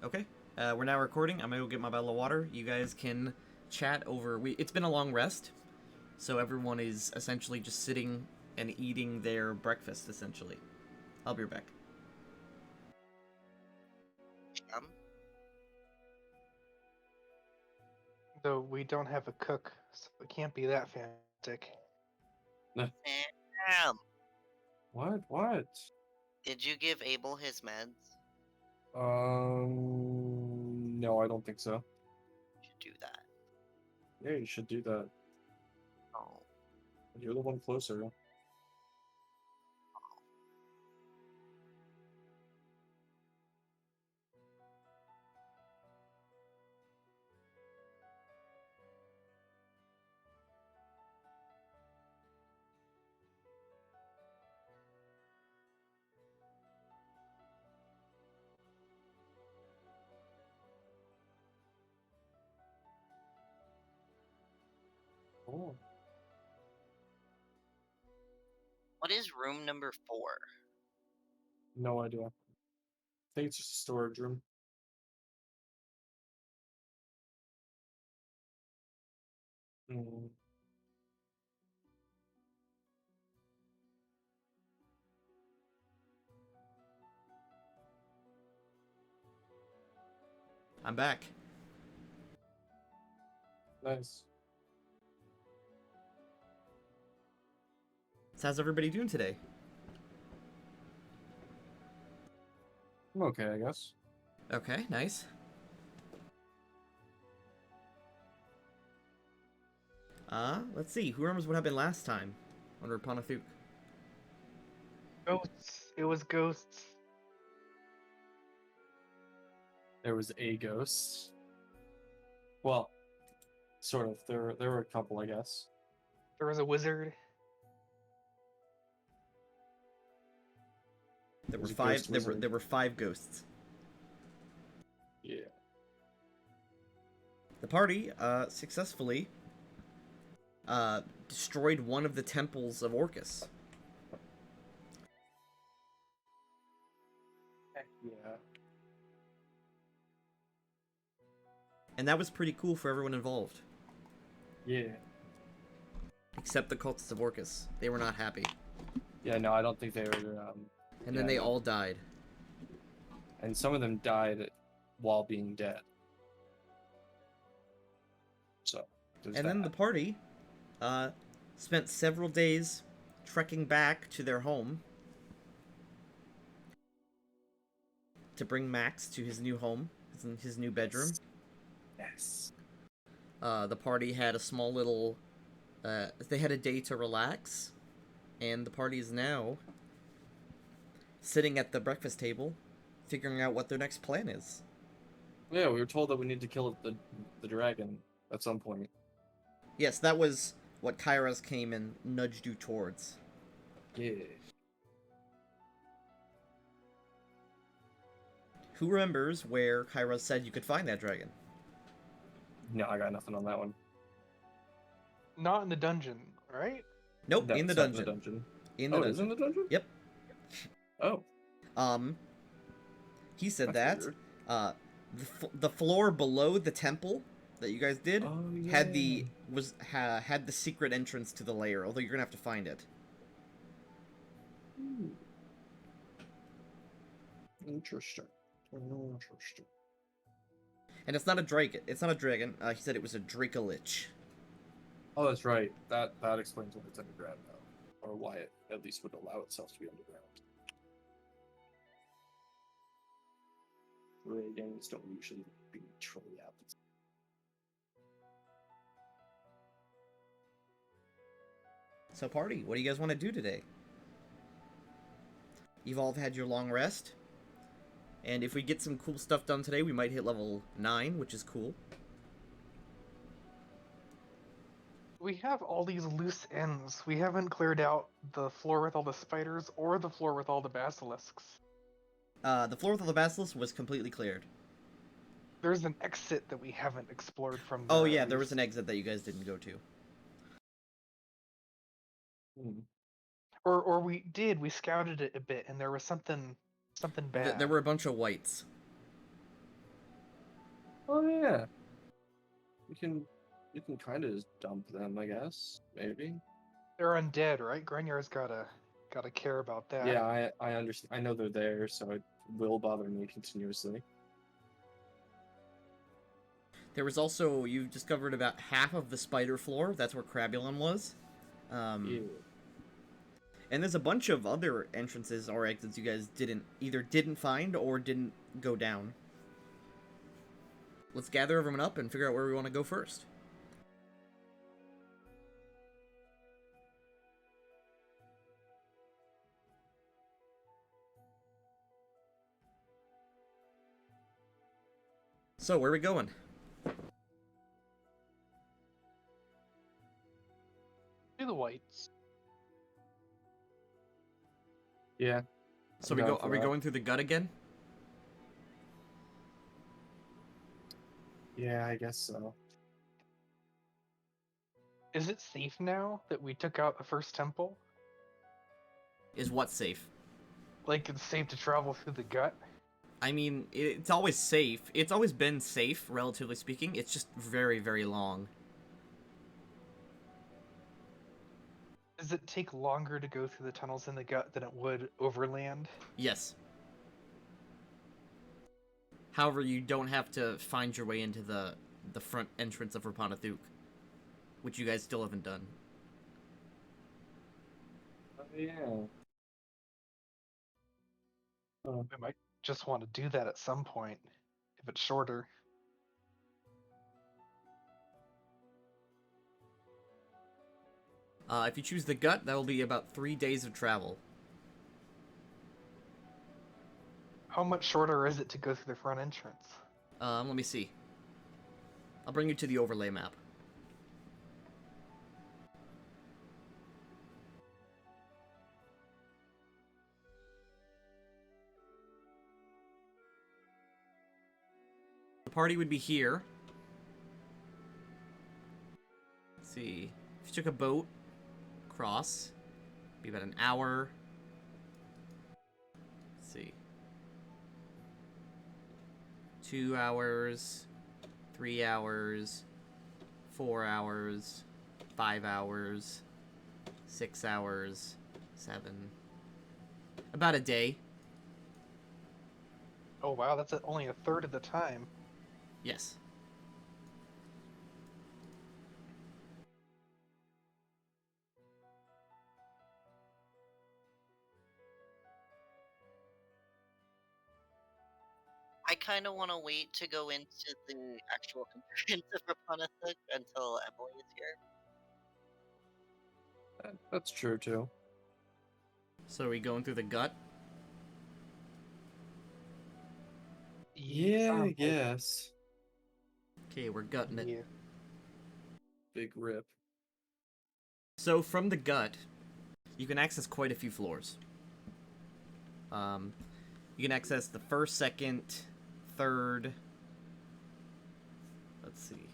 Okay. We're now recording. I'm gonna go get my bottle of water. You guys can chat over. It's been a long rest, so everyone is essentially just sitting and eating their breakfast. Essentially, I'll be right back. Um, Though we don't have a cook, so it can't be that fantastic. Sam, What? did you give Abel his meds? No, I don't think so. You should do that. Yeah, you should do that. Oh, You're the one closer. Oh, what is room number 4? no idea. I think it's just a storage room. Mm. I'm back. Nice. So how's everybody doing today? I'm okay, I guess. Okay, nice. Let's see. Who remembers what happened last time on Rappan Athuk? Ghosts. It was ghosts. There was a ghost. Well, sort of. There were a couple, I guess. There was a wizard. There were was a five. ghost There were wizard. there were 5 ghosts. Yeah. The party successfully destroyed one of the temples of Orcus. Heck yeah. And that was pretty cool for everyone involved. Yeah. Except the cultists of Orcus. They were not happy. Yeah, no, I don't think they were. And then Yeah, they no. all died. And some of them died while being dead. So, there's And then the that. party spent several days trekking back to their home to bring Max to his new home, his new bedroom. Yes. The party had a small little... they had a day to relax, and the party is now sitting at the breakfast table, figuring out what their next plan is. Yeah, we were told that we need to kill the dragon at some point. Yes, that was what Kairos came and nudged you towards. Yeah. Who remembers where Kairos said you could find that dragon? No, I got nothing on that one. Not in the dungeon, right? Nope, No, in the it's not dungeon. In the dungeon. In the Oh, dungeon. it's in the dungeon? Yep. Oh. He said That's that weird. the floor below the temple that you guys did Oh, had yeah. had the secret entrance to the lair, although you're gonna have to find it. Interesting. Interesting. And it's not a dragon. It's not a dragon. He said it was a Dracolich. Oh, that's right. That explains why it's underground now. Or why it at least would allow itself to be underground. Dragons don't usually be truly out. So, party, what do you guys want to do today? You've all had your long rest. And if we get some cool stuff done today, we might hit level 9, which is cool. We have all these loose ends. We haven't cleared out the floor with all the spiders or the floor with all the basilisks. The floor with all the basilisk was completely cleared. There's an exit that we haven't explored from. Oh yeah, there was an exit that you guys didn't go to. Or we did. We scouted it a bit, and there was something bad. There were a bunch of whites. Oh yeah. You can kind of dump them, I guess. Maybe. They're undead, right? Grignar's gotta care about that. Yeah, I understand. I know they're there, so it will bother me continuously. There was also, you discovered about half of the spider floor. That's where Crabulon was. Ew. And there's a bunch of other entrances or exits you guys didn't find or didn't go down. Let's gather everyone up and figure out where we want to go first. So, where are we going? Do the whites. Yeah. So I'm we down go. for Are we that. going through the gut again? Yeah, I guess so. Is it safe now that we took out the first temple? Is what safe? Like, it's safe to travel through the gut? I mean, it's always safe. It's always been safe, relatively speaking. It's just very, very long. Does it take longer to go through the tunnels in the gut than it would overland? Yes. However, you don't have to find your way into the front entrance of Rappan, Athuk, which you guys still haven't done. Oh yeah. Oh. We might just want to do that at some point, if it's shorter. If you choose the gut, that will be about 3 days of travel. How much shorter is it to go through the front entrance? Let me see. I'll bring you to the overlay map. The party would be here. Let's see. If you took a boat across, it'd be about an hour. Let's see. 2 hours, 3 hours, 4 hours, 5 hours, 6 hours, 7. About a day. Oh wow, that's only a third of the time. Yes. I kind of want to wait to go into the actual entrance of Rapanathuk until Emily is here. That's true too. So are we going through the gut? Yeah, I Sounds like- guess. Okay, we're gutting it. Yeah. Big rip. So from the gut, you can access quite a few floors. You can access the first, second, third. Let's see.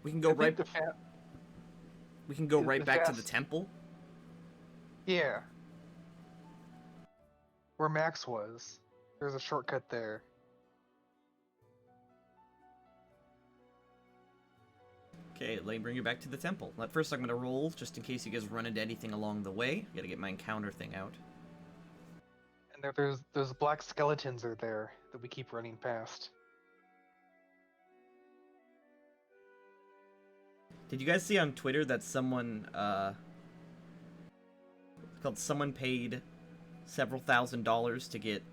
We can go I think right. the fa- We can go the right back to the fast- temple. Yeah. Where Max was. There's a shortcut there. Okay, let me bring you back to the temple. But first, I'm gonna roll just in case you guys run into anything along the way. Gotta get my encounter thing out. And there's those black skeletons are there that we keep running past. Did you guys see on Twitter that someone someone paid several $1,000s to get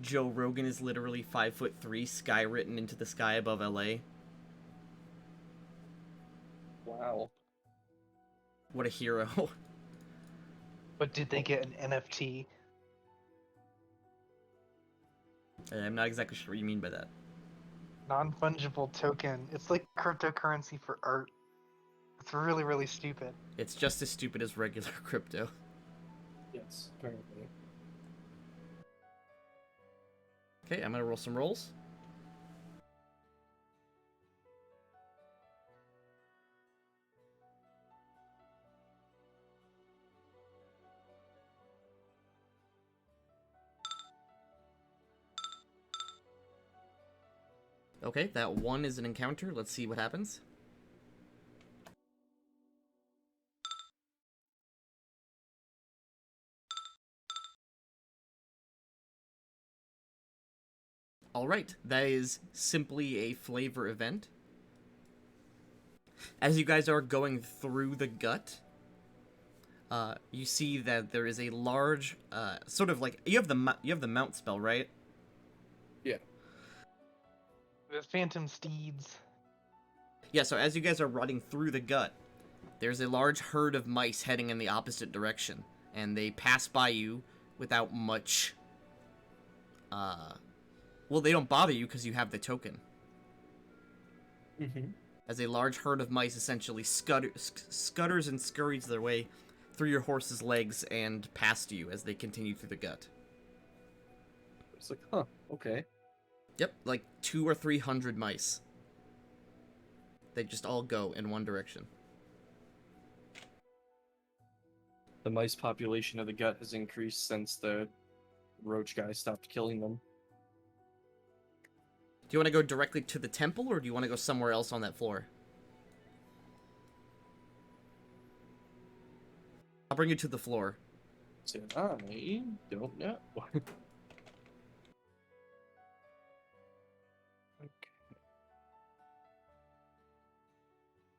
Joe Rogan is literally 5'3" sky written into the sky above LA? Wow. What a hero. But did they get an NFT? I'm not exactly sure what you mean by that. Non-fungible token. It's like cryptocurrency for art. It's really, really stupid. It's just as stupid as regular crypto. Yes, apparently. Okay, I'm gonna roll some rolls. Okay, that 1 is an encounter. Let's see what happens. Alright, that is simply a flavor event. As you guys are going through the gut, you see that there is a large, sort of like you have the mount spell, right? Yeah. The phantom steeds. Yeah. So as you guys are riding through the gut, there's a large herd of mice heading in the opposite direction, and they pass by you without much. Well, they don't bother you because you have the token. Mm-hmm. As a large herd of mice essentially scutters and scurries their way through your horse's legs and past you as they continue through the gut. It's like, huh, okay. Yep, like 200 or 300 mice. They just all go in one direction. The mice population of the gut has increased since the roach guy stopped killing them. Do you want to go directly to the temple, or do you want to go somewhere else on that floor? I'll bring you to the floor. So I don't know.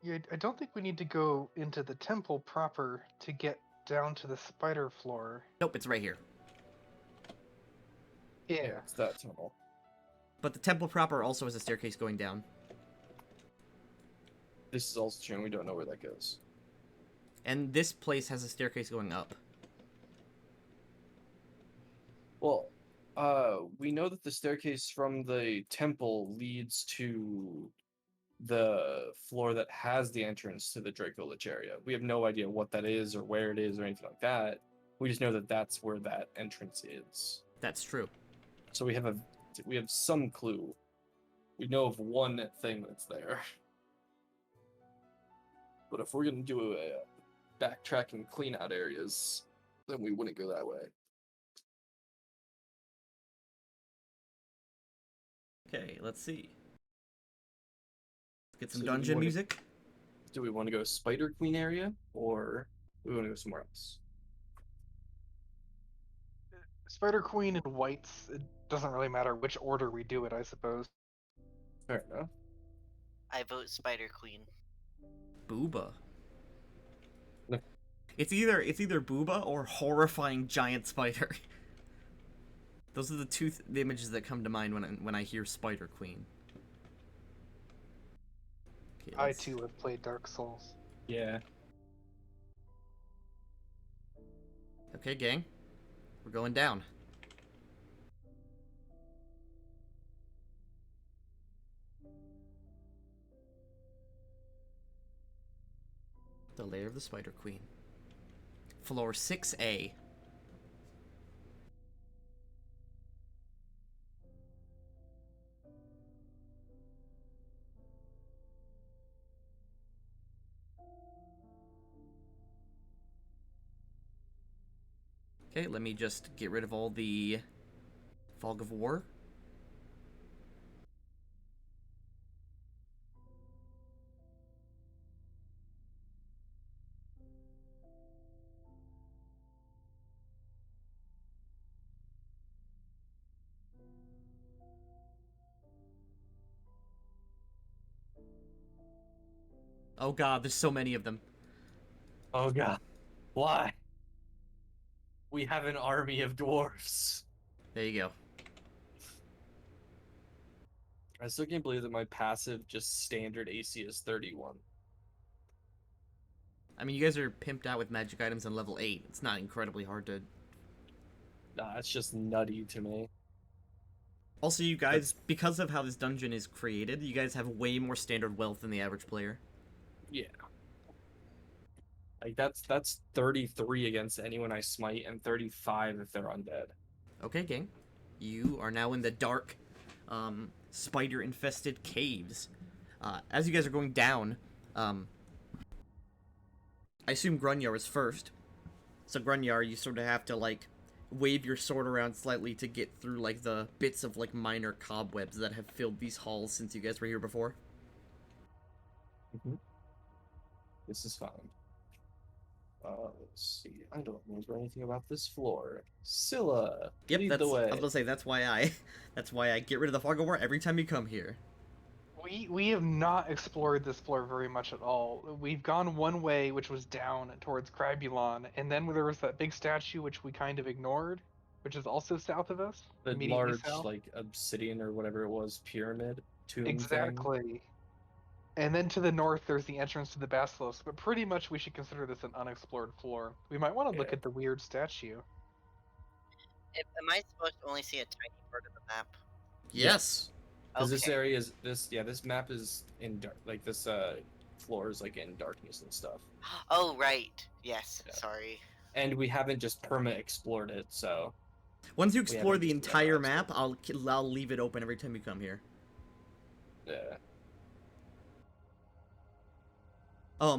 Yeah, I don't think we need to go into the temple proper to get down to the spider floor. Nope, it's right here. Yeah. It's that tunnel. But the temple proper also has a staircase going down. This is also true, and we don't know where that goes. And this place has a staircase going up. Well, we know that the staircase from the temple leads to the floor that has the entrance to the Draco Lich area. We have no idea what that is or where it is or anything like that. We just know that that's where that entrance is. That's true. So we have some clue. We know of one thing that's there. But if we're gonna do a backtrack and clean out areas, then we wouldn't go that way. Okay, let's see. Let's get some So do we dungeon wanna- music. Do we want to go Spider Queen area, or do we want to go somewhere else? Spider Queen and whites, it doesn't really matter which order we do it, I suppose. Fair enough. I vote Spider Queen. Booba. No. It's either Booba or horrifying giant spider. Those are the two the images that come to mind when I hear Spider Queen. Okay, I let's- too have played Dark Souls. Yeah. Okay, gang. We're going down. The Lair of the Spider Queen. Floor 6A. Okay, let me just get rid of all the fog of war. Oh god, there's so many of them. Oh god. Why? We have an army of dwarves. There you go. I still can't believe that my passive just standard AC is 31. I mean, you guys are pimped out with magic items on level 8. It's not incredibly hard to... Nah, it's just nutty to me. Also, you guys, because of how this dungeon is created, you guys have way more standard wealth than the average player. Yeah. Like that's 33 against anyone I smite and 35 if they're undead. Okay, gang. You are now in the dark, spider-infested caves. As you guys are going down, I assume Grunyar is first. So Grunyar, you sort of have to, like, wave your sword around slightly to get through like the bits of like minor cobwebs that have filled these halls since you guys were here before. Mhm. This is fine. Let's see. I don't remember anything about this floor. Scylla, Yep, lead that's. the I way. was gonna say that's why I, that's why I get rid of the fog of war every time you come here. We have not explored this floor very much at all. We've gone one way, which was down towards Cribulon, and then there was that big statue which we kind of ignored, which is also south of us, The immediately large, south. like, obsidian or whatever it was, pyramid tomb thing. Exactly. And then to the north, there's the entrance to the Basilisk, but pretty much we should consider this an unexplored floor. We might want to look Yeah. at the weird statue. Am I supposed to only see a tiny part of the map? Yes. Because this Okay. area is this map is in dark, like this floor is like in darkness and stuff. Oh, right. Yes. Yeah. Sorry. And we haven't just perma explored it, so Once you we explore haven't the just entire memorized map, it. I'll leave it open every time you come here. Yeah.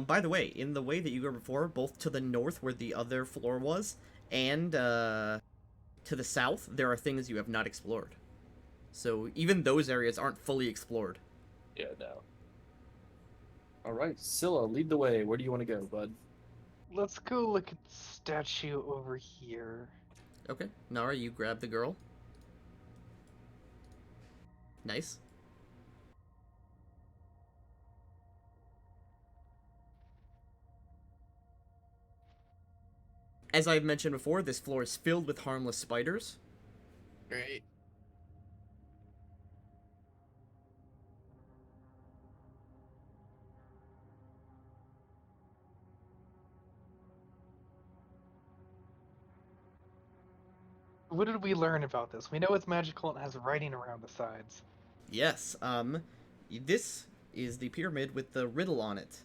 By the way, in the way that you go before, both to the north where the other floor was, and to the south, there are things you have not explored. So even those areas aren't fully explored. Yeah, no. Alright, Scylla, lead the way. Where do you want to go, bud? Let's go look at the statue over here. Okay, Nara, you grab the girl. Nice. As I've mentioned before, this floor is filled with harmless spiders. Great. What did we learn about this? We know it's magical and has writing around the sides. Yes, this is the pyramid with the riddle on it.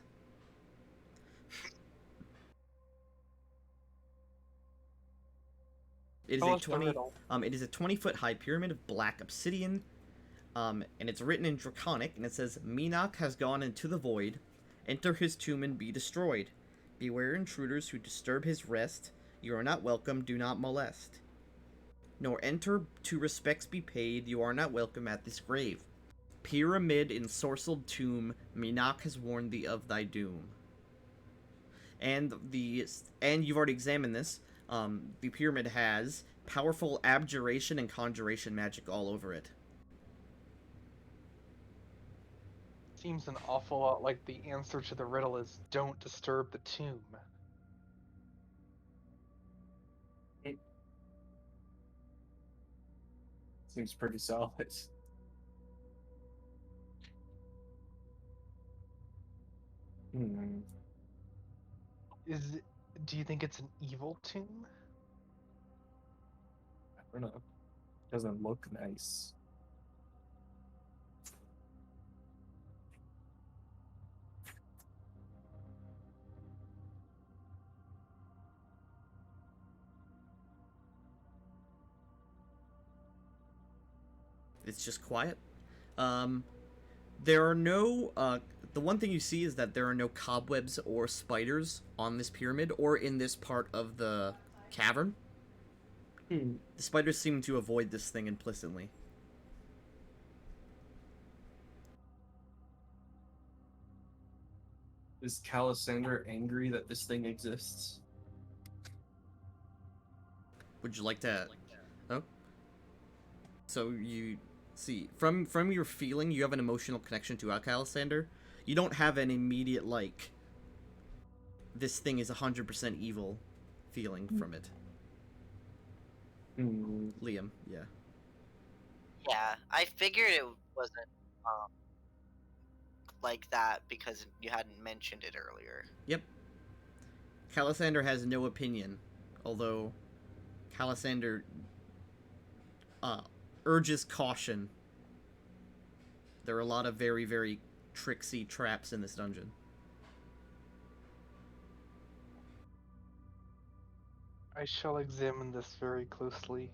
It is Tell a us the 20 riddle. it is a 20-foot high pyramid of black obsidian. And it's written in Draconic, and it says, Minak has gone into the void. Enter his tomb and be destroyed. Beware intruders who disturb his rest. You are not welcome, do not molest. Nor enter to respects be paid, you are not welcome at this grave. Pyramid ensorcelled tomb, Minak has warned thee of thy doom. And you've already examined this. The pyramid has powerful abjuration and conjuration magic all over it. Seems an awful lot like the answer to the riddle is don't disturb the tomb. Seems pretty solid. Hmm. Do you think it's an evil tomb? I don't know. Doesn't look nice. It's just quiet. There are no. The one thing you see is that there are no cobwebs or spiders on this pyramid or in this part of the cavern. Hmm. The spiders seem to avoid this thing implicitly. Is Calisander angry that this thing exists? Would you like to? Oh. So you see from your feeling, you have an emotional connection to Alcalisander. You don't have an immediate like. This thing is 100% evil feeling from it. Hmm. Liam, yeah. Yeah, I figured it wasn't like that because you hadn't mentioned it earlier. Yep. Calisander has no opinion, although Calisander urges caution. There are a lot of very, very tricksy traps in this dungeon. I shall examine this very closely.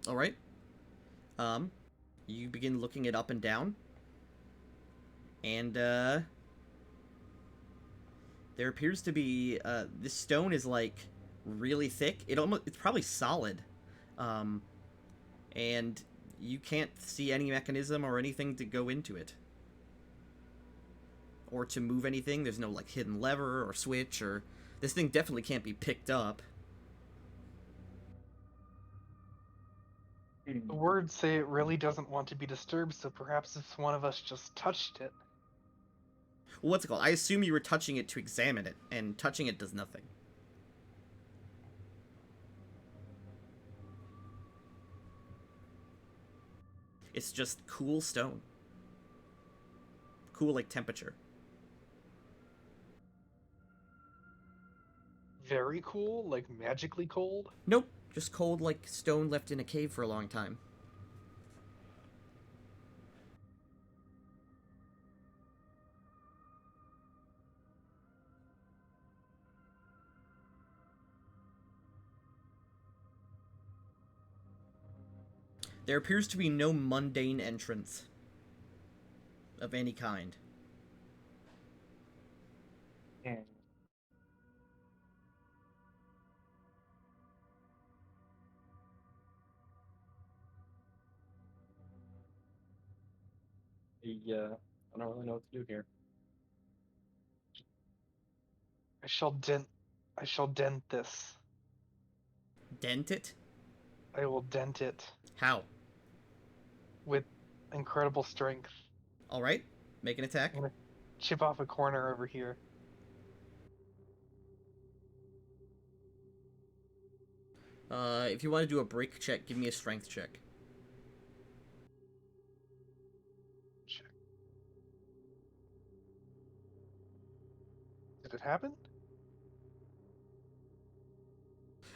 All right. You begin looking it up and down, and There appears to be this stone is like really thick. It's probably solid, um, and you can't see any mechanism or anything to go into it, or to move anything. There's no like hidden lever or switch, or this thing definitely can't be picked up. The words say it really doesn't want to be disturbed, so perhaps if one of us just touched it. Well, what's it called? I assume you were touching it to examine it, and touching it does nothing. It's just cool stone. Cool like temperature. Very cool, like magically cold. Nope, just cold like stone left in a cave for a long time. There appears to be no mundane entrance of any kind. Yeah, I don't really know what to do here. I shall dent this. Dent it? I will dent it How? with incredible strength. Alright, make an attack. I'm gonna chip off a corner over here. If you want to do a break check, give me a strength check. Check. Did it happen?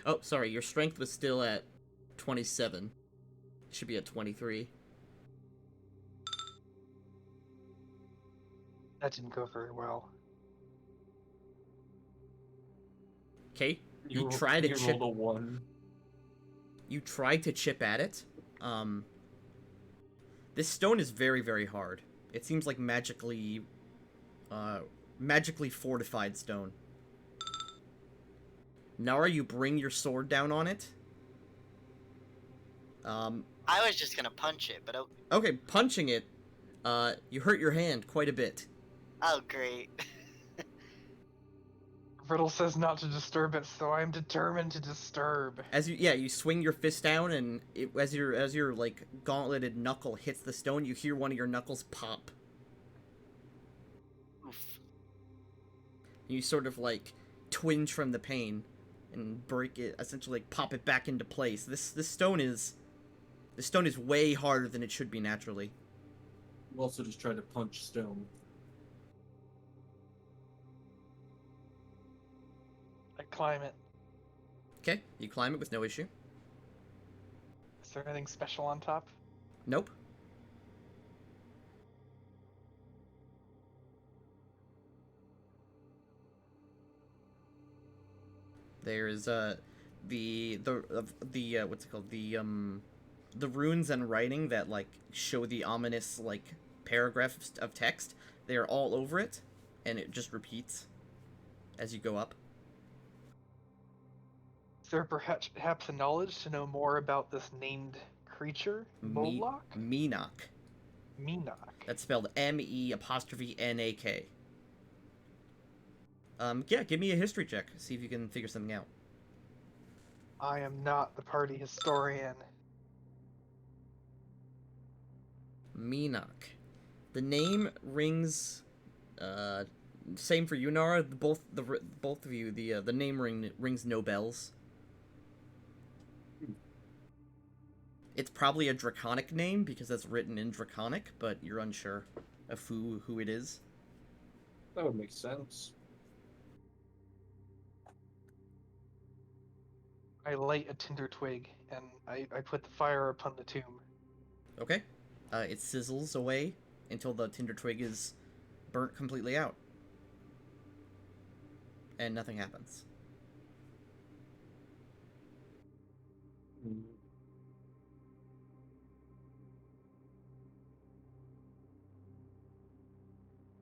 Oh, sorry, your strength was still at 27. It should be at 23. That didn't go very well. Okay, you You try to chip. rolled a 1. You try to chip at it. This stone is very, very hard. It seems like magically fortified stone. Nara, you bring your sword down on it. I was just gonna punch it, but Okay, punching it, you hurt your hand quite a bit. oh great. Riddle says not to disturb it, so I am determined to disturb. You swing your fist down, and as your like gauntleted knuckle hits the stone, you hear one of your knuckles pop. Oof. You sort of like twinge from the pain and break it, essentially like pop it back into place. This stone is way harder than it should be naturally. You also just tried to punch stone. I climb it. Okay, you climb it with no issue. Is there anything special on top? Nope. There's what's it called, the runes and writing that like show the ominous like paragraphs of text. They are all over it, and it just repeats as you go up. Is there perhaps a knowledge to know more about this named creature? Moloch? Menak. Menak. That's spelled ME'Nak. Yeah, give me a history check. See if you can figure something out. I am not the party historian. Menak. The name rings. Same for you, Nara. Both of you. The name rings no bells. It's probably a Draconic name because that's written in Draconic, but you're unsure of who it is. That would make sense. I light a tinder twig, and I put the fire upon the tomb. Okay. It sizzles away until the tinder twig is burnt completely out. And nothing happens.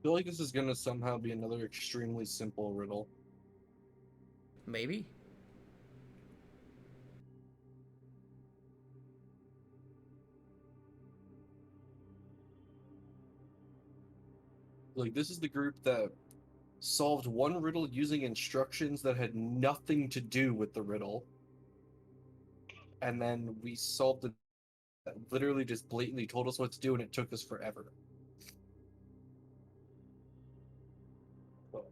feel like this is gonna somehow be another extremely simple riddle. Maybe. Like, this is the group that solved one riddle using instructions that had nothing to do with the riddle. And then we solved it that literally just blatantly told us what to do, and it took us forever. But,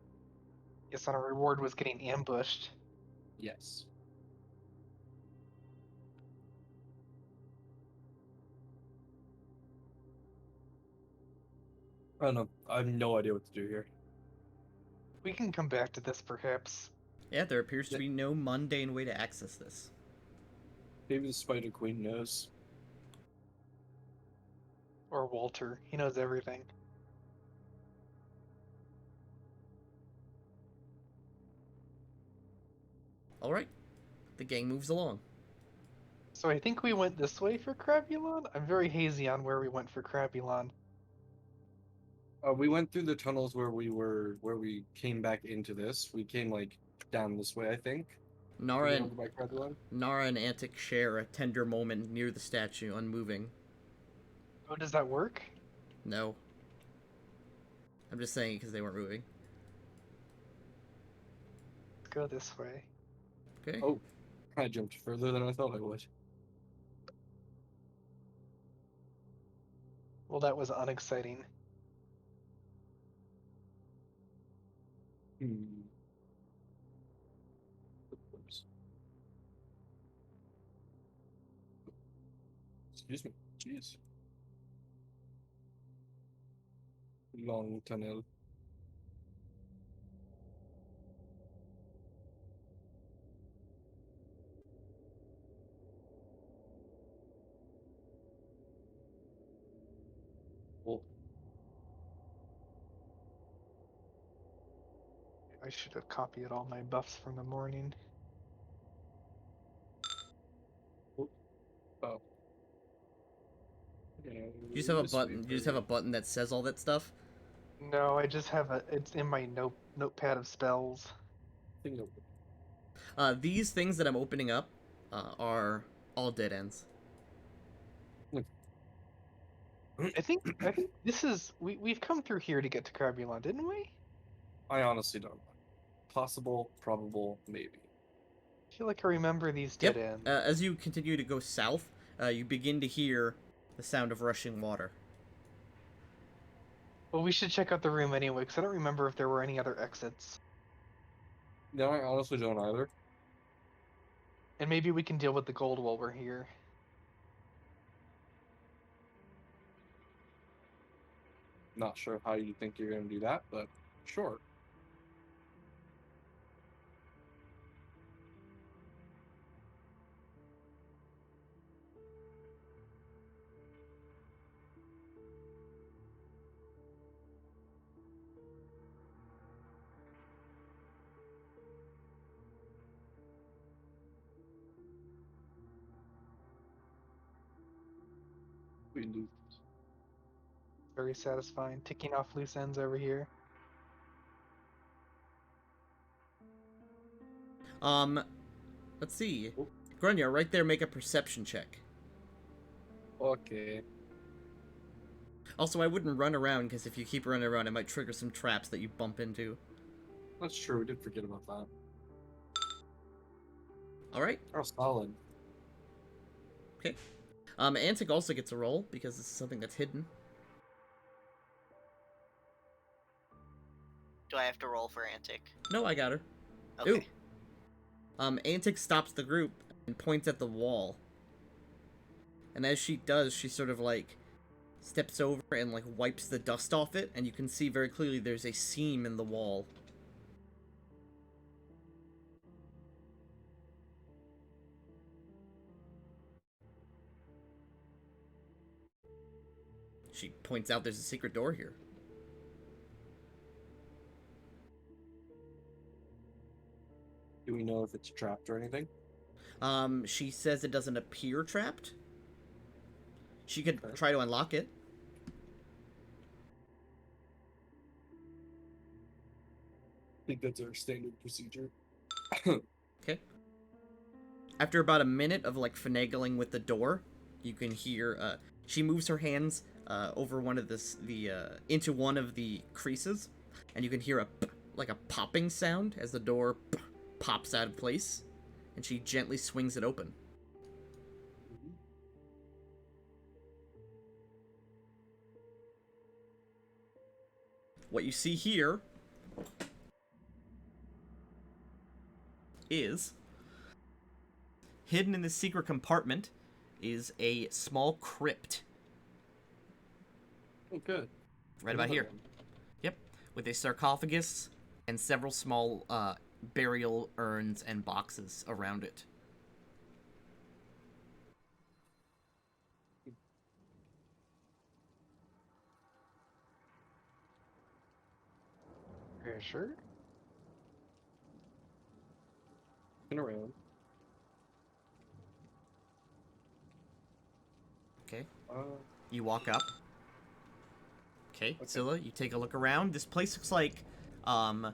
Yes, and our reward was getting ambushed. yes. I don't know. I have no idea what to do here. We can come back to this perhaps. Yeah, there appears to be no mundane way to access this. Maybe the Spider Queen knows. Or Walter. He knows everything. Alright. The gang moves along. So I think we went this way for Crabulon? I'm very hazy on where we went for Crabulon. We went through the tunnels where we came back into this. We came like down this way, I think. Nara Did we and, go back further on? Nara and Antic share a tender moment near the statue, unmoving. Oh, does that work? No. I'm just saying because they weren't moving. Let's go this way. Okay. Oh, I jumped further than I thought I would. Well, that was unexciting. Oops. Excuse me. Jeez. Long tunnel. Oh, I should have copied all my buffs from the morning. oh. Yeah, You just have a this way button. You just have a further. button that says all that stuff. No, I just have it's in my notepad of spells. Thing open. These things that I'm opening up are all dead ends. I think this is we've come through here to get to Crabulon, didn't we? I honestly don't know. Possible, probable, maybe. I feel like I remember these Yep. dead ends. As you continue to go south, you begin to hear the sound of rushing water. Well, we should check out the room anyway, because I don't remember if there were any other exits. No, I honestly don't either. And maybe we can deal with the gold while we're here. Not sure how you think you're gonna do that, but sure. We lose. Very satisfying. Ticking off loose ends over here. Let's see. Oh. Grunya, right there, make a perception check. Okay. Also, I wouldn't run around, because if you keep running around, it might trigger some traps that you bump into. That's true, we did forget about that. Alright. Oh, solid. Okay. Antic also gets a roll, because this is something that's hidden. Do I have to roll for Antic? No, I got her. Okay. Ooh. Antic stops the group and points at the wall. And as she does, she sort of, like, steps over and, like, wipes the dust off it, and you can see very clearly there's a seam in the wall. She points out there's a secret door here. Do we know if it's trapped or anything? She says it doesn't appear trapped. She could Okay. try to unlock it. think that's our standard procedure. Okay. After about a minute of like finagling with the door, you can hear she moves her hands over one of into one of the creases, and you can hear like a popping sound as the door pops out of place, and she gently swings it open. What you see here is hidden in the secret compartment is a small crypt. Oh, good. Right about here. Yep. With a sarcophagus and several small burial urns and boxes around it. Are you sure? Looking around. Okay. Uh, You walk up. Okay, Scylla, you take a look around. This place looks like, from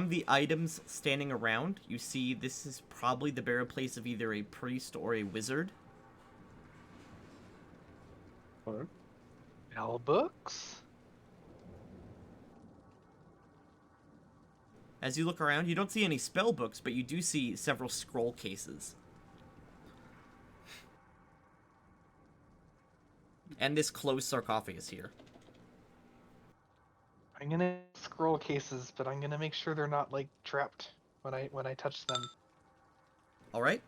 the items standing around, you see this is probably the burial place of either a priest or a wizard. Or Spell books? As you look around, you don't see any spell books, but you do see several scroll cases. And this closed sarcophagus here. I'm gonna scroll cases, but I'm gonna make sure they're not like trapped when I touch them. Alright.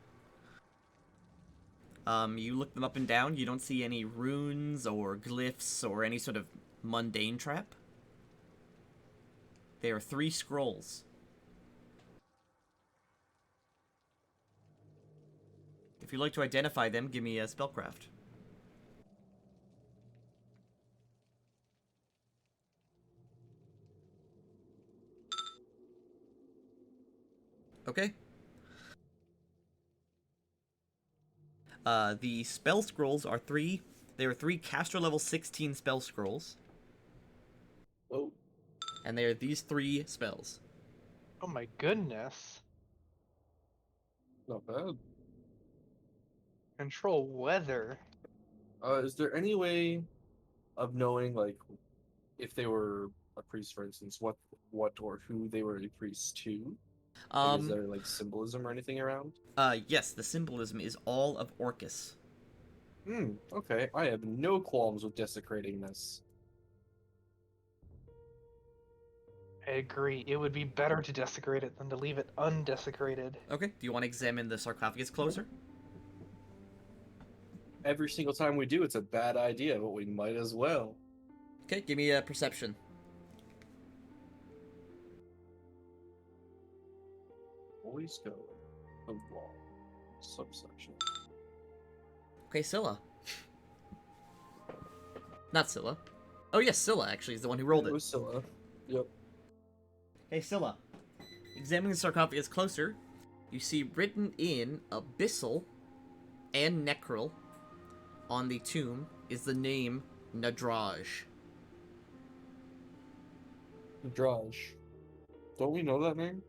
You look them up and down, you don't see any runes or glyphs or any sort of mundane trap. There are 3 scrolls. If you'd like to identify them, give me a spellcraft. Okay. The spell scrolls are 3. There are 3 caster level 16 spell scrolls. oh, And they are these 3 spells. Oh my goodness. not bad. Control weather. Is there any way of knowing, like, if they were a priest, for instance, what or who they were a priest to? Like, is there like symbolism or anything around? Yes, the symbolism is all of Orcus. Okay. I have no qualms with desecrating this. I agree. It would be better to desecrate it than to leave it undesecrated. Okay, do you want to examine the sarcophagus closer? Every single time we do, it's a bad idea, but we might as well. Okay, give me a perception. Always go the wall subsection. Okay, Scylla. Not Scylla. Oh yes, Scylla actually is the one who rolled It it. was Scylla. Yep. Hey Scylla. Examining the sarcophagus closer, you see written in abyssal and necryl on the tomb is the name Nadraj. Draj. Don't we know that name?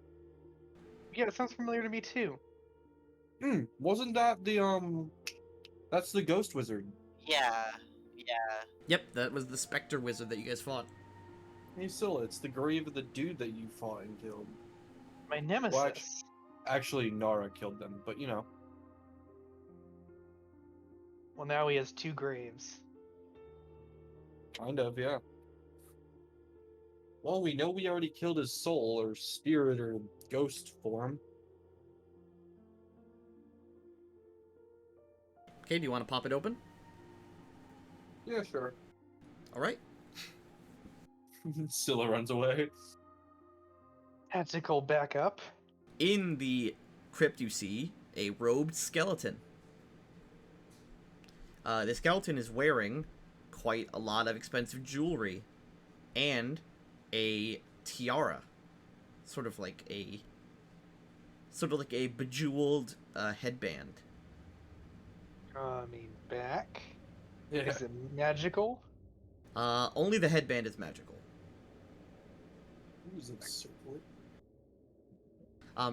Yeah, it sounds familiar to me too. Wasn't that the that's the ghost wizard. Yeah, yeah. Yep, that was the specter wizard that you guys fought. Hey Scylla, it's the grave of the dude that you fought and killed. My nemesis. Well, actually Nara killed them, but you know. Well, now he has 2 graves. Kind of, yeah. Well, we know we already killed his soul, or spirit, or ghost form. Okay, do you want to pop it open? Yeah, sure. Alright. Scylla runs away. Tactical backup. In the crypt you see a robed skeleton. The skeleton is wearing quite a lot of expensive jewelry and a tiara, sort of like a bejeweled headband. I mean, back. Yeah. Is it magical? Only the headband is magical. Use it circle.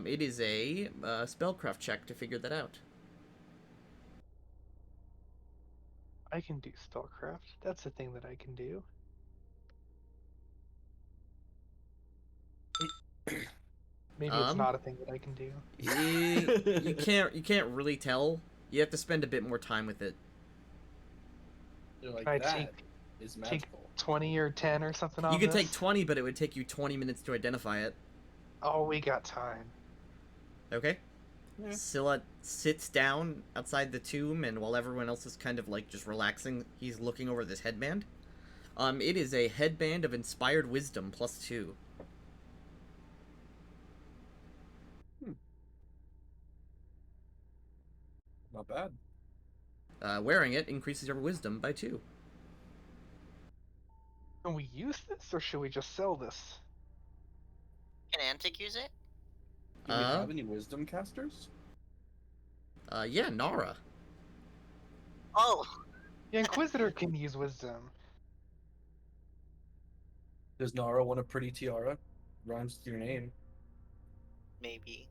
It is a spellcraft check to figure that out. I can do spellcraft. That's a thing that I can do. Maybe it's Um, not a thing that I can do. You can't really tell. You have to spend a bit more time with it. You're like, I that take is take magical. 20 or 10 or something on You could this. take 20, but it would take you 20 minutes to identify it. Oh, we got time. Okay? Yeah. Scylla sits down outside the tomb, and while everyone else is kind of like just relaxing, he's looking over this headband. It is a headband of inspired wisdom +2. Not bad. Wearing it increases your wisdom by 2. Can we use this, or should we just sell this? Can Antic use it? Do we have any wisdom casters? Yeah, Nara. Oh! The Inquisitor can use wisdom. Does Nara want a pretty tiara? Rhymes with your name. Maybe.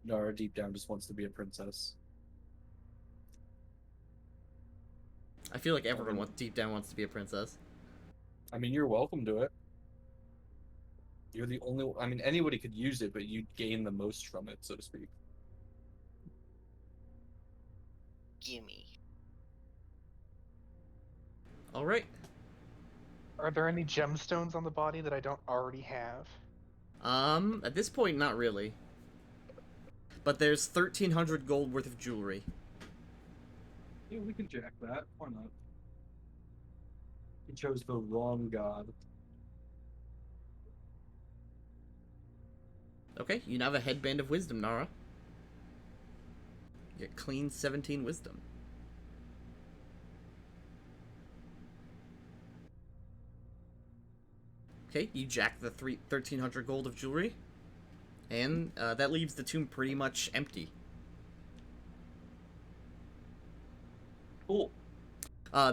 Nara deep down just wants to be a princess. I feel like everyone deep down wants to be a princess. I mean, you're welcome to it. You're the only. I mean, anybody could use it, but you'd gain the most from it, so to speak. Gimme. All right. Are there any gemstones on the body that I don't already have? At this point, not really. But there's 1,300 gold worth of jewelry. Yeah, we can jack that. Why not? He chose the wrong god. Okay, you now have a headband of wisdom, Nara. You get clean 17 wisdom. Okay, you jack the 1,300 gold of jewelry. And that leaves the tomb pretty much empty. Cool.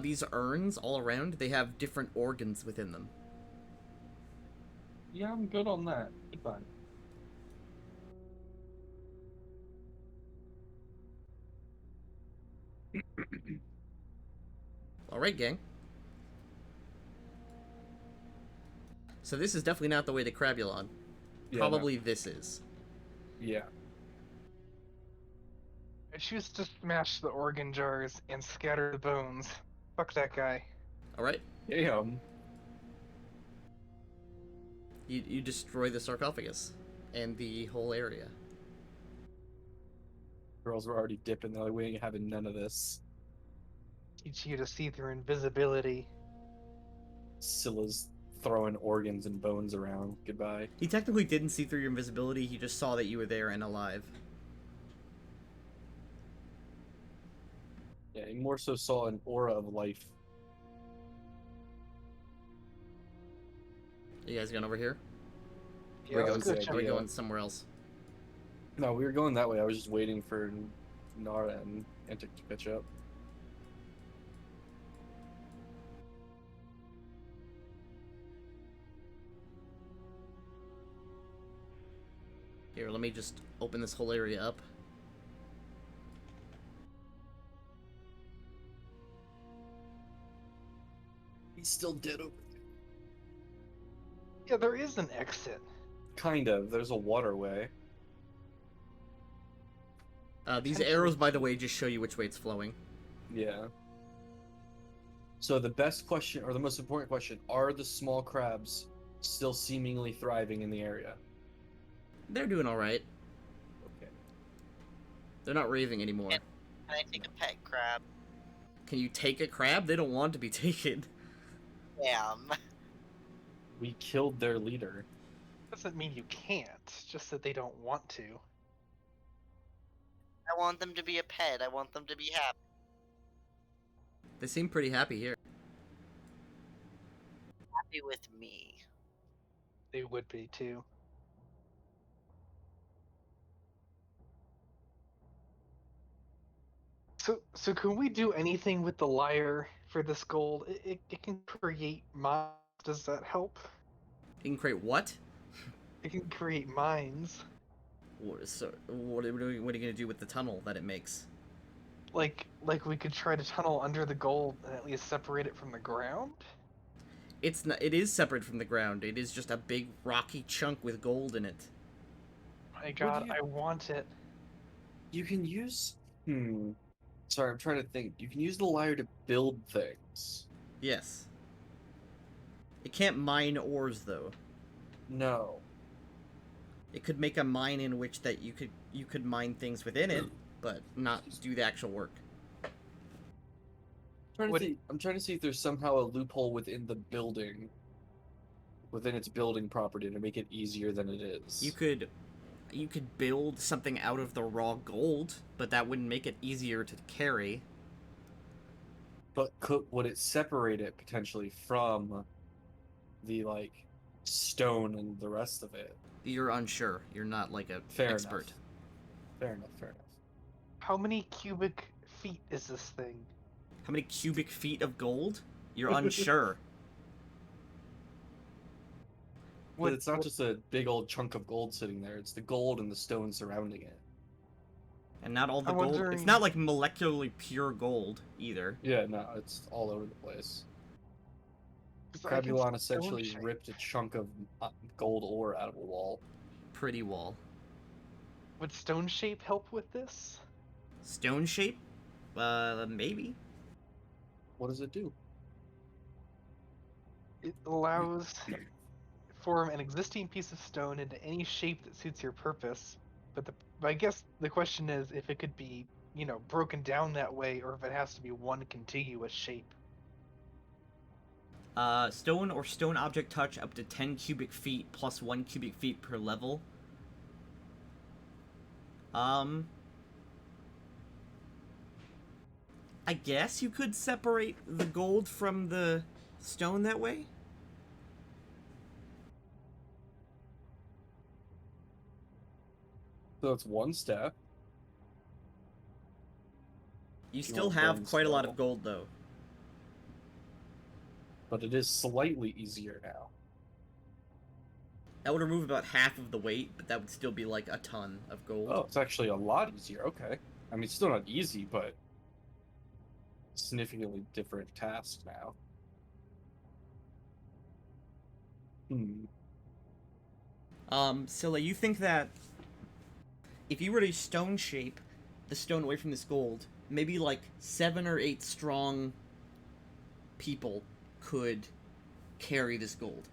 These urns all around, they have different organs within them. Yeah, I'm good on that. Goodbye. Alright, gang. So this is definitely not the way to Crabulon. Yeah, Probably this is. Yeah. I choose to smash the organ jars and scatter the bones. Fuck that guy. Alright? Damn. You destroy the sarcophagus. And the whole area. Girls were already dipping. They're like, we ain't having none of this. Teach you to see through invisibility. Scylla's throwing organs and bones around. Goodbye. He technically didn't see through your invisibility, he just saw that you were there and alive. Yeah, he more so saw an aura of life. You guys going over here? Yeah, We're let's going, go good check we're it idea. out. going somewhere else. No, we were going that way. I was just waiting for Nara and Antic to catch up. Here, let me just open this whole area up. He's still dead over there. Yeah, there is an exit. Kind of. There's a waterway. These Potentially arrows, by the two. way, just show you which way it's flowing. Yeah. So the best question, or the most important question, are the small crabs still seemingly thriving in the area? They're doing alright. Okay. They're not raving anymore. Can I take a pet crab? Can you take a crab? They don't want to be taken. Damn. We killed their leader. Doesn't mean you can't, just that they don't want to. I want them to be a pet. I want them to be happy. They seem pretty happy here. Happy with me. They would be too. So can we do anything with the lyre for this gold? It can create mobs. Does that help? You can create what? It can create mines. So what are you gonna do with the tunnel that it makes? Like we could try to tunnel under the gold and at least separate it from the ground. It's not. It is separate from the ground. It is just a big rocky chunk with gold in it. My God, you- I want it. You can use. Sorry, I'm trying to think. You can use the lyre to build things. Yes. It can't mine ores though. No. It could make a mine in which that you could mine things within it, but not do the actual work. I'm trying to see if there's somehow a loophole within the building, within its building property, to make it easier than it is. You could build something out of the raw gold, but that wouldn't make it easier to carry. But would it separate it potentially from the stone and the rest of it? You're unsure. You're not like a Fair expert. Enough. Fair enough. How many cubic feet is this thing? How many cubic feet of gold? You're unsure. But it's not just a big old chunk of gold sitting there. It's the gold and the stone surrounding it. And not all the I'm gold. It's wondering- not like molecularly pure gold either. Yeah, no, it's all over the place. 'Cause I can Crabulon see essentially stone shape. ripped a chunk of gold ore out of a wall. Pretty wall. Would stone shape help with this? Stone shape? Maybe. Oh, What does it do? It allows form an existing piece of stone into any shape that suits your purpose. But I guess the question is if it could be, broken down that way, or if it has to be one contiguous shape. Stone or stone object touch up to 10 cubic feet plus 1 cubic feet per level. I guess you could separate the gold from the stone that way? So it's one step. You You still want have bone quite a lot still. of gold, though. But it is slightly easier now. That would remove about half of the weight, but that would still be like a ton of gold. Oh, it's actually a lot easier. Okay. I mean, it's still not easy, but significantly different task now. Scylla, you think that if you were to stone shape the stone away from this gold, maybe like 7 or 8 strong people could carry this gold.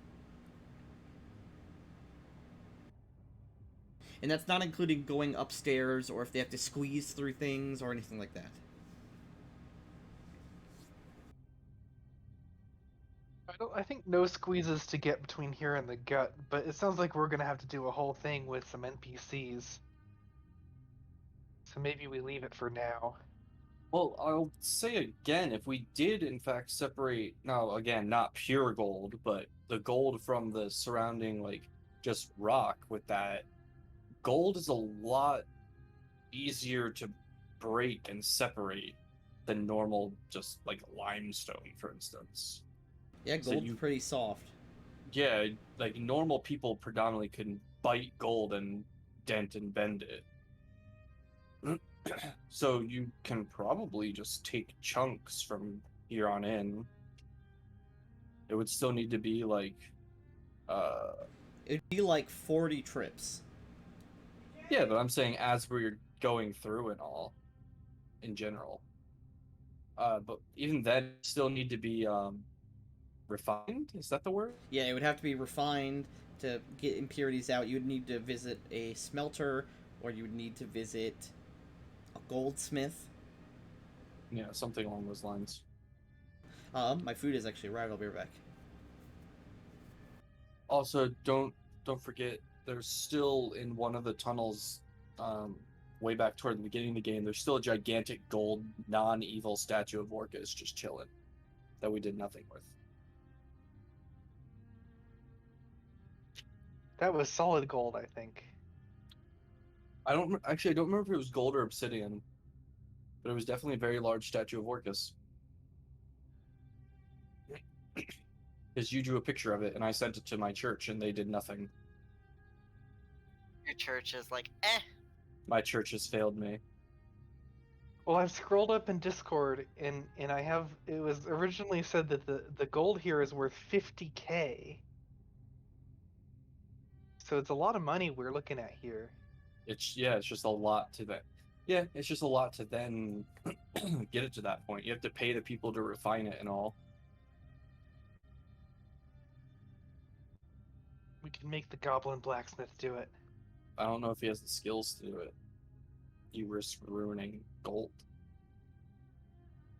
And that's not including going upstairs or if they have to squeeze through things or anything like that. I think no squeezes to get between here and the gut, but it sounds like we're gonna have to do a whole thing with some NPCs. So maybe we leave it for now. Well, I'll say again, if we did in fact separate, now again, not pure gold, but the gold from the surrounding, just rock with that, gold is a lot easier to break and separate than normal, just limestone, for instance. Yeah, So gold's pretty soft. Yeah, normal people predominantly can bite gold and dent and bend it. So you can probably just take chunks from here on in. It would still need to be It'd be like 40 trips. yeah, but I'm saying as we're going through and all, in general. But even then, still need to be refined. Is that the word? Yeah, it would have to be refined to get impurities out. You would need to visit a smelter, or you would need to visit a goldsmith. Yeah, something along those lines. My food is actually arrived. I'll be right back. Also, don't forget, there's still in one of the tunnels, way back toward the beginning of the game, there's still a gigantic gold non-evil statue of Orcus just chilling that we did nothing with. That was solid gold, I think. I don't remember if it was gold or obsidian, but it was definitely a very large statue of Orcus. Because you drew a picture of it, and I sent it to my church, and they did nothing. Your church is like, eh. My church has failed me. Well, I've scrolled up in Discord, and I have. It was originally said that the gold here is worth 50K. So it's a lot of money we're looking at here. It's just a lot to that. Yeah, it's just a lot to then get it to that point. You have to pay the people to refine it and all. We can make the goblin blacksmith do it. I don't know if he has the skills to do it. You risk ruining gold.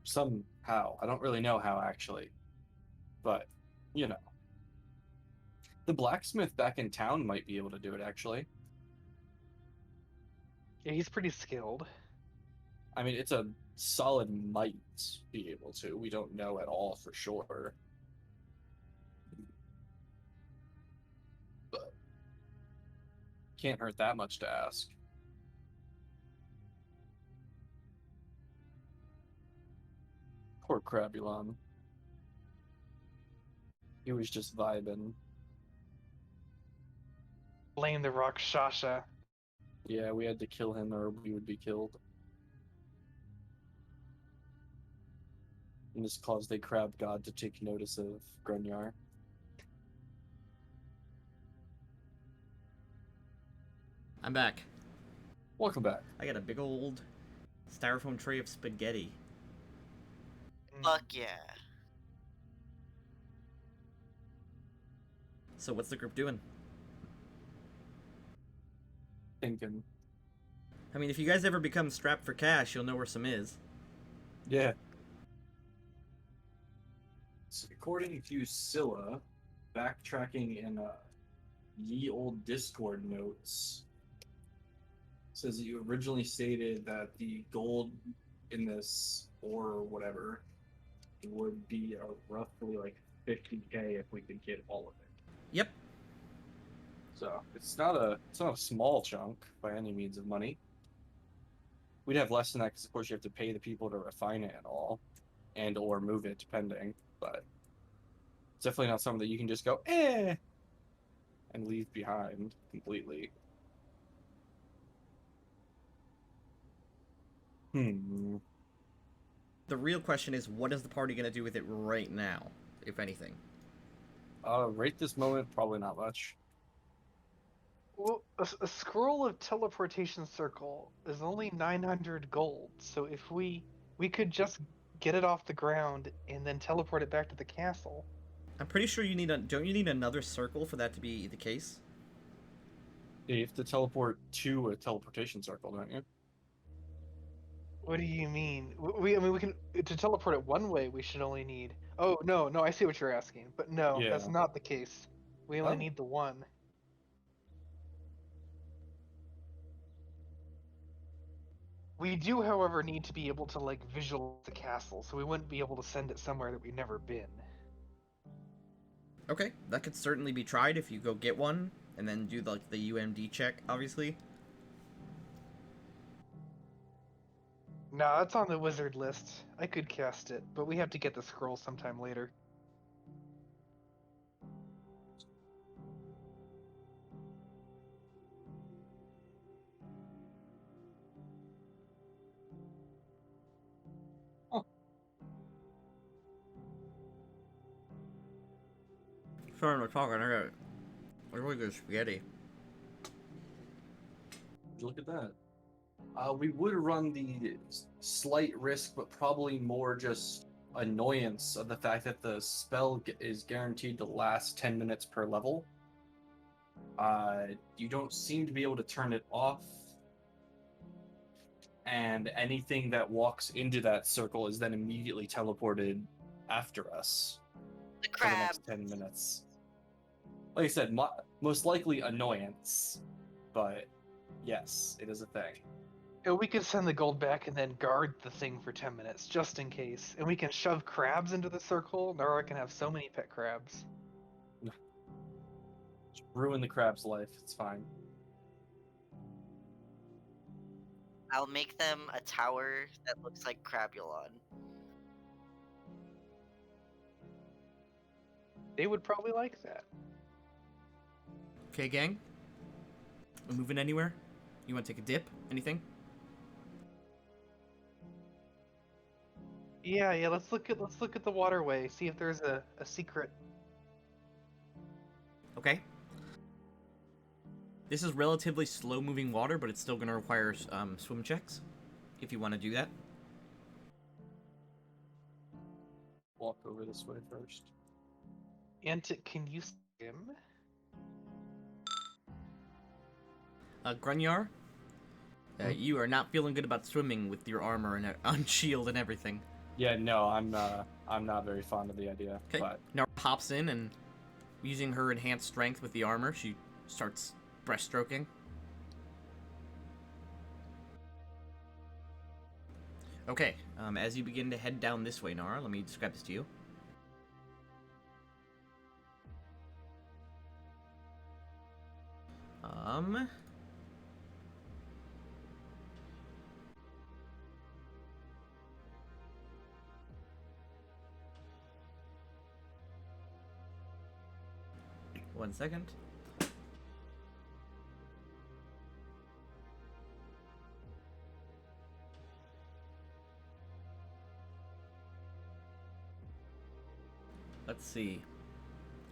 Somehow. I don't really know how, actually. But, you know. The blacksmith back in town might be able to do it, actually. Yeah, he's pretty skilled. I mean, it's a solid might be able to. We don't know at all for sure. But can't hurt that much to ask. Poor Crabulon. He was just vibing. Blame the Rakshasha. Yeah, we had to kill him or we would be killed. And this caused a crab god to take notice of Grunyar. I'm back. Welcome back. I got a big old styrofoam tray of spaghetti. Fuck yeah. So what's the group doing? Thinking. I mean, if you guys ever become strapped for cash, you'll know where some is. Yeah. So according to Scylla, backtracking in ye old Discord notes, says that you originally stated that the gold in this or whatever would be roughly like 50K if we could get all of it. Yep. So it's not a small chunk by any means of money. We'd have less than that because of course you have to pay the people to refine it and all, and or move it depending. But it's definitely not something that you can just go and leave behind completely. The real question is, what is the party going to do with it right now, if anything? Right this moment, probably not much. Well, a scroll of teleportation circle is only 900 gold. So if we could just get it off the ground and then teleport it back to the castle. I'm pretty sure don't you need another circle for that to be the case? Yeah, you have to teleport to a teleportation circle, don't you? What do you mean? I mean, we can to teleport it one way. We should only need. Oh no, I see what you're asking, but no, Yeah. that's not the case. We only Oh. need the one. We do, however, need to be able to like visualize the castle, so we wouldn't be able to send it somewhere that we've never been. Okay, that could certainly be tried if you go get one and then do the UMD check, obviously. Nah, it's on the wizard list. I could cast it, but we have to get the scroll sometime later. Sorry, we're talking. I got really good spaghetti. Look at that. We would run the slight risk, but probably more just annoyance of the fact that the spell is guaranteed to last 10 minutes per level. You don't seem to be able to turn it off, and anything that walks into that circle is then immediately teleported after us The for the crab. next 10 minutes. Like I said, most likely annoyance, but yes, it is a thing. We could send the gold back and then guard the thing for 10 minutes, just in case. And we can shove crabs into the circle. Nara can have so many pet crabs. Just ruin the crab's life. It's fine. I'll make them a tower that looks like Crabulon. They would probably like that. Okay, gang. We moving anywhere? You want to take a dip? Anything? Yeah. Let's look at the waterway. See if there's a secret. Okay. This is relatively slow-moving water, but it's still going to require swim checks if you want to do that. Walk over this way first. Antic, can you swim? Grunyar, you are not feeling good about swimming with your armor and on shield and everything. Yeah, no, I'm not very fond of the idea. Okay. But Nara pops in and, using her enhanced strength with the armor, she starts breaststroking. Okay, as you begin to head down this way, Nara, let me describe this to you. One second. Let's see.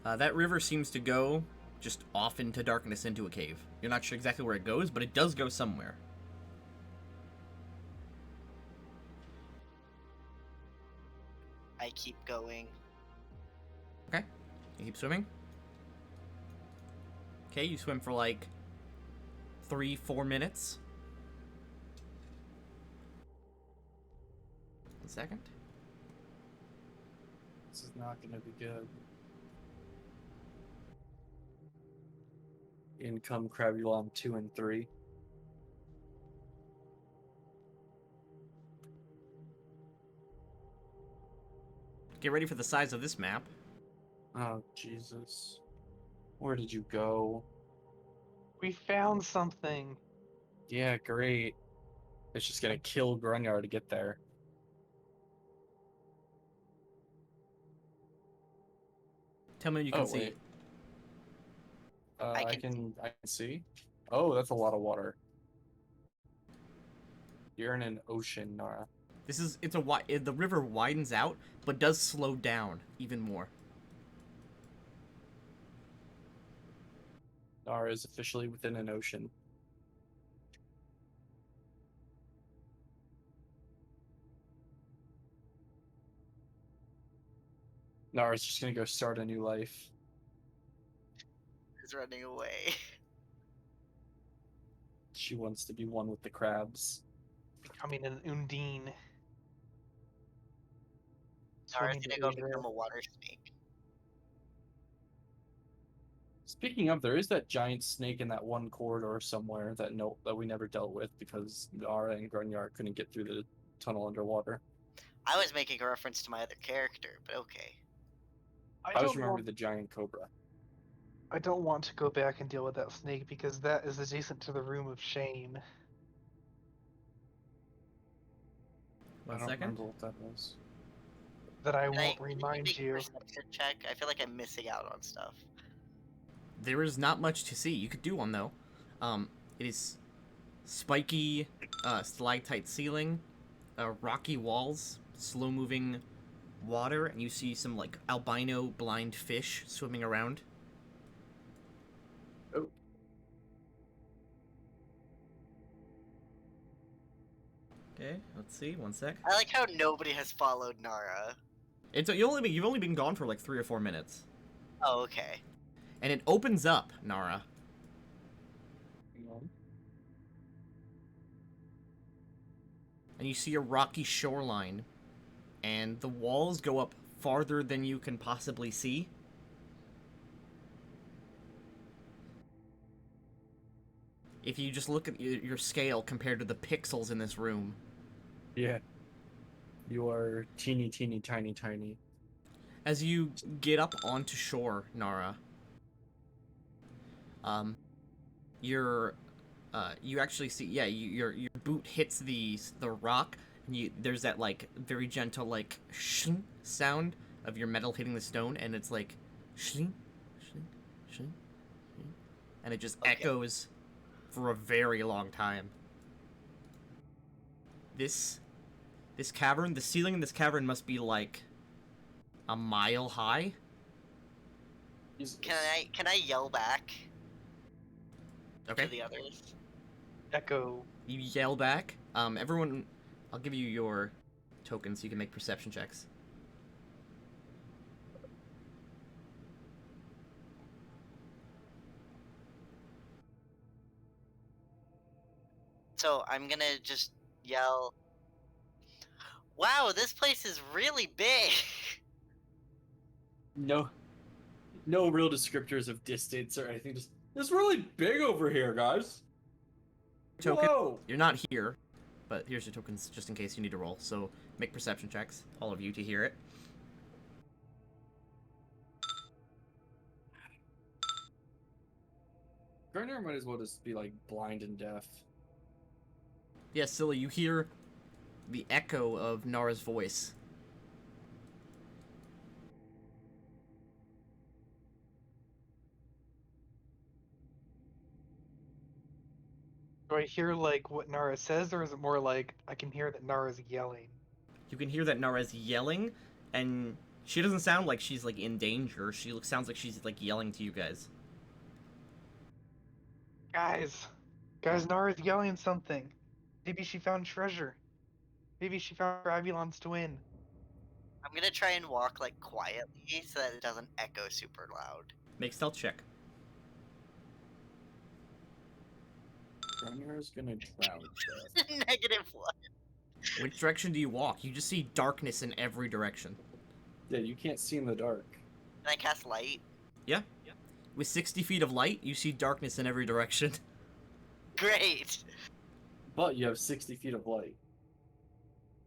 That river seems to go just off into darkness into a cave. You're not sure exactly where it goes, but it does go somewhere. I keep going. Okay. You keep swimming. Okay, you swim for like 3-4 minutes. 1 second. this is not gonna be good. In come Crabulon 2 and 3. Get ready for the size of this map. Oh Jesus. Where did you go? We found something. Yeah, great. It's just gonna kill Grunyar to get there. Tell me when you can Oh, see. wait. I I can can see. Oh, that's a lot of water. You're in an ocean, Nara. This is the river widens out, but does slow down even more. Nara is officially within an ocean. Nara's just gonna go start a new life. Is running away. She wants to be one with the crabs. Becoming an Undine. Nara's Swimming to gonna go Asia. become a water snake. Speaking of, there is that giant snake in that one corridor somewhere that we never dealt with because Nara and Grunyar couldn't get through the tunnel underwater. I was making a reference to my other character, but okay. I don't just remember want- the giant cobra. I don't want to go back and deal with that snake because that is adjacent to the room of shame. I One don't second. remember what that was. That I Can won't can remind make a you. perception check? I feel like I'm missing out on stuff. There is not much to see. You could do one though. It is spiky, stalactite ceiling, rocky walls, slow-moving water, and you see some like albino blind fish swimming around. Oh. Okay, let's see. 1 sec. I like how nobody has followed Nara. You've only been gone for like 3 or 4 minutes, Oh, okay. and it opens up, Nara. Hang on. And you see a rocky shoreline, and the walls go up farther than you can possibly see. If you just look at your scale compared to the pixels in this room. Yeah. You are teeny, teeny, tiny, tiny. As you get up onto shore, Nara, you actually see, yeah, your boot hits the rock, and there's that like very gentle like shn sound of your metal hitting the stone, and it's like shling, shling, shling, shling, and it just Okay. echoes for a very long time. This cavern, the ceiling in this cavern must be like a mile high. Jesus. Can I yell back Okay. to the others? Echo. You yell back. Everyone, I'll give you your tokens so you can make perception checks. So I'm gonna just yell, "Wow, this place is really big!" No, no real descriptors of distance or anything. Just it's really big over here, guys. Token. Whoa! You're not here, but here's your tokens just in case you need to roll. So make perception checks, all of you, to hear it. Garner might as well just be like blind and deaf. Yeah, Silly, you hear the echo of Nara's voice. Do I hear like what Nara says, or is it more like I can hear that Nara's yelling? You can hear that Nara's yelling, and she doesn't sound like she's like in danger. She sounds like she's like yelling to you guys. Guys, Nara's yelling something. Maybe she found treasure. Maybe she found Gravulon's twin. I'm gonna try and walk like quietly so that it doesn't echo super loud. Make stealth check. Garner's gonna drown to death. -1. Which direction do you walk? You just see darkness in every direction. Yeah, you can't see in the dark. Can I cast light? With 60 feet of light, you see darkness in every direction. Great. But you have 60 feet of light.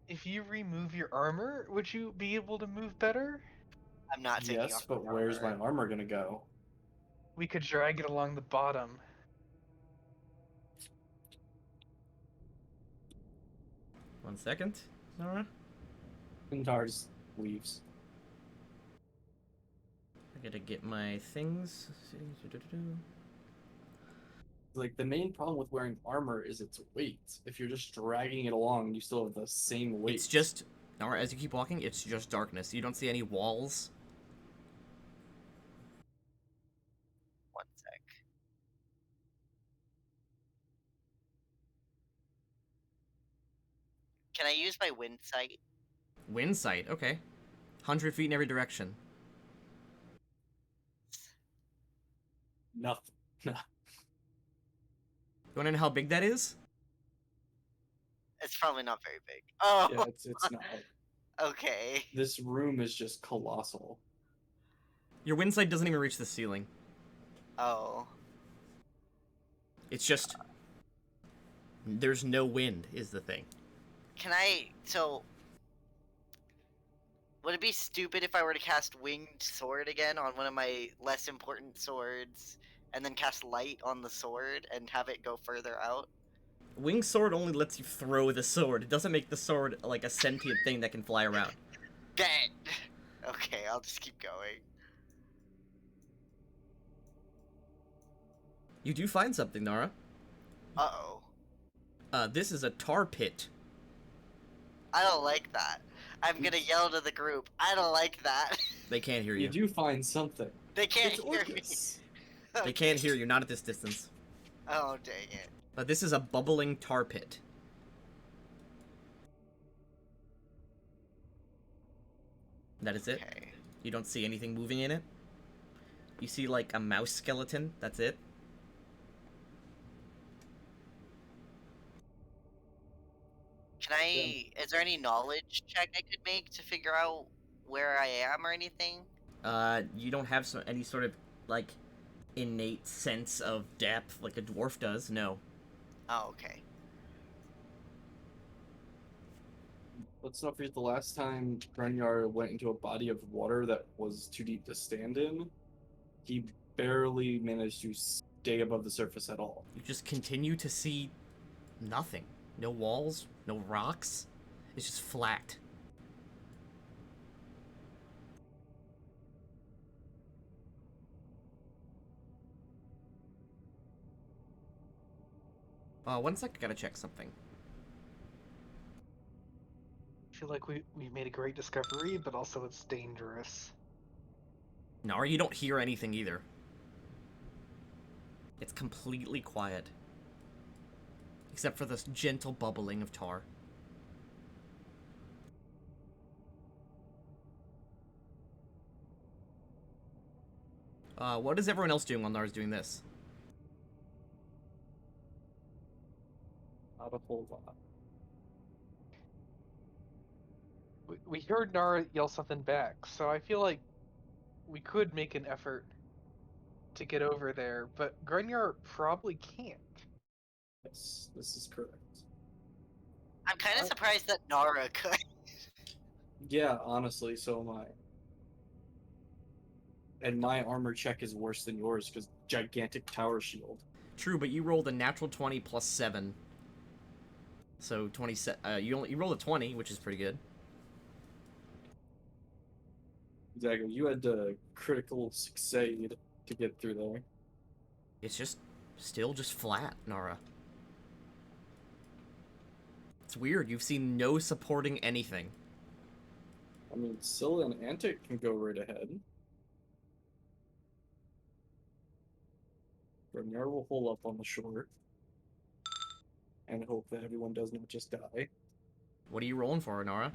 If you remove your armor, would you be able to move better? I'm not taking Yes, off but my where's my armor. armor gonna go? We could drag it along the bottom. One second, Nara. Nar just leaves. I gotta get my things. Like, the main problem with wearing armor is its weight. If you're just dragging it along, you still have the same weight. It's just, Nara, as you keep walking, it's just darkness. You don't see any walls. One sec. Can I use my wind sight? Wind sight, okay. 100 feet in every direction. nothing. You wanna know how big that is? It's probably not very big. Oh, Yeah, it's not. okay. This room is just colossal. Your wind sight doesn't even reach the ceiling. Oh. It's just... There's no wind, is the thing. Can I... So... Would it be stupid if I were to cast Winged Sword again on one of my less important swords, and then cast Light on the sword and have it go further out? Winged sword only lets you throw the sword. It doesn't make the sword like a sentient thing that can fly around. Bet! Okay, I'll just keep going. You do find something, Nara. Uh-oh. This is a tar pit. I don't like that. I'm gonna yell to the group. I don't like that. They can't hear You you. do find something. They can't It's hear me. Orcus. They can't hear you, not at this distance. Oh, dang it. But this is a bubbling tar pit. That is it. Okay. You don't see anything moving in it. You see like a mouse skeleton, that's it. Can I... Is there any knowledge check I could make to figure out where I am or anything? You don't have any sort of, like, innate sense of depth like a dwarf does, no. Oh, okay. Let's not forget the last time Grenyar went into a body of water that was too deep to stand in. He barely managed to stay above the surface at all. You just continue to see nothing. No walls, no rocks. It's just flat. One sec, I gotta check something. I feel like we made a great discovery, but also it's dangerous. Nara, you don't hear anything either. It's completely quiet. Except for this gentle bubbling of tar. What is everyone else doing while Nara's doing this? Not a whole lot. We heard Nara yell something back, so I feel like we could make an effort to get over there, but Grunyar probably can't. Yes, this is correct. I'm kind of I- surprised that Nara could. Yeah, honestly, so am I. And my armor check is worse than yours because gigantic tower shield. True, but you rolled a natural 20 plus 7. So 20. You rolled a 20, which is pretty good. Exactly. You had to critical succeed to get through there. It's just still just flat, Nara. It's weird. You've seen no supporting anything. I mean, Scylla and Antic can go right ahead. Grimyar will hole up on the shore. And hope that everyone does not just die. What are you rolling for, Nara?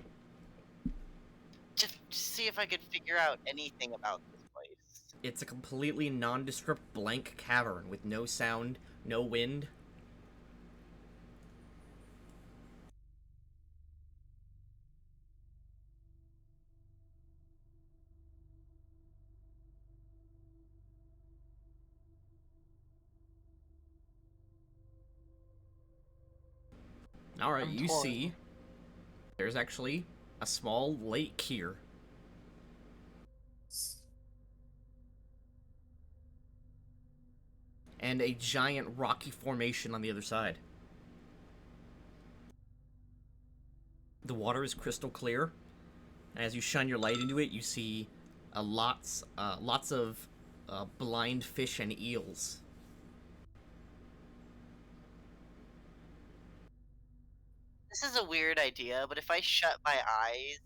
Just see if I could figure out anything about this place. It's a completely nondescript blank cavern with no sound, no wind. Alright, I'm you torn. see there's actually a small lake here. And a giant rocky formation on the other side. The water is crystal clear. And as you shine your light into it, you see lots of blind fish and eels. This is a weird idea, but if I shut my eyes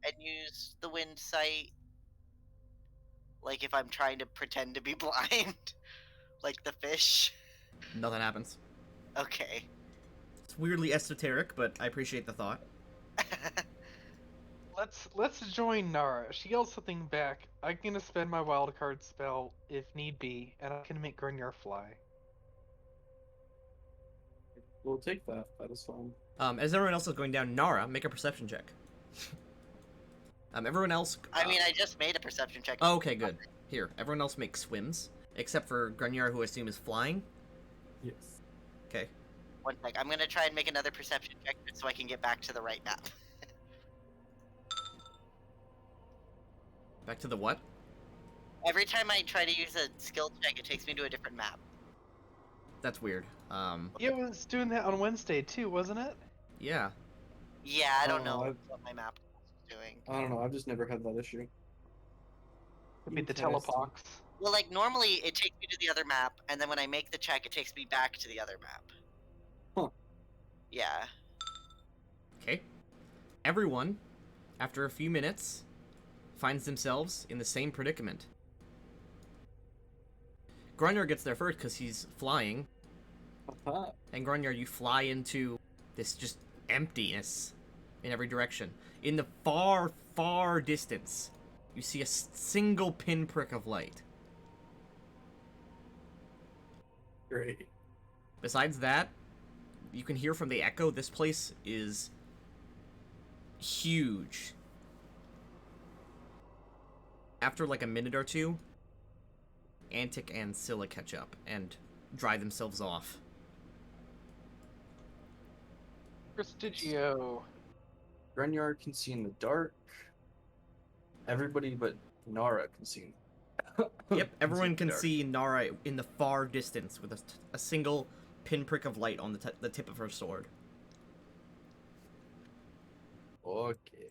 and use the wind sight, like if I'm trying to pretend to be blind, like the fish. Nothing happens. Okay. It's weirdly esoteric, but I appreciate the thought. Let's join Nara. She yelled something back. I'm gonna spend my wild card spell if need be, and I can make Grunyar fly. We'll take that. That is fine. As everyone else is going down, Nara, make a perception check. Everyone else. I mean, I just made a perception check. Oh, okay, good. Here, everyone else makes swims, except for Grunyar, who I assume is flying. Yes. Okay. One sec. I'm gonna try and make another perception check just so I can get back to the right map. Back to the what? Every time I try to use a skill check, it takes me to a different map. That's weird. Yeah, it was doing that on Wednesday too, wasn't it? Yeah. Yeah, I don't Oh, know I've- what my map is doing. I don't know. I've just never had that issue. Could be the Interesting. telepox. Well, like, normally it takes me to the other map, and then when I make the check, it takes me back to the other map. Huh. Yeah. Okay. Everyone, after a few minutes, finds themselves in the same predicament. Grunyar gets there first because he's flying, Aha. and Grunyar, you fly into this just emptiness in every direction. In the far, far distance, you see a single pinprick of light. Great. Besides that, you can hear from the echo, this place is huge. After like a minute or two, Antic and Scylla catch up and dry themselves off. Prestigio. Grunyar can see in the dark. Everybody but Nara can see. Yep, everyone in the can dark. see Nara in the far distance with a single pinprick of light on the tip of her sword. Okay.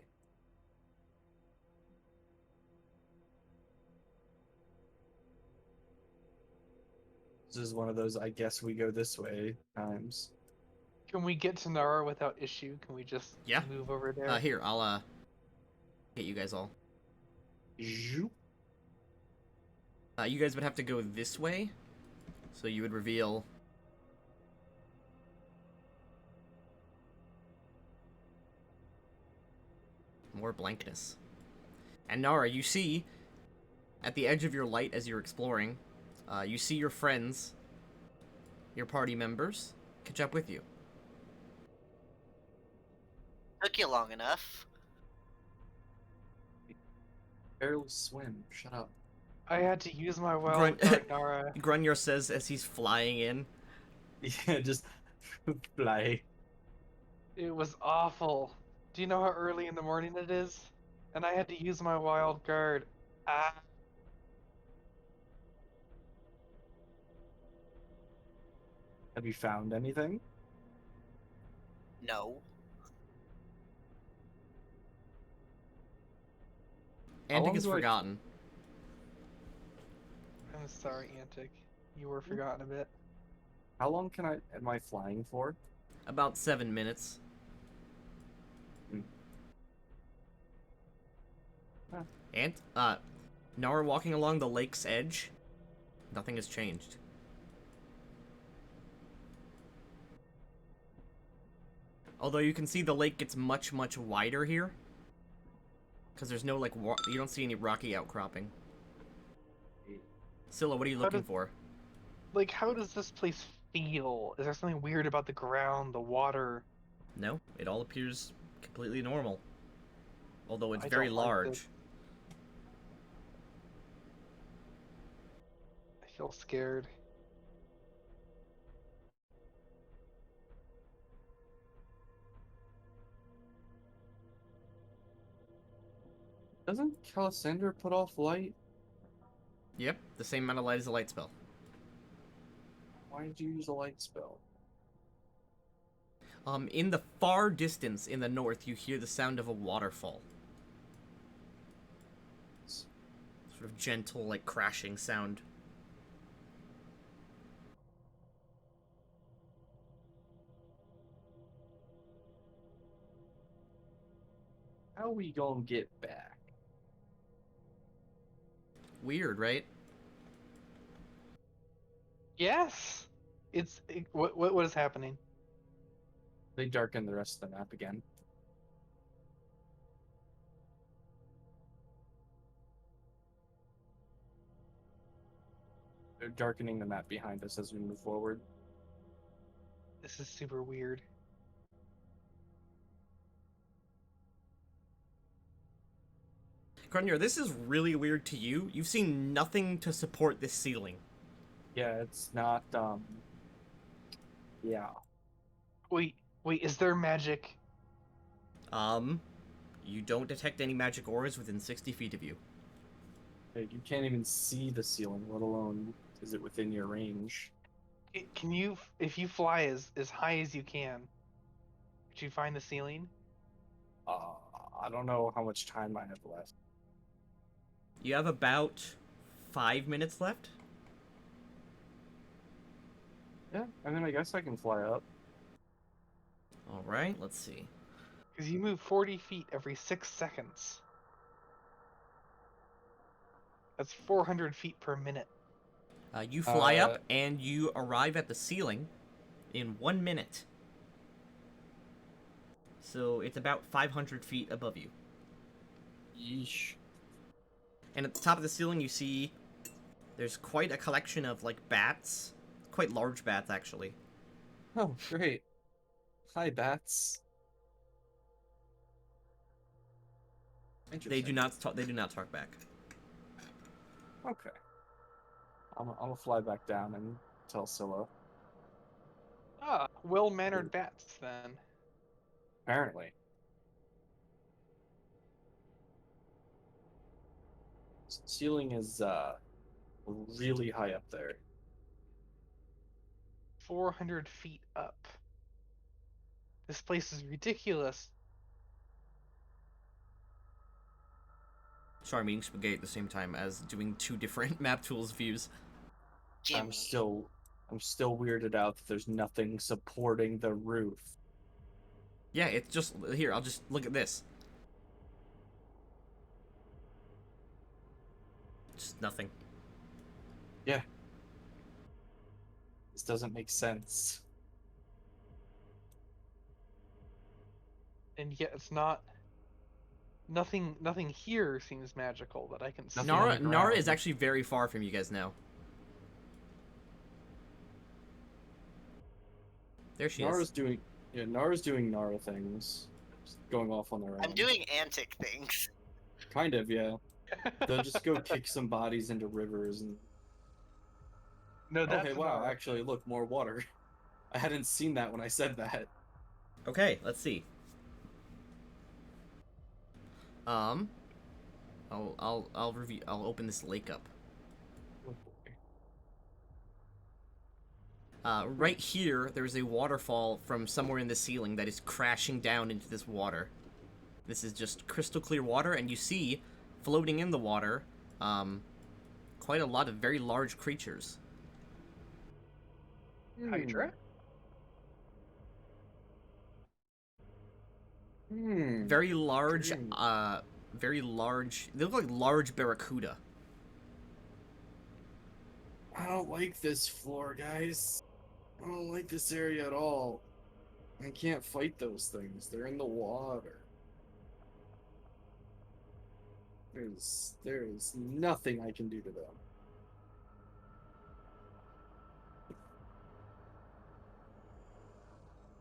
This is one of those I guess we go this way times. Can we get to Nara without issue? Can we just Yeah. move over there? Here, I'll get you guys all. Zoop. You guys would have to go this way, so you would reveal. More blankness. And Nara, you see, at the edge of your light as you're exploring, you see your friends, your party members, catch up with you. Took you long enough. Barely swim. Shut up. I had to use my wild Grunt- card, Nara. Grunyor says as he's flying in. Yeah, just fly. It was awful. Do you know how early in the morning it is? And I had to use my wild card. Ah. Have you found anything? No. How long Antic is do I- forgotten. I'm sorry, Antic. You were forgotten a bit. How long am I flying for? About 7 minutes. Hmm. Huh. And, Nara walking along the lake's edge. Nothing has changed. Although you can see the lake gets much, much wider here. Because there's no, like, you don't see any rocky outcropping. Scylla, what are you How looking did- for? Like, how does this place feel? Is there something weird about the ground, the water? No, it all appears completely normal. Although it's I very don't like large. this. I feel scared. Doesn't Calisandra put off light? Yep, the same amount of light as a light spell. Why did you use a light spell? In the far distance in the north, you hear the sound of a waterfall. Sort of gentle, like, crashing sound. How we gonna get back? Weird, right? Yes. What is happening? They darken the rest of the map again. They're darkening the map behind us as we move forward. This is super weird. Grunyor, this is really weird to you. You've seen nothing to support this ceiling. Yeah, it's not, yeah. Wait, is there magic? You don't detect any magic auras within 60 feet of you. You can't even see the ceiling, let alone is it within your range. Can you, if you fly as high as you can, could you find the ceiling? I don't know how much time I have left. You have about 5 minutes left. Yeah, I mean, I guess I can fly up. Alright, let's see. Because you move 40 feet every 6 seconds. That's 400 feet per minute. You fly up and you arrive at the ceiling in 1 minute. So it's about 500 feet above you. Yeesh. And at the top of the ceiling you see there's quite a collection of, like, bats. Quite large bats, actually. Oh, great. Hi, bats. They do not talk. They do not talk back. Okay. I'm gonna fly back down and tell Scylla. Ah, well-mannered bats then. Apparently. Ceiling is really high up there. 400 feet up. This place is ridiculous. Sorry, I'm eating spaghetti at the same time as doing 2 different map tools views. Gimme. I'm still I'm still weirded out that there's nothing supporting the roof. Yeah, it's just here. I'll just look at this. Just nothing. Yeah. This doesn't make sense. And yet it's not. Nothing here seems magical that I can see. Nothing on the Nara ground. is actually very far from you guys now. There she Nara's is. doing Nara things. Just going off on their own. I'm doing antic things. Kind of, yeah. They'll just go kick some bodies into rivers and No, that's okay, wow, Nara. actually look, more water. I hadn't seen that when I said that. Okay, let's see. I'll review. I'll open this lake up. Right here, there's a waterfall from somewhere in the ceiling that is crashing down into this water. This is just crystal clear water, and you see, floating in the water, quite a lot of very large creatures. Hydra? Very large, Hmm. very large. They look like large barracuda. I don't like this floor, guys. I don't like this area at all. I can't fight those things. They're in the water. There's nothing I can do to them.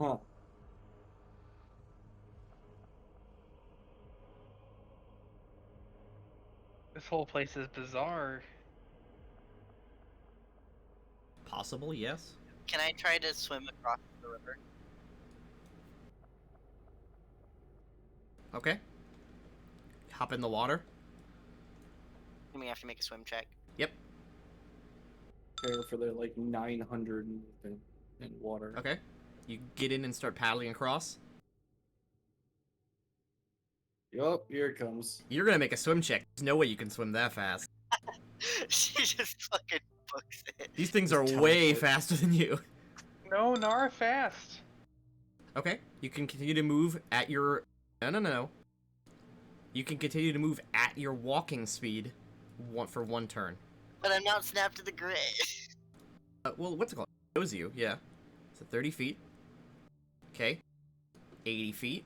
Huh. This whole place is bizarre. Possible, yes. Can I try to swim across the river? Okay. Hop in the water. You may have to make a swim check. Yep. Prepare for their like 900 in water. Okay. You get in and start paddling across. Yup, here it comes. You're gonna make a swim check. There's no way you can swim that fast. She just fucking books it. These things Just are way teleport. faster than you. No, Nara fast. Okay. You can continue to move at your... No. You can continue to move at your walking speed for one turn. But I'm not snapped to the grid. Well, what's it called? It shows you, yeah. So 30 feet. Okay. 80 feet.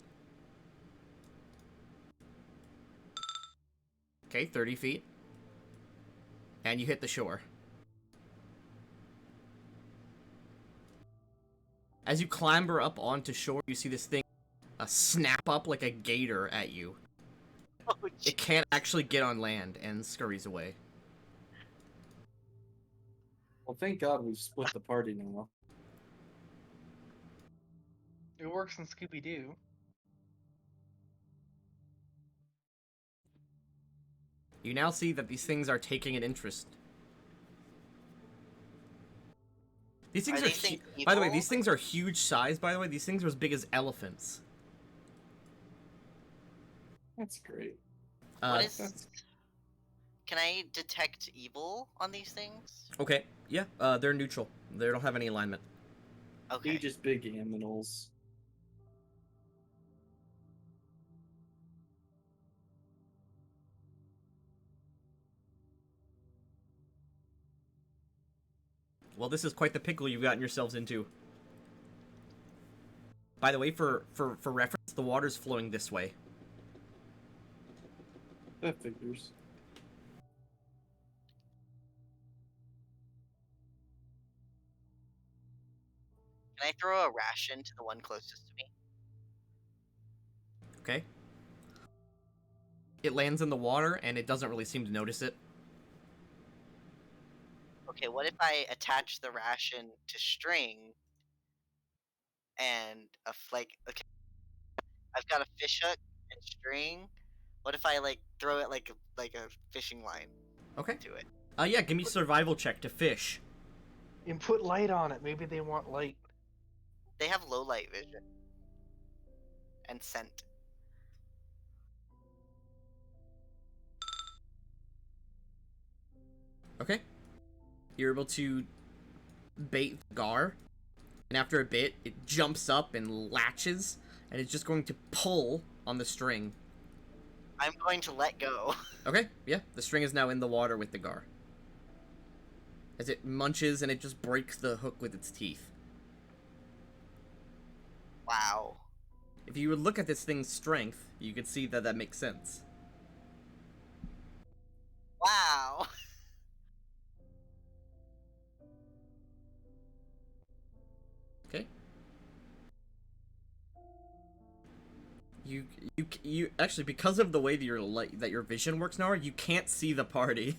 Okay, 30 feet. And you hit the shore. As you clamber up onto shore, you see this thing snap up like a gator at you. Oh, It can't actually get on land and scurries away. Well, thank God we've split the party now. It works in Scooby Doo. You now see that these things are taking an interest. These things Are are, these things by the way, evil? these things are huge size, by the way. These things are as big as elephants. That's great. What is? That's Can I detect evil on these things? Okay, yeah, they're neutral. They don't have any alignment. Okay. they just big aminals. Well, this is quite the pickle you've gotten yourselves into. By the way, for reference, the water's flowing this way. That figures. Can I throw a ration to the one closest to me? Okay? It lands in the water, and it doesn't really seem to notice it. Okay, what if I attach the ration to string and okay, I've got a fish hook and string. What if I like throw it like a fishing line Okay. to it? Yeah, give me a survival check to fish. And put light on it. Maybe they want light. They have low light vision and scent. Okay. You're able to bait the gar, and after a bit, it jumps up and latches, and it's just going to pull on the string. I'm going to let go. Okay, yeah, the string is now in the water with the gar. As it munches and it just breaks the hook with its teeth. Wow. If you would look at this thing's strength, you could see that that makes sense. Wow. Okay. You actually, because of the way that your vision works, Nara, you can't see the party.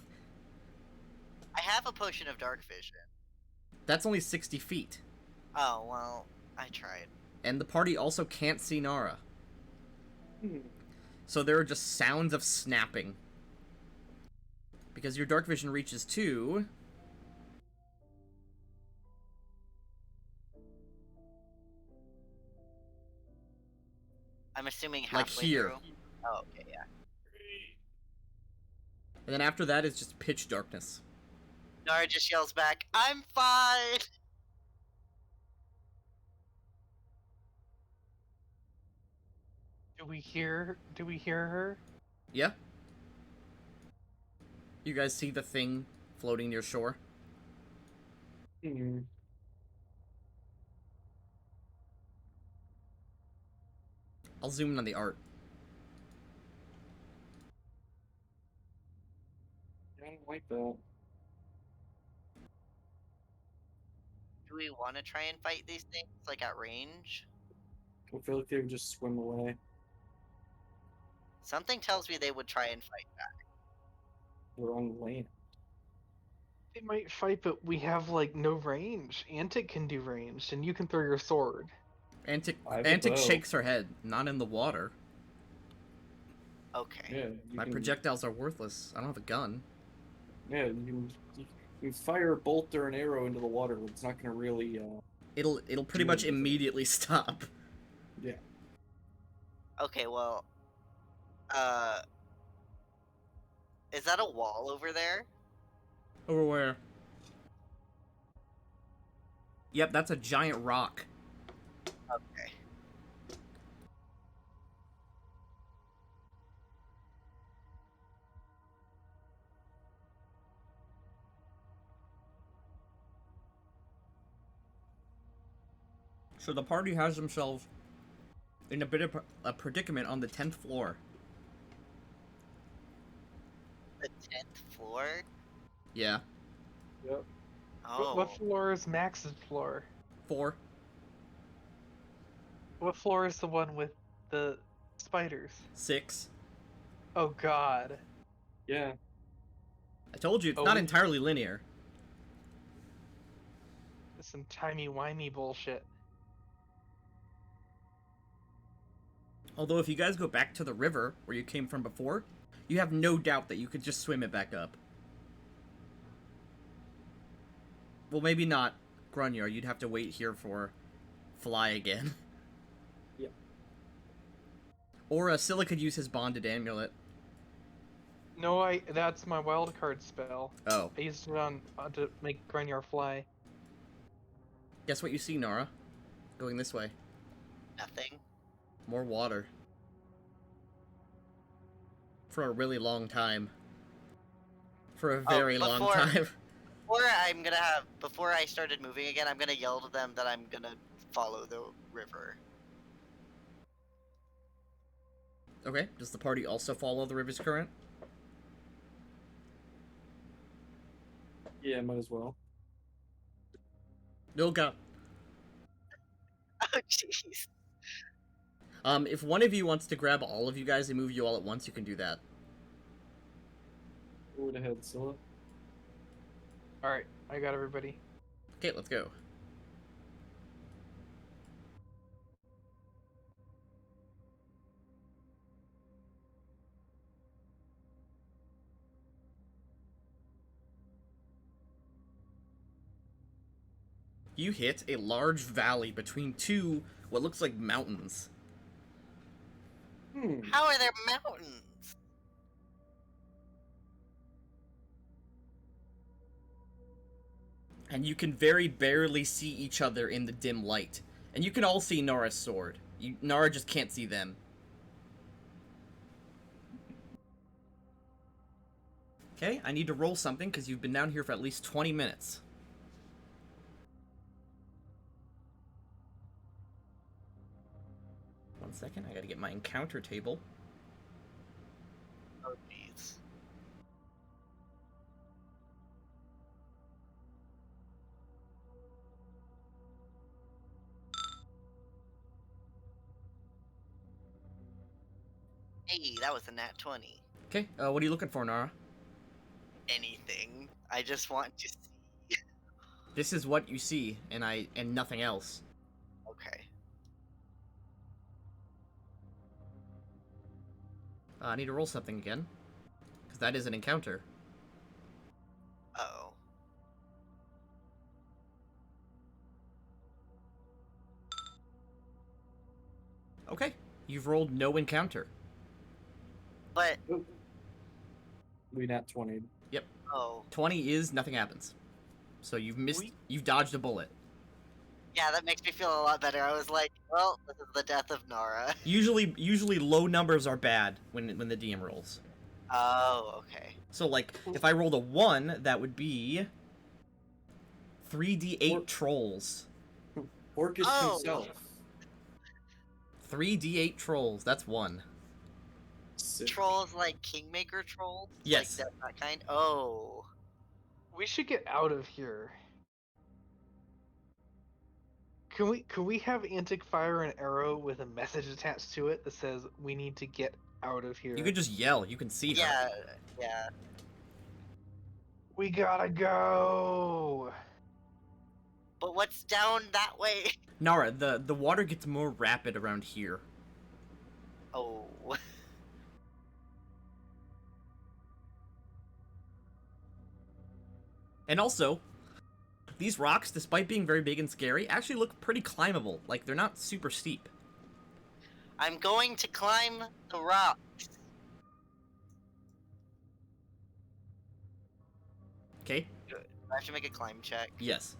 I have a potion of dark vision. That's only 60 feet. Oh, well, I tried. And the party also can't see Nara. Hmm. So there are just sounds of snapping. Because your dark vision reaches to... I'm assuming Like halfway here. through. Oh, okay, yeah. And then after that is just pitch darkness. Nara just yells back, "I'm fine!" Do we hear her? Yeah? You guys see the thing floating near shore? Hmm. I'll zoom in on the art. I don't like that. Do we want to try and fight these things, like, at range? I feel like they would just swim away. Something tells me they would try and fight back. We're on land. They might fight, but we have like no range. Antic can do range, and you can throw your sword. Antic I have a Antic bow. shakes her head. Not in the water. Okay. Yeah, My projectiles are worthless. I don't have a gun. Yeah, you can fire a bolt or an arrow into the water. It's not gonna really. It'll pretty Do much anything. immediately stop. Yeah. Okay, well, uh... is that a wall over there? Over where? Yep, that's a giant rock. Okay. So the party has themselves in a bit of a predicament on the 10th floor. The 10th floor? Yeah. Yep. Oh. What floor is Max's floor? 4. What floor is the one with the spiders? 6. Oh God. Yeah. I told you, it's Oh, not we- entirely linear. This some timey-wimey bullshit. Although if you guys go back to the river where you came from before, you have no doubt that you could just swim it back up. Well, maybe not Grunyar. You'd have to wait here for Fly again. Yeah. Or Scylla could use his bonded amulet. No, that's my wild card spell. Oh. I used it on to make Grunyar fly. Guess what you see, Nara? Going this way. Nothing. More water. For a really long time. For a very long before- time. Before I started moving again, I'm gonna yell to them that I'm gonna follow the river. Okay, does the party also follow the river's current? Yeah, might as well. No go. Oh, jeez. If one of you wants to grab all of you guys and move you all at once, you can do that. Go ahead, Scylla. Alright, I got everybody. Okay, let's go. You hit a large valley between two, what looks like mountains. How are there mountains? and you can very barely see each other in the dim light. And you can all see Nara's sword. Nara just can't see them. Okay, I need to roll something because you've been down here for at least 20 minutes. One second, I gotta get my encounter table. Oh, jeez. Hey, that was a nat 20. Okay, what are you looking for, Nara? Anything. I just want to see. This is what you see, and nothing else. Okay. I need to roll something again, because that is an encounter. Uh-oh. Okay, you've rolled no encounter. But, We nat 20. oh. 20 is nothing happens. So you've dodged a bullet. Yeah, that makes me feel a lot better. I was like, well, this is the death of Nara. Usually low numbers are bad when the DM rolls. Oh, okay. So like if I rolled a 1, that would be 3d8 Or- trolls. Orcus Oh. himself. 3d8 trolls. That's 1. Sick. Trolls like Kingmaker trolls? Yes. Like that kind? Oh. We should get out of here. Can we have Antic fire an arrow with a message attached to it that says we need to get out of here? You could just yell. You can see her. Yeah, yeah. We gotta go. But what's down that way? Nara, the water gets more rapid around here. Oh. And also, these rocks, despite being very big and scary, actually look pretty climbable. Like, they're not super steep. I'm going to climb the rocks. Okay? I have to make a climb check. Yes.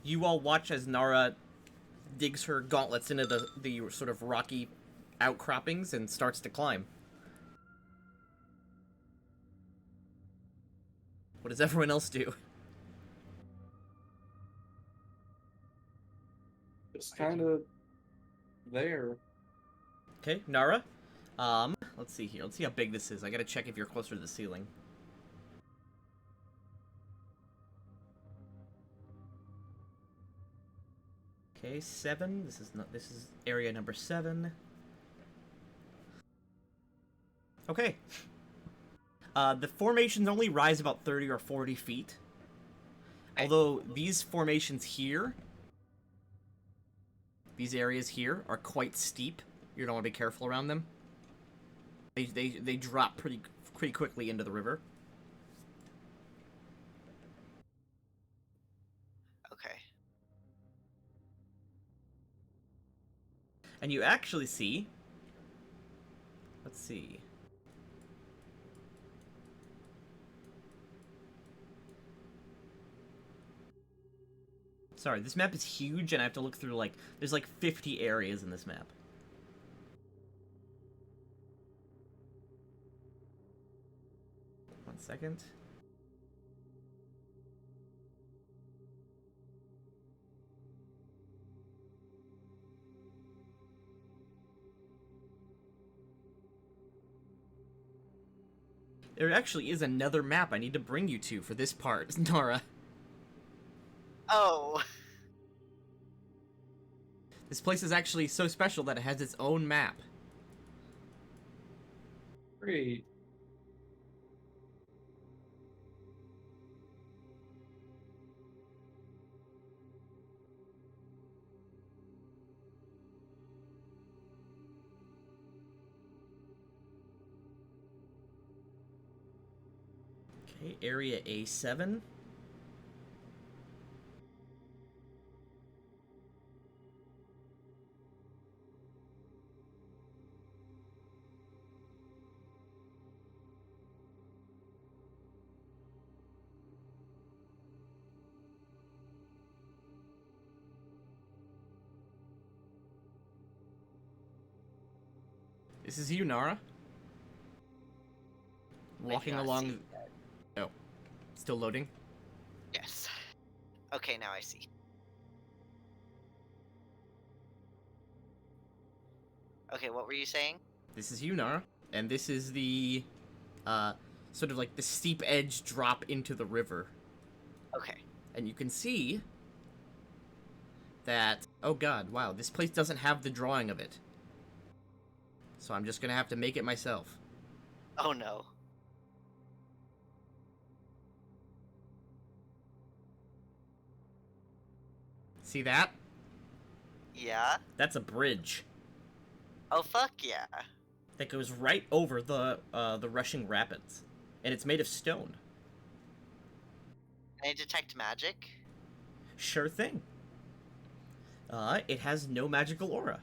You all watch as Nara digs her gauntlets into the sort of rocky outcroppings and starts to climb. What does everyone else do? Just kind of there. Okay, Nara. Let's see here. Let's see how big this is. I gotta check if you're closer to the ceiling. Okay, 7. This is area number 7. Okay. The formations only rise about 30 or 40 feet. Although these formations here, these areas here, are quite steep. You're gonna want to be careful around them. They drop pretty quickly into the river. Okay. And you actually see... Let's see... Sorry, this map is huge, and I have to look through, like... There's, like, 50 areas in this map. One second. There actually is another map I need to bring you to for this part, Nora. Oh. This place is actually so special that it has its own map. Great. Okay, area A7. This is you, Nara. I do Walking not along. see that. Oh, still loading. Yes. Okay, now I see. Okay, what were you saying? This is you, Nara, and this is the, sort of like the steep edge drop into the river, Okay. and you can see that. Oh God! Wow, this place doesn't have the drawing of it, so I'm just gonna have to make it myself. Oh no. See that? Yeah? That's a bridge Oh fuck yeah. that goes right over the rushing rapids, and it's made of stone. Can I detect magic? Sure thing. It has no magical aura.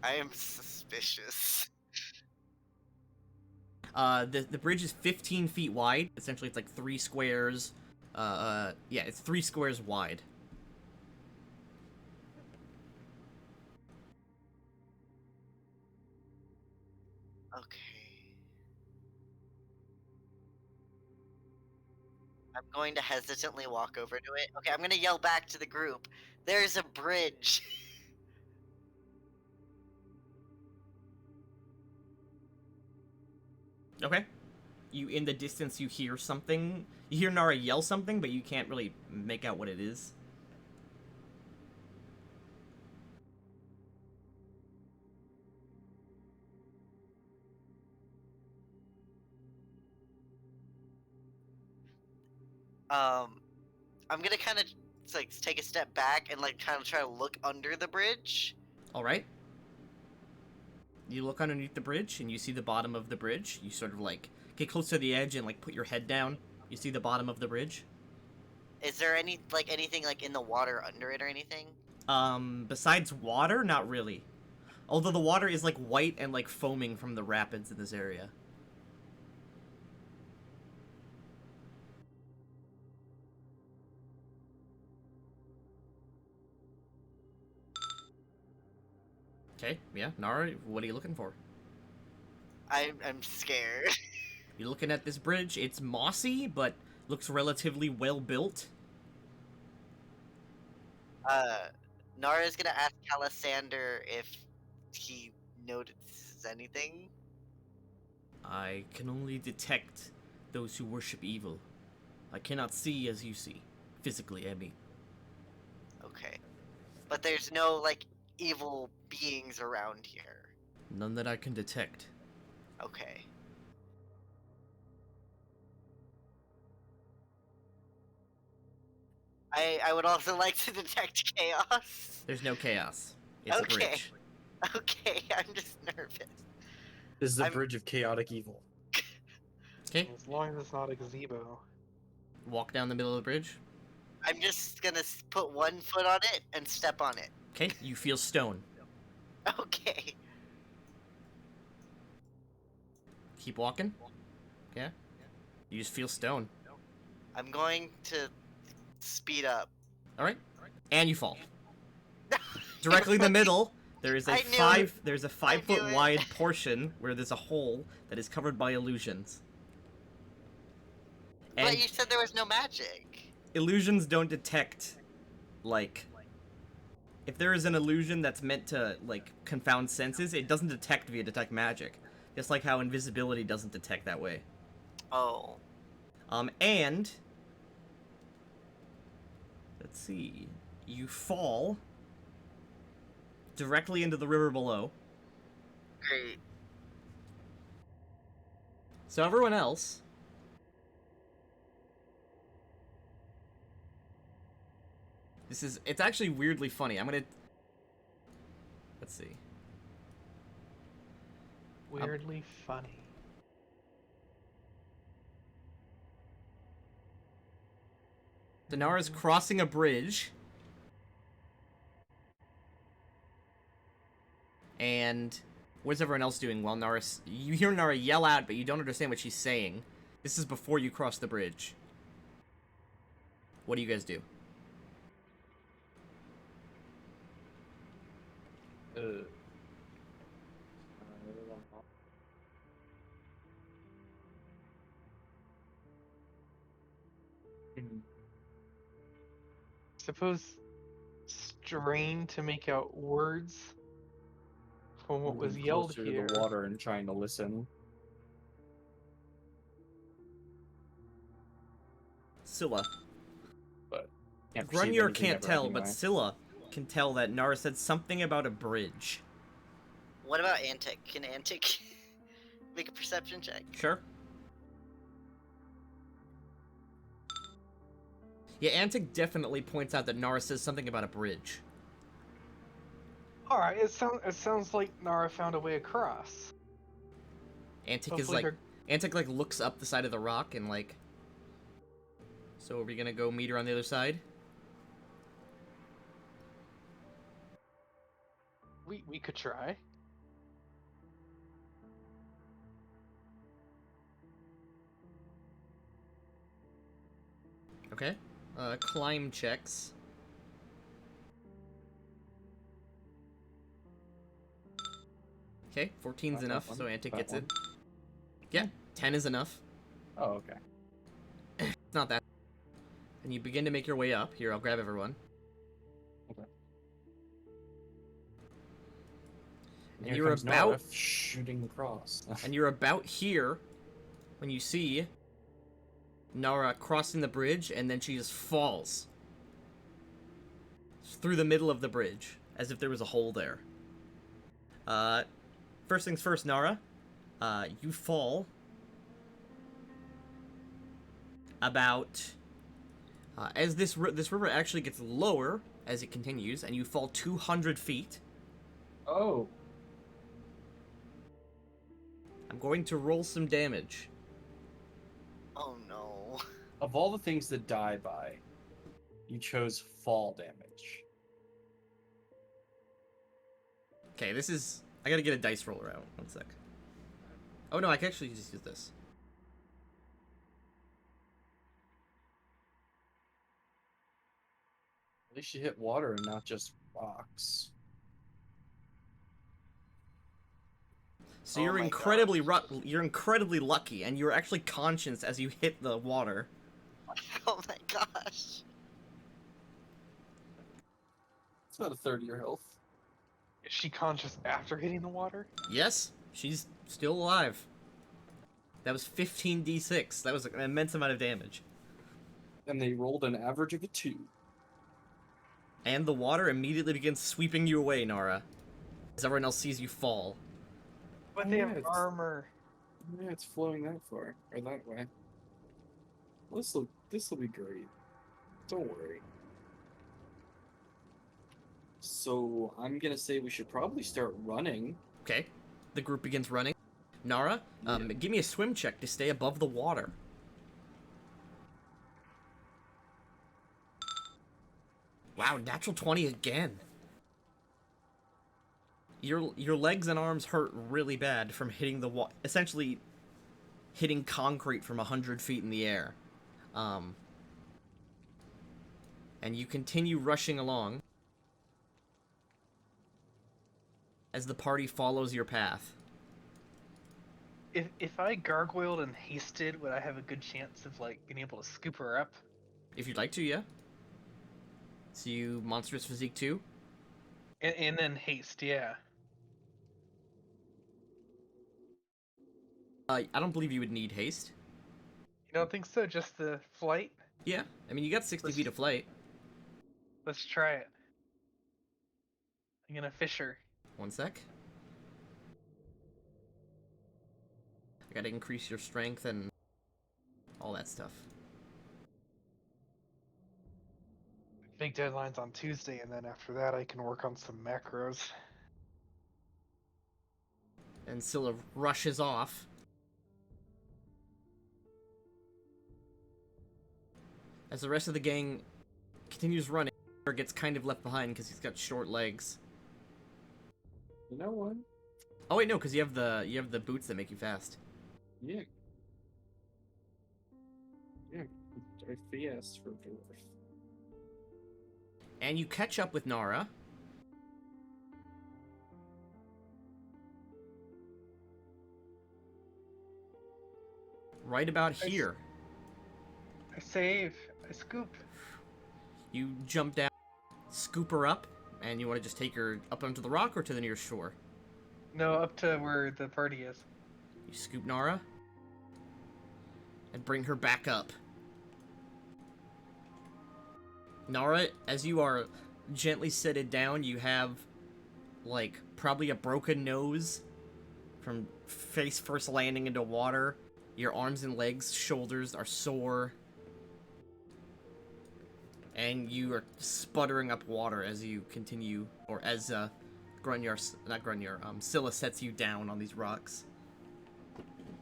I am suspicious. The bridge is 15 feet wide. Essentially, it's like 3 squares. Yeah, it's 3 squares wide. Okay. I'm going to hesitantly walk over to it. Okay, I'm gonna yell back to the group. There's a bridge. Okay. You, in the distance, you hear something. You hear Nara yell something, but you can't really make out what it is. I'm gonna kind of like take a step back and like kind of try to look under the bridge. Alright. You look underneath the bridge, and you see the bottom of the bridge. You sort of, like, get close to the edge and, like, put your head down. You see the bottom of the bridge. Is there anything like in the water under it or anything? Besides water, not really. Although the water is, like, white and, like, foaming from the rapids in this area. Okay, yeah. Nara, what are you looking for? I'm scared. You're looking at this bridge. It's mossy, but looks relatively well built. Nara's gonna ask Calisander if he notices anything. I can only detect those who worship evil. I cannot see as you see. Physically, I mean. Okay. But there's no like evil beings around here. None that I can detect. Okay. I would also like to detect chaos. There's no chaos. It's a Okay. bridge. Okay, I'm just nervous. This is a I'm- bridge of chaotic evil. Okay, As long as it's not a gazebo. walk down the middle of the bridge. I'm just gonna put one foot on it and step on it. Okay, you feel stone. Okay. Keep walking. Yeah. You just feel stone. I'm going to speed up. Alright. And you fall. Directly in the middle, there is a I knew it. there's a I knew 5 foot it. wide portion where there's a hole that is covered by illusions. And But you said there was no magic. illusions don't detect, like, if there is an illusion that's meant to, like, confound senses, it doesn't detect via detect magic. Just like how invisibility doesn't detect that way. Oh. And let's see, you fall directly into the river below. Great. So everyone else, it's actually weirdly funny. Let's see. Weirdly funny. Dinara's crossing a bridge. And what's everyone else doing while you hear Nara yell out, but you don't understand what she's saying. This is before you cross the bridge. What do you guys do? Suppose strain to make out words from what was Moving yelled closer here. to the water and trying to listen. Scylla. But can't perceive Grunyer anything can't ever tell, anyway. but Scylla can tell that Nara said something about a bridge. What about Antic? Can Antic make a perception check? Sure. Yeah, Antic definitely points out that Nara says something about a bridge. All right, it sounds like Nara found a way across. Antic is Hopefully like, Antic like looks up the side of the rock and like. So are we gonna go meet her on the other side? we could try. Okay. Climb checks. Okay, 14's enough, so Antic gets it. Yeah, 10 is enough. Oh, okay. It's not that. And you begin to make your way up. Here, I'll grab everyone. Okay. And Here you're comes about Nora shooting across. and you're about here when you see Nara crossing the bridge, and then she just falls through the middle of the bridge, as if there was a hole there. First things first, Nara. You fall about as this river actually gets lower as it continues, and you fall 200 feet. Oh, I'm going to roll some damage. Oh no. of all the things to die by, you chose fall damage. Okay, this is... I gotta get a dice roller out. One sec. Oh no, I can actually just use this. At least you hit water and not just rocks. So Oh you're my you're incredibly lucky, and you're actually conscious as you hit the water. Oh my gosh. It's about a third of your health. Is she conscious after hitting the water? Yes, she's still alive. That was 15d6. That was an immense amount of damage. And they rolled an average of a 2. And the water immediately begins sweeping you away, Nara, as everyone else sees you fall. But Oh, they yeah, have it's- armor. Yeah, it's flowing that far. Or that way. This'll be great. Don't worry. So I'm gonna say we should probably start running. Okay, the group begins running. Nara, Yeah. give me a swim check to stay above the water. Wow, natural 20 again. Your legs and arms hurt really bad from hitting the essentially hitting concrete from 100 feet in the air. And you continue rushing along as the party follows your path. If I gargoyled and hasted, would I have a good chance of like being able to scoop her up? If you'd like to, yeah. So you monstrous physique too? And then haste, yeah. I don't believe you would need haste. You don't think so? Just the flight? Yeah, I mean you got 60 feet of flight. Let's try it. I'm gonna fish her. One sec. I gotta increase your strength and all that stuff. Big deadline's on Tuesday, and then after that I can work on some macros. And Scylla rushes off. As the rest of the gang continues running, or gets kind of left behind because he's got short legs. You know what? Oh wait, no, because you have the boots that make you fast. Yeah. Yeah. Darth Fias for dwarf. And you catch up with Nara. Right about I s- here. I save. I scoop. You jump down, scoop her up, and you want to just take her up onto the rock or to the nearest shore? No, up to where the party is. You scoop Nara and bring her back up. Nara, as you are gently seated down, you have, like, probably a broken nose from face first landing into water. Your arms and legs, shoulders are sore. And you are sputtering up water as you continue, or as, Scylla sets you down on these rocks.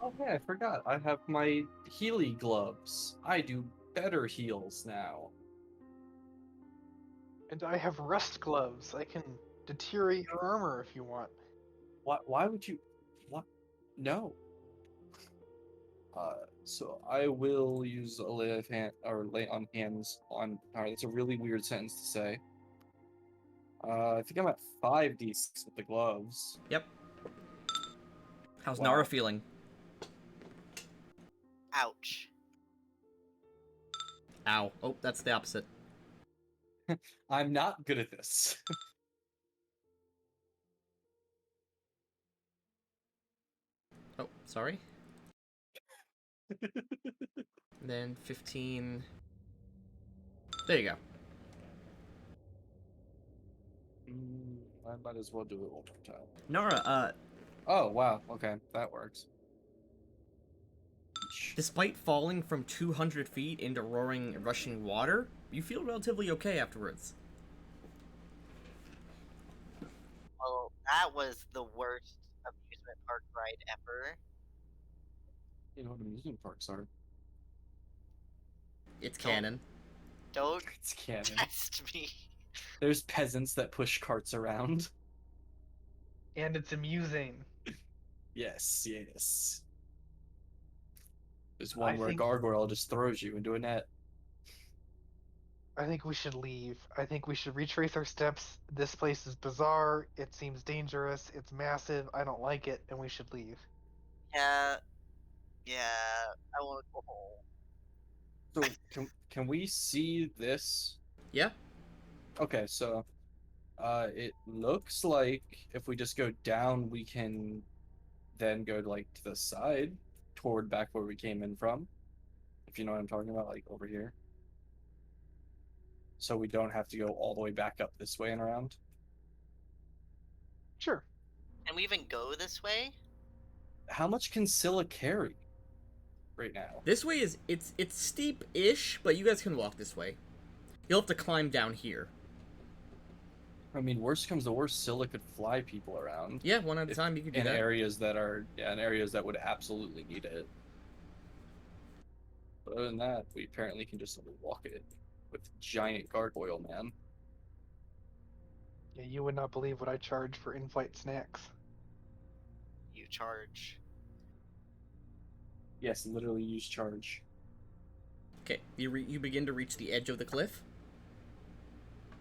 Oh yeah, I forgot. I have my Healy gloves. I do better heals now. And I have rust gloves. I can deteriorate your armor if you want. Why would you? What? No. So I will use a lay of hand or lay on hands on. All right, that's a really weird sentence to say. I think I'm at 5d6 with the gloves. Yep. How's Wow. Nara feeling? Ouch. Ow. Oh, that's the opposite. I'm not good at this. Oh, sorry. Then 15. There you go. I might as well do it one more time. Nara, Oh wow. Okay, that works. despite falling from 200 feet into roaring, rushing water, you feel relatively okay afterwards. Well, that was the worst amusement park ride ever. You know what amusement parks are? It's Don't- canon. Don't It's canon. test me. There's peasants that push carts around. And it's amusing. Yes, yes. There's I one where a think- gargoyle just throws you into a net. I think we should leave. I think we should retrace our steps. This place is bizarre. It seems dangerous. It's massive. I don't like it, and we should leave. Yeah, I want to go home. So can we see this? Yeah? Okay, so it looks like if we just go down, we can then go like to the side toward back where we came in from. If you know what I'm talking about, like over here. So we don't have to go all the way back up this way and around. Sure. Can we even go this way? How much can Scylla carry right now? This way it's steep-ish, but you guys can walk this way. You'll have to climb down here. I mean, worst comes to worst, Scylla could fly people around Yeah, one at a If- time you can do in that. areas that are in areas that would absolutely need it. But other than that, we apparently can just walk it with giant gargoyle man. Yeah, you would not believe what I charge for in-flight snacks. You charge. Yes, literally use charge. Okay, you begin to reach the edge of the cliff.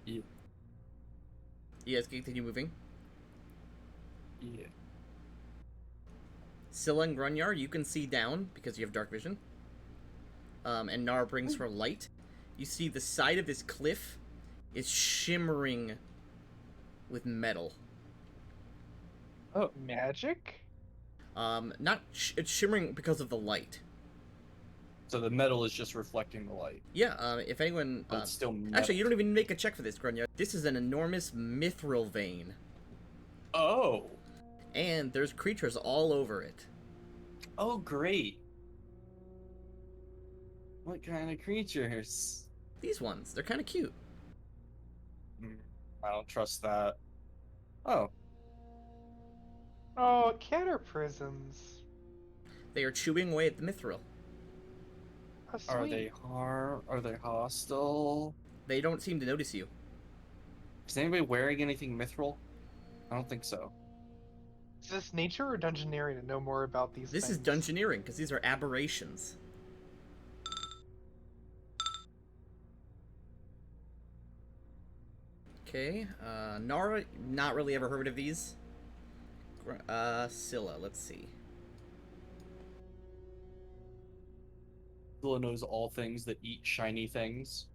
Yeah. You guys continue moving. Yeah. Scylla and Grunyar, you can see down because you have dark vision. And Nara brings her light. You see the side of this cliff is shimmering with metal. Oh, magic? It's shimmering because of the light. So the metal is just reflecting the light. Yeah, if anyone... But it's still metal. actually, you don't even make a check for this, Grunyar. This is an enormous mithril vein. Oh! And there's creatures all over it. Oh, great. What kind of creatures? These ones, they're kind of cute. I don't trust that. Oh, Oh, catter prisms. They are chewing away at the mithril. How sweet. are they hostile? They don't seem to notice you. Is anybody wearing anything mithril? I don't think so. Is this nature or dungeoneering to know more about these This is things? dungeoneering, because these are aberrations. Okay, Nara, not really ever heard of these. Scylla, let's see. Zilla knows all things that eat shiny things.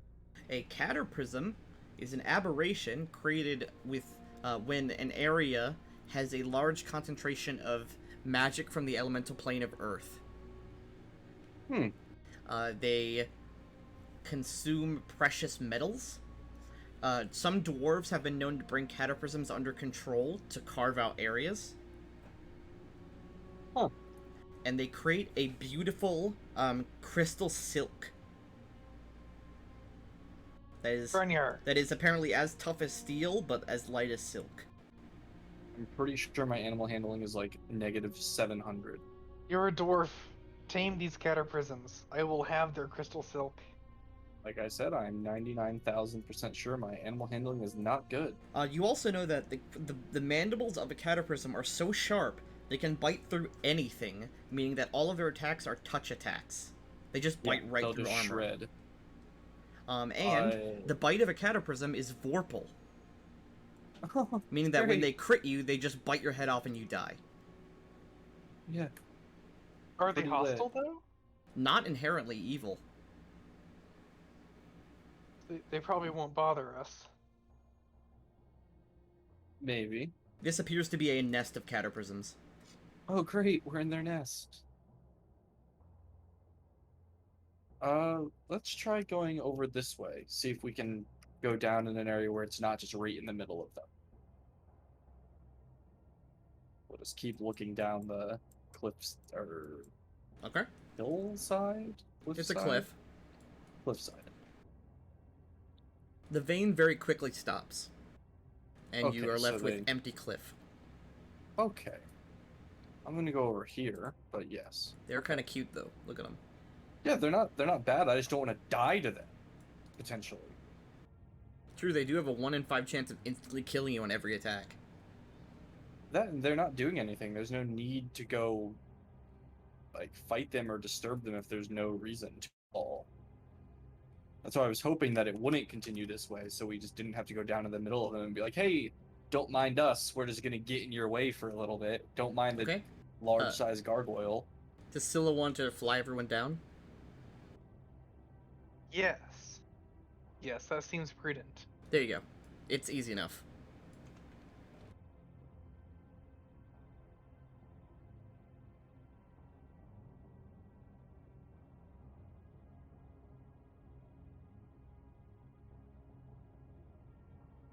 A cataprism is an aberration created with when an area has a large concentration of magic from the elemental plane of Earth. Hmm. They consume precious metals. Some dwarves have been known to bring cataprisms under control to carve out areas. Huh. And they create a beautiful crystal silk that is apparently as tough as steel, but as light as silk. I'm pretty sure my animal handling is like -700. You're a dwarf. Tame these cataprisms. I will have their crystal silk. Like I said, I'm 99,000% sure my animal handling is not good. You also know that the mandibles of a cataprism are so sharp they can bite through anything, meaning that all of their attacks are touch attacks. They just bite right they'll through just armor. shred. And the bite of a cataprism is vorpal, meaning that when Great. they crit you, they just bite your head off and you die. Yeah. Are they Pretty hostile lit. though? Not inherently evil. They probably won't bother us. Maybe. This appears to be a nest of cataprisms. Oh, great. We're in their nest. Let's try going over this way. See if we can go down in an area where it's not just right in the middle of them. We'll just keep looking down the cliffs or Okay. hillside. It's a cliff. Cliffside. The vein very quickly stops, and you Okay, are left so with they- empty cliff. Okay. I'm gonna go over here, but yes. They're kind of cute though. Look at them. Yeah, they're not bad. I just don't want to die to them, potentially. True, they do have a 1 in 5 chance of instantly killing you on every attack. That they're not doing anything. There's no need to go like fight them or disturb them if there's no reason to at all. That's why I was hoping that it wouldn't continue this way, so we just didn't have to go down in the middle of them and be like, "Hey, don't mind us. We're just gonna get in your way for a little bit. Don't mind the Okay. large-sized gargoyle." Does Scylla want to fly everyone down? Yes. Yes, that seems prudent. There you go. It's easy enough.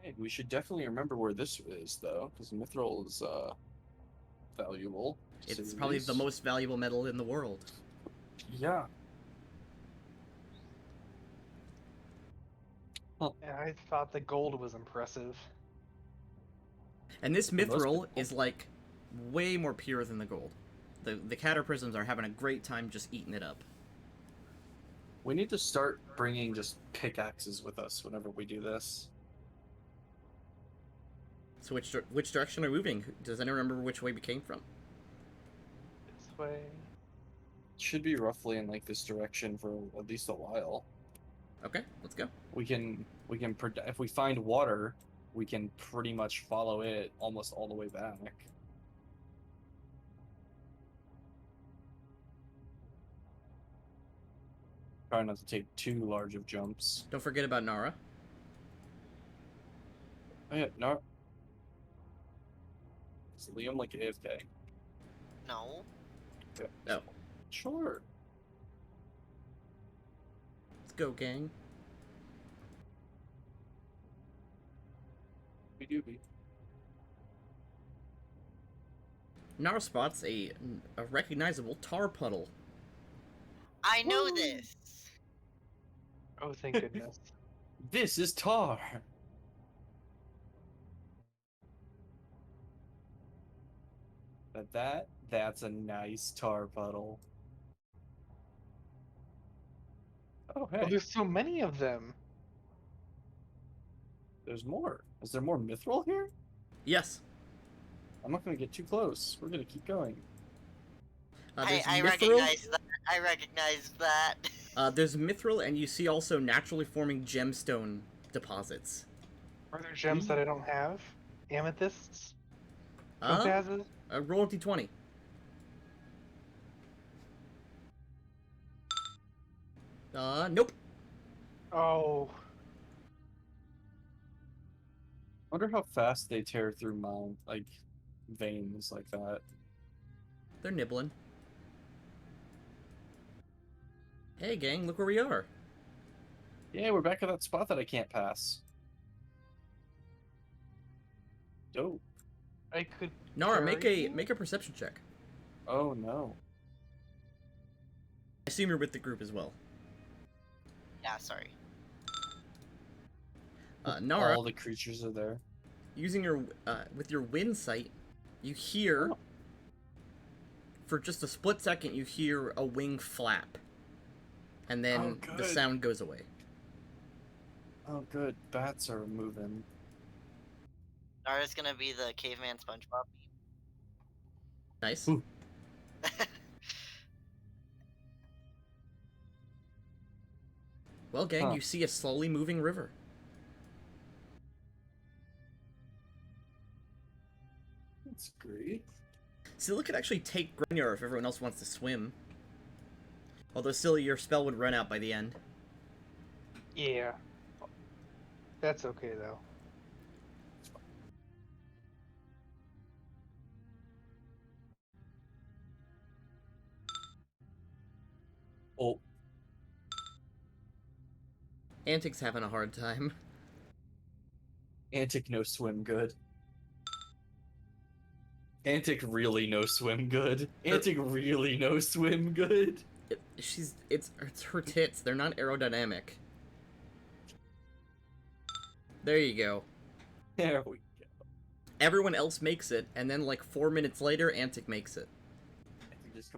Hey, we should definitely remember where this is, though, because mithril is valuable. to say It's the probably the least. most valuable metal in the world. Yeah. Yeah, I thought the gold was impressive. And this most mithril people. is like way more pure than the gold. The cataprisms are having a great time just eating it up. We need to start bringing just pickaxes with us whenever we do this. So which direction are we moving? Does anyone remember which way we came from? This way. Should be roughly in like this direction for at least a while. Okay, let's go. We can if we find water, we can pretty much follow it almost all the way back. Try not to take too large of jumps. Don't forget about Nara. Oh yeah, no. Is Liam like AFK? No. Yeah. Oh. Sure. Let's go, gang. We do be. Nara spots a recognizable tar puddle. I know Woo. this. Oh, thank goodness. This is tar. But that's a nice tar puddle. Oh hey, Oh, there's so many of them. there's more. Is there more mithril here? Yes. I'm not gonna get too close. We're gonna keep going. There's I mithril. recognize that. I recognize that. There's mithril, and you see also naturally forming gemstone deposits. Are there gems that I don't have? Amethysts? Uh, Topazes? roll a d20. Nope. Oh, Wonder how fast they tear through veins like that. They're nibbling. Hey, gang, look where we are. Yeah, we're back at that spot that I can't pass. Dope. I could. Nara, make carry a you? perception check. Oh no. I assume you're with the group as well. Yeah, sorry. Nara, All the creatures are there. using your with your wind sight, you hear Oh. for just a split second you hear a wing flap, and then Oh, the good. sound goes away. Oh good, bats are moving. Nara's gonna be the caveman SpongeBob. Nice. Ooh. Well, gang, Huh. you see a slowly moving river. That's great. Scylla could actually take Grenier if everyone else wants to swim. Although Scylla, your spell would run out by the end. Yeah. That's okay though. Oh, Antic's having a hard time. Antic no swim good. Antic really no swim good. Antic really no swim good. It's her tits. They're not aerodynamic. There you go. There we go. Everyone else makes it, and then like 4 minutes later, Antic makes it. Antic just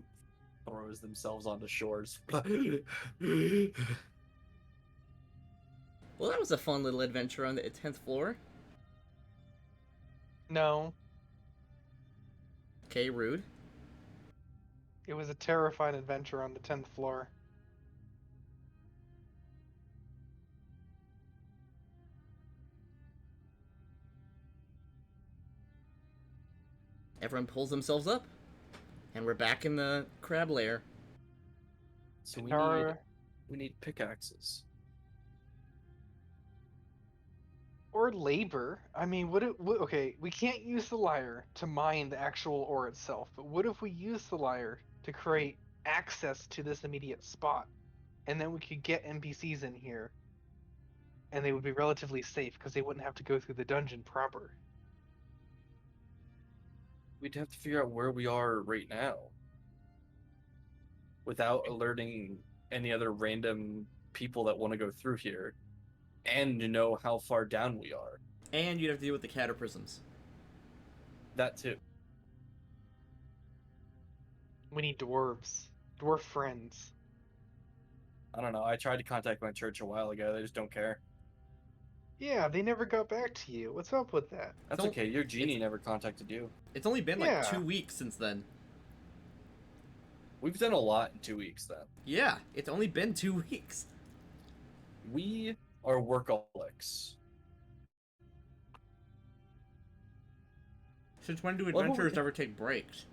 throws themselves onto shores. Well, that was a fun little adventure on the 10th floor. No, Okay, rude. it was a terrifying adventure on the 10th floor. Everyone pulls themselves up, and we're back in the crab lair. So Nara we need pickaxes. or labor. I mean, okay, we can't use the lyre to mine the actual ore itself, but what if we use the lyre to create access to this immediate spot? And then we could get NPCs in here, and they would be relatively safe because they wouldn't have to go through the dungeon proper. We'd have to figure out where we are right now without alerting any other random people that want to go through here, and to know how far down we are. And you'd have to deal with the cataprisms. That too. We need dwarves, dwarf friends. I don't know. I tried to contact my church a while ago. They just don't care. Yeah, they never got back to you. What's up with that? That's Don't- okay. Your genie never contacted you. It's only been like Yeah. 2 weeks since then. We've done a lot in 2 weeks then. Yeah, it's only been 2 weeks. We are workaholics. Since when do Well, adventurers ever take breaks?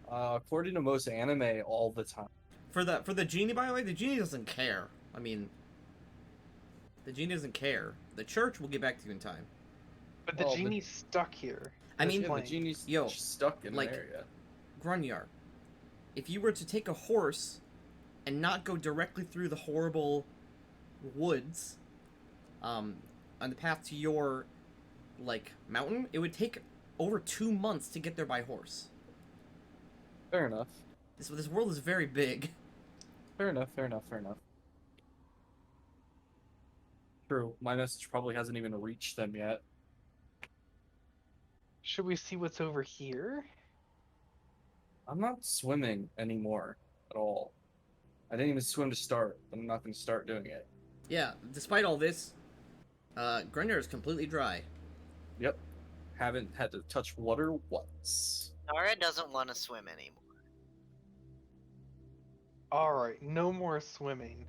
According to most anime, all the time. For the genie, by the way, the genie doesn't care. I mean, the genie doesn't care. The church will get back to you in time. But the Well, the- genie's stuck here. I mean, Yeah, the Playing. genie's yo, stuck in like- an area. Grunyar, if you were to take a horse and not go directly through the horrible woods, on the path to your, like, mountain, it would take over 2 months to get there by horse. Fair enough. This world is very big. Fair enough. True. My message probably hasn't even reached them yet. Should we see what's over here? I'm not swimming anymore at all. I didn't even swim to start. I'm not going to start doing it. Yeah, despite all this, Grunyar is completely dry. Yep. Haven't had to touch water once. Nara doesn't want to swim anymore. Alright, no more swimming.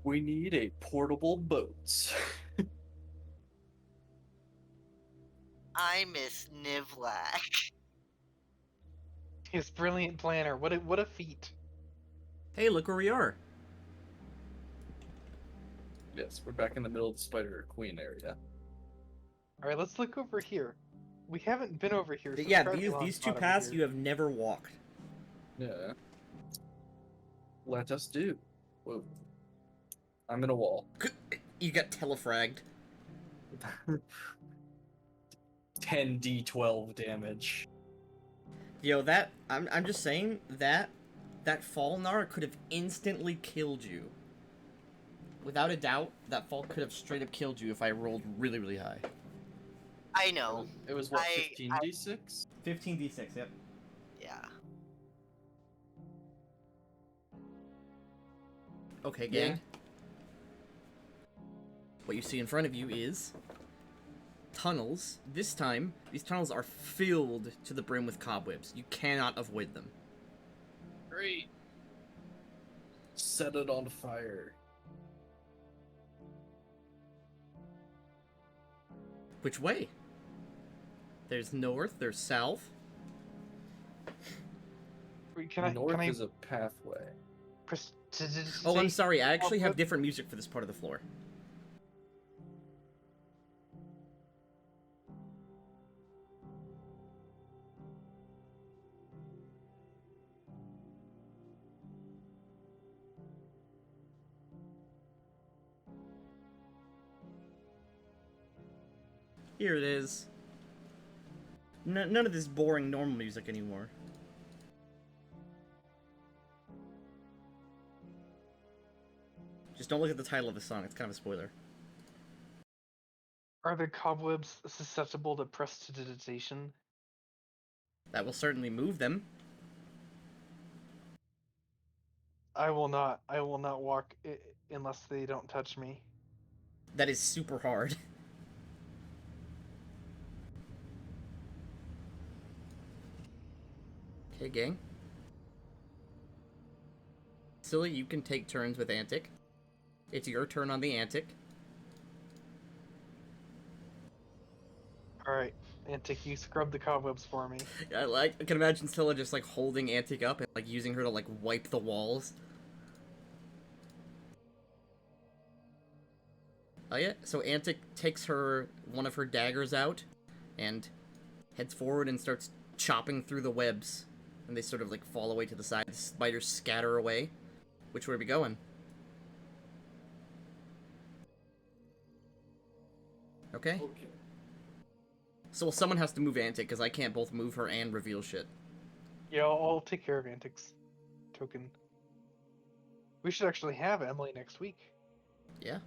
We need a portable boat. I miss Nivlak. His brilliant planner. What a feat. Hey, look where we are. Yes, we're back in the middle of the Spider Queen area. All right, let's look over here. We haven't been over here since Yeah, Crabulon's these two not over paths here. you have never walked. Yeah. Let us do. Whoa. I'm in a wall. You got telefragged. 10d12 damage. Yo, I'm just saying that fall Nara could have instantly killed you. Without a doubt, that fall could have straight up killed you if I rolled really, really high. I know. It was what, I- 15d6? 15d6, yep. Yeah. Okay, gang. Yeah. What you see in front of you is tunnels. This time, these tunnels are filled to the brim with cobwebs. You cannot avoid them. Great. Set it on fire. Which way? There's north, there's south. Wait, can North I is a pathway. Oh, I'm sorry, I actually have cobweb? different music for this part of the floor. Here it is. None of this boring normal music anymore. Just don't look at the title of the song, it's kind of a spoiler. Are the cobwebs susceptible to prestidigitation? That will certainly move them. I will not walk unless they don't touch me. That is super hard. Okay, gang. Silly, you can take turns with Antic. It's your turn on the Antic. Alright, Antic, you scrub the cobwebs for me. I can imagine Scylla just like holding Antic up and like using her to like wipe the walls. Oh yeah, so Antic takes one of her daggers out and heads forward and starts chopping through the webs. And they sort of like fall away to the side. The spiders scatter away. Which way are we going? Okay. Okay. So someone has to move Antic, because I can't both move her and reveal shit. Yeah, I'll take care of Antic's token. We should actually have Emily next week. Yeah.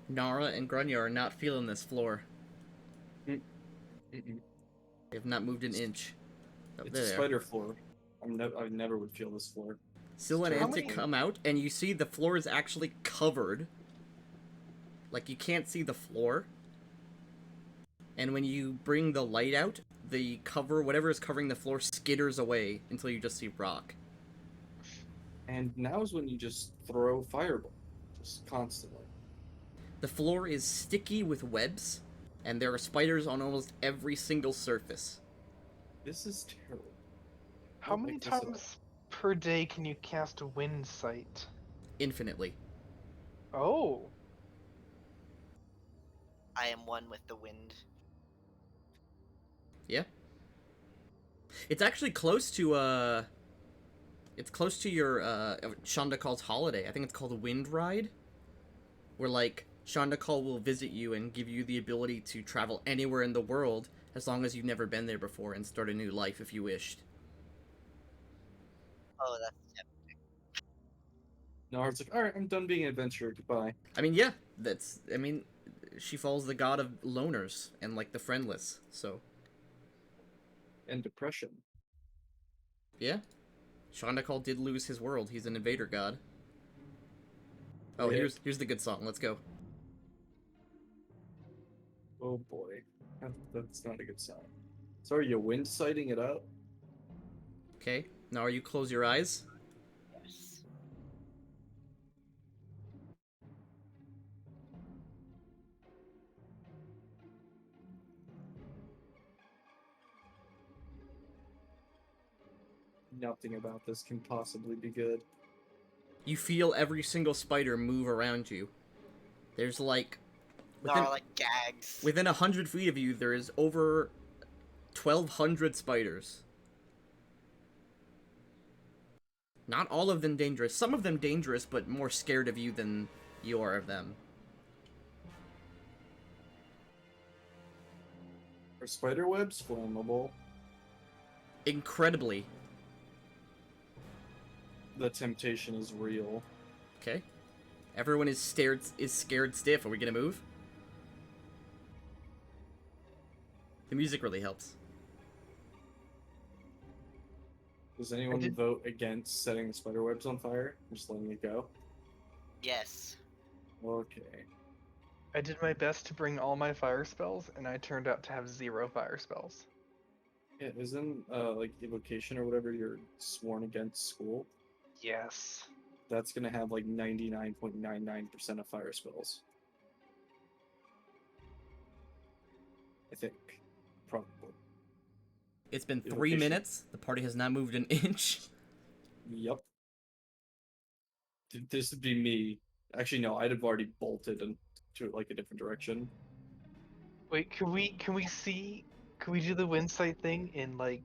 Nara and Grunya are not feeling this floor. Mm-mm. They have not moved an inch. Oh, It's there a they are. spider floor. I never would feel this floor. Scylla and How Antic many- come out, and you see the floor is actually covered. Like, you can't see the floor. And when you bring the light out, the cover, whatever is covering the floor, skitters away until you just see rock. And now's when you just throw fireball. Just constantly. The floor is sticky with webs, and there are spiders on almost every single surface. This is terrible. How Don't many make this up. times per day can you cast Wind Sight? Infinitely. Oh, I am one with the wind. Yeah. It's actually close to, it's close to your, Shonda Call's holiday. I think it's called a Wind Ride. Where, like, Shonda Call will visit you and give you the ability to travel anywhere in the world as long as you've never been there before and start a new life if you wished. Oh, that's No, it's like, alright, I'm done being an adventurer. Goodbye. I mean, yeah, she follows the god of loners and, like, the friendless, so, And depression. yeah. Shonda Call did lose his world. He's an invader god. Oh, Yeah. here's the good song. Let's go. Oh boy. That's not a good sign. So are you wind sighting it out? Okay, now are you close your eyes? yes. Nothing about this can possibly be good. You feel every single spider move around you. There's like Nara like gags. within 100 feet of you, there is over 1,200 spiders. Not all of them dangerous. Some of them dangerous, but more scared of you than you are of them. Are spider webs flammable? Incredibly. The temptation is real. Okay. Everyone is scared stiff. Are we gonna move? The music really helps. Does anyone did- vote against setting the spider webs on fire? I'm just letting it go. Yes. Okay. I did my best to bring all my fire spells, and I turned out to have 0 fire spells. Yeah, isn't like evocation or whatever you're sworn against school? Yes. That's gonna have like 99.99% of fire spells. I think. Probably. It's been 3 Evocation. minutes. The party has not moved an inch. Yep. This would be me. Actually, no, I'd have already bolted into like a different direction. Wait, can we see? Can we do the wind sight thing in like?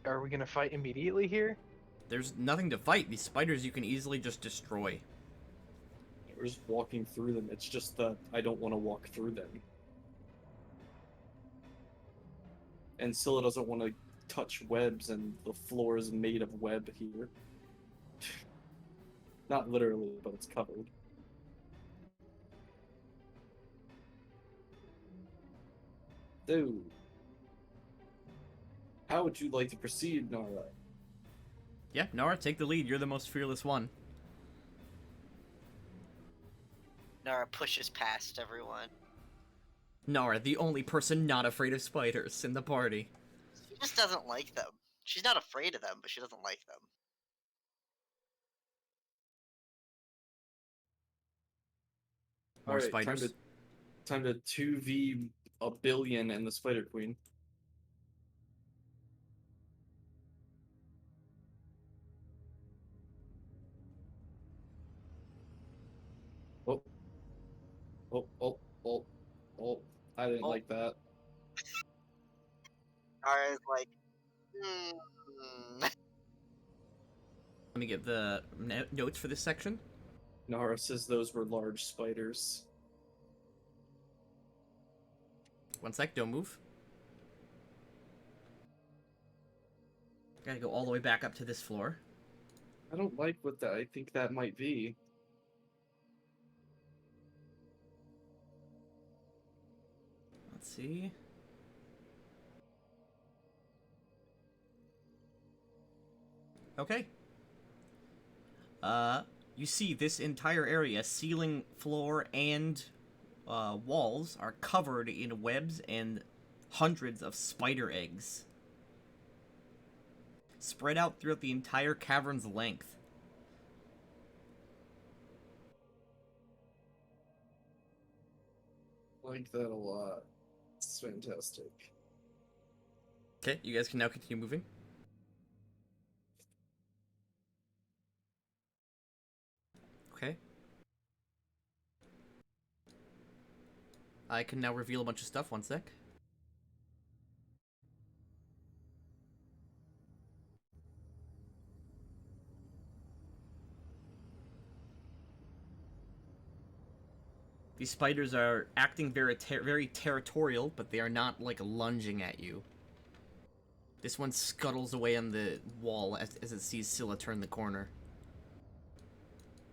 Are we gonna fight immediately here? There's nothing to fight. These spiders you can easily just destroy. We're just walking through them. It's just that I don't want to walk through them. And Scylla doesn't want to touch webs, and the floor is made of web here. Not literally, but it's covered. Dude. How would you like to proceed, Nara? Yeah, Nara, take the lead. You're the most fearless one. Nara pushes past everyone. Nara, the only person not afraid of spiders in the party. She just doesn't like them. She's not afraid of them, but she doesn't like them. More Alright, spiders. time to 2v a billion and the Spider Queen. Oh. Oh, oh, oh, oh. I didn't Oh. like that. Nara's like, hmm. Let me get the notes for this section. Nara says those were large spiders. One sec, don't move. Gotta go all the way back up to this floor. I don't like what that I think that might be. Let's see. Okay. You see this entire area, ceiling, floor, and walls are covered in webs and hundreds of spider eggs. Spread out throughout the entire cavern's length. I like that a lot. It's fantastic. Okay, you guys can now continue moving. Okay. I can now reveal a bunch of stuff. One sec. These spiders are acting very territorial, but they are not, like, lunging at you. This one scuttles away on the wall as it sees Scylla turn the corner.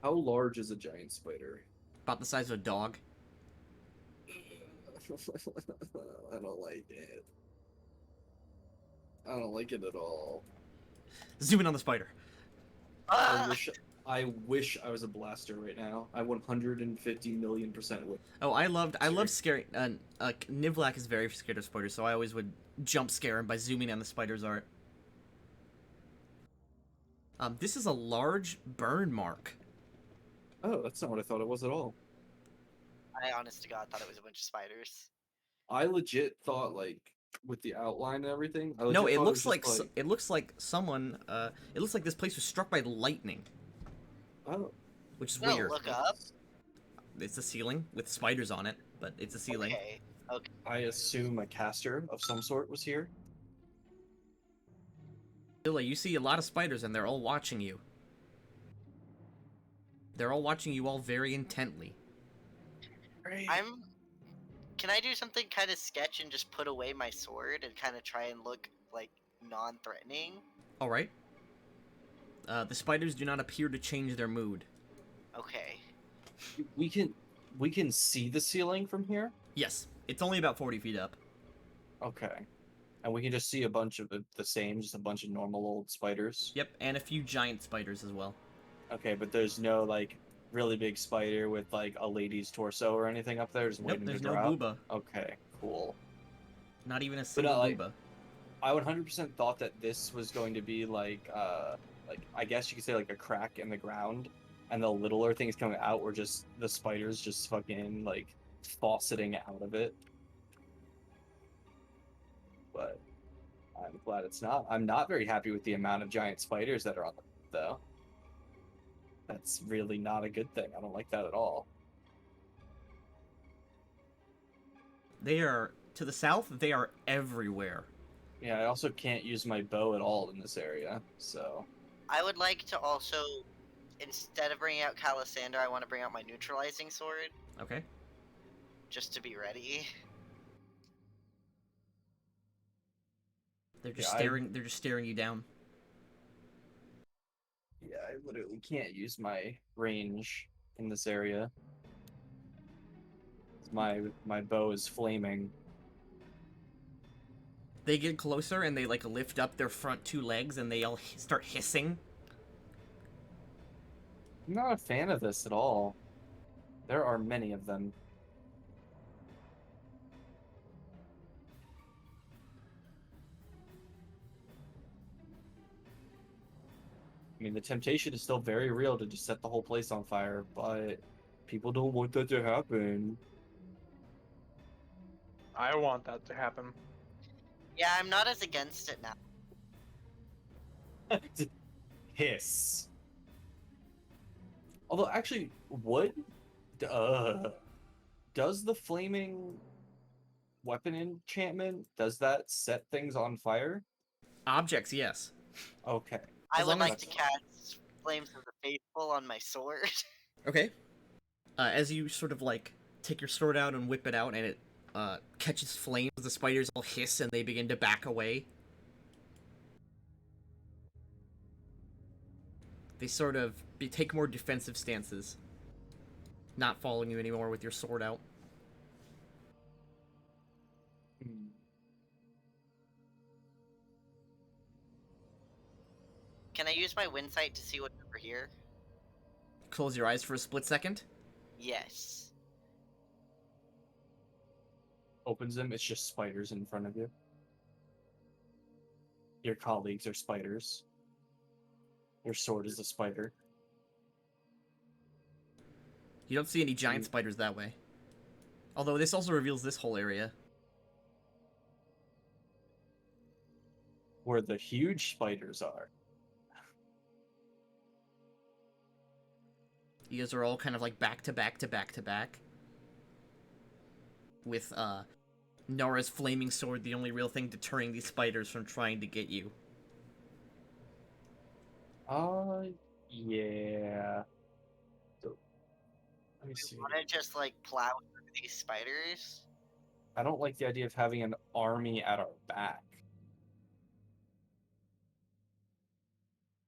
How large is a giant spider? About the size of a dog. I don't like it. I don't like it at all. Zoom in on the spider. Ah! I wish I was a blaster right now. I 150 million% would. Oh, I love scaring. Nivlak is very scared of spiders, so I always would jump scare him by zooming on the spider's art. This is a large burn mark. Oh, that's not what I thought it was at all. I honest to God thought it was a bunch of spiders. I legit thought like with the outline and everything. I No, legit it thought looks was like just it looks like someone. It looks like this place was struck by lightning, oh, which is Well, weird. look up. It's a ceiling with spiders on it, but it's a ceiling. Okay. Okay. I assume a caster of some sort was here. Zilla, you see a lot of spiders, and they're all watching you. They're all watching you all very intently. I'm. Can I do something kind of sketch and just put away my sword and kind of try and look like non-threatening? All right. The spiders do not appear to change their mood. Okay. We can see the ceiling from here. Yes, it's only about 40 feet up. Okay. And we can just see a bunch of the same, just a bunch of normal old spiders. Yep, and a few giant spiders as well. Okay, but there's no like really big spider with like a lady's torso or anything up there. Just Nope, waiting there's to no drop. booba. Okay, cool. Not even a single like, booba. I 100% thought that this was going to be like I guess you could say like a crack in the ground, and the littler things coming out were just the spiders just fucking like fauceting out of it. But I'm glad it's not. I'm not very happy with the amount of giant spiders that are on the though. That's really not a good thing. I don't like that at all. They are to the south. They are everywhere. Yeah, I also can't use my bow at all in this area, so I would like to also, instead of bringing out Calisander, I want to bring out my neutralizing sword Okay. just to be ready. They're just Yeah, staring. They're just staring you down. yeah, I literally can't use my range in this area. My bow is flaming. They get closer and they like lift up their front two legs and they all start hissing. I'm not a fan of this at all. There are many of them. I mean, the temptation is still very real to just set the whole place on fire, but people don't want that to happen. I want that to happen. Yeah, I'm not as against it now. Hiss. Although, actually, would does the flaming weapon enchantment, does that set things on fire? Objects, yes. Okay. I As would long like as- to cast Flames of the Faithful on my sword. Okay. As you sort of like take your sword out and whip it out, and it catches flames, the spiders all hiss and they begin to back away. They sort of take more defensive stances, not following you anymore with your sword out. Hmm. Can I use my wind sight to see what's over here? Close your eyes for a split second. Yes. Opens them, it's just spiders in front of you. Your colleagues are spiders. Your sword is a spider. You don't see any giant spiders that way. Although this also reveals this whole area. Where the huge spiders are. You guys are all kind of like back to back to back to back. With Nara's flaming sword the only real thing deterring these spiders from trying to get you. Yeah. So, let me see. Want to just like plow through these spiders? I don't like the idea of having an army at our back.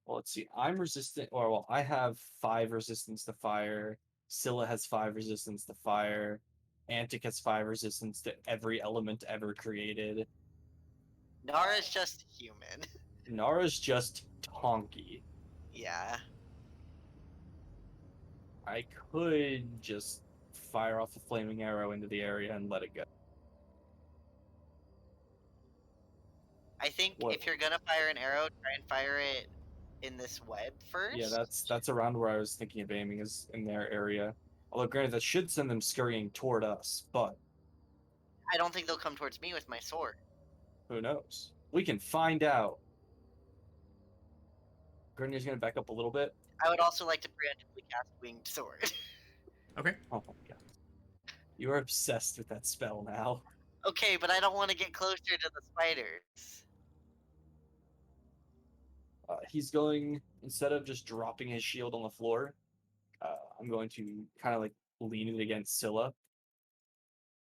Well, let's see. I'm resistant, or well, I have 5 resistance to fire. Scylla has 5 resistance to fire. Antic has 5 resistance to every element ever created. Nara's just human. Nara's just Tonky. Yeah. I could just fire off a flaming arrow into the area and let it go. I think What? if you're gonna fire an arrow, try and fire it in this web first. Yeah, that's around where I was thinking of aiming, is in their area. Although, granted, that should send them scurrying toward us, but I don't think they'll come towards me with my sword. Who knows? We can find out. Grenier's gonna back up a little bit. I would also like to preemptively cast Winged Sword. Okay. Oh my god. You are obsessed with that spell now. Okay, but I don't want to get closer to the spiders. He's going, instead of just dropping his shield on the floor, I'm going to kind of like lean it against Scylla.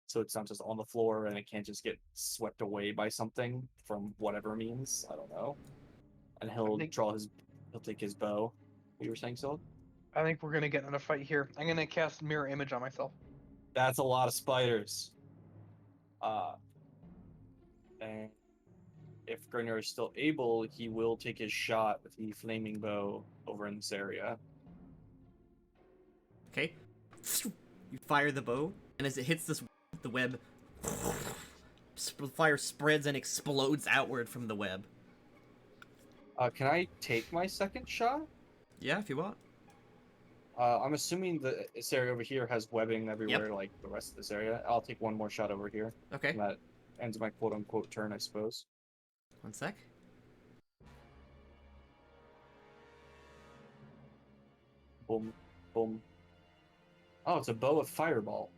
So it's not just on the floor and it can't just get swept away by something from whatever means. I don't know. And he'll take his bow. What you were saying, Scylla? I think we're gonna get in a fight here. I'm gonna cast Mirror Image on myself. That's a lot of spiders. And if Grenier is still able, he will take his shot with the flaming bow over in this area. Okay. You fire the bow, and as it hits this, the web, fire spreads and explodes outward from the web. Can I take my second shot? Yeah, if you want. I'm assuming this area over here has webbing everywhere, like the rest of this area. I'll take one more shot over here. Okay. And that ends my quote-unquote turn, I suppose. One sec. Boom, boom. Oh, it's a bow of fireball.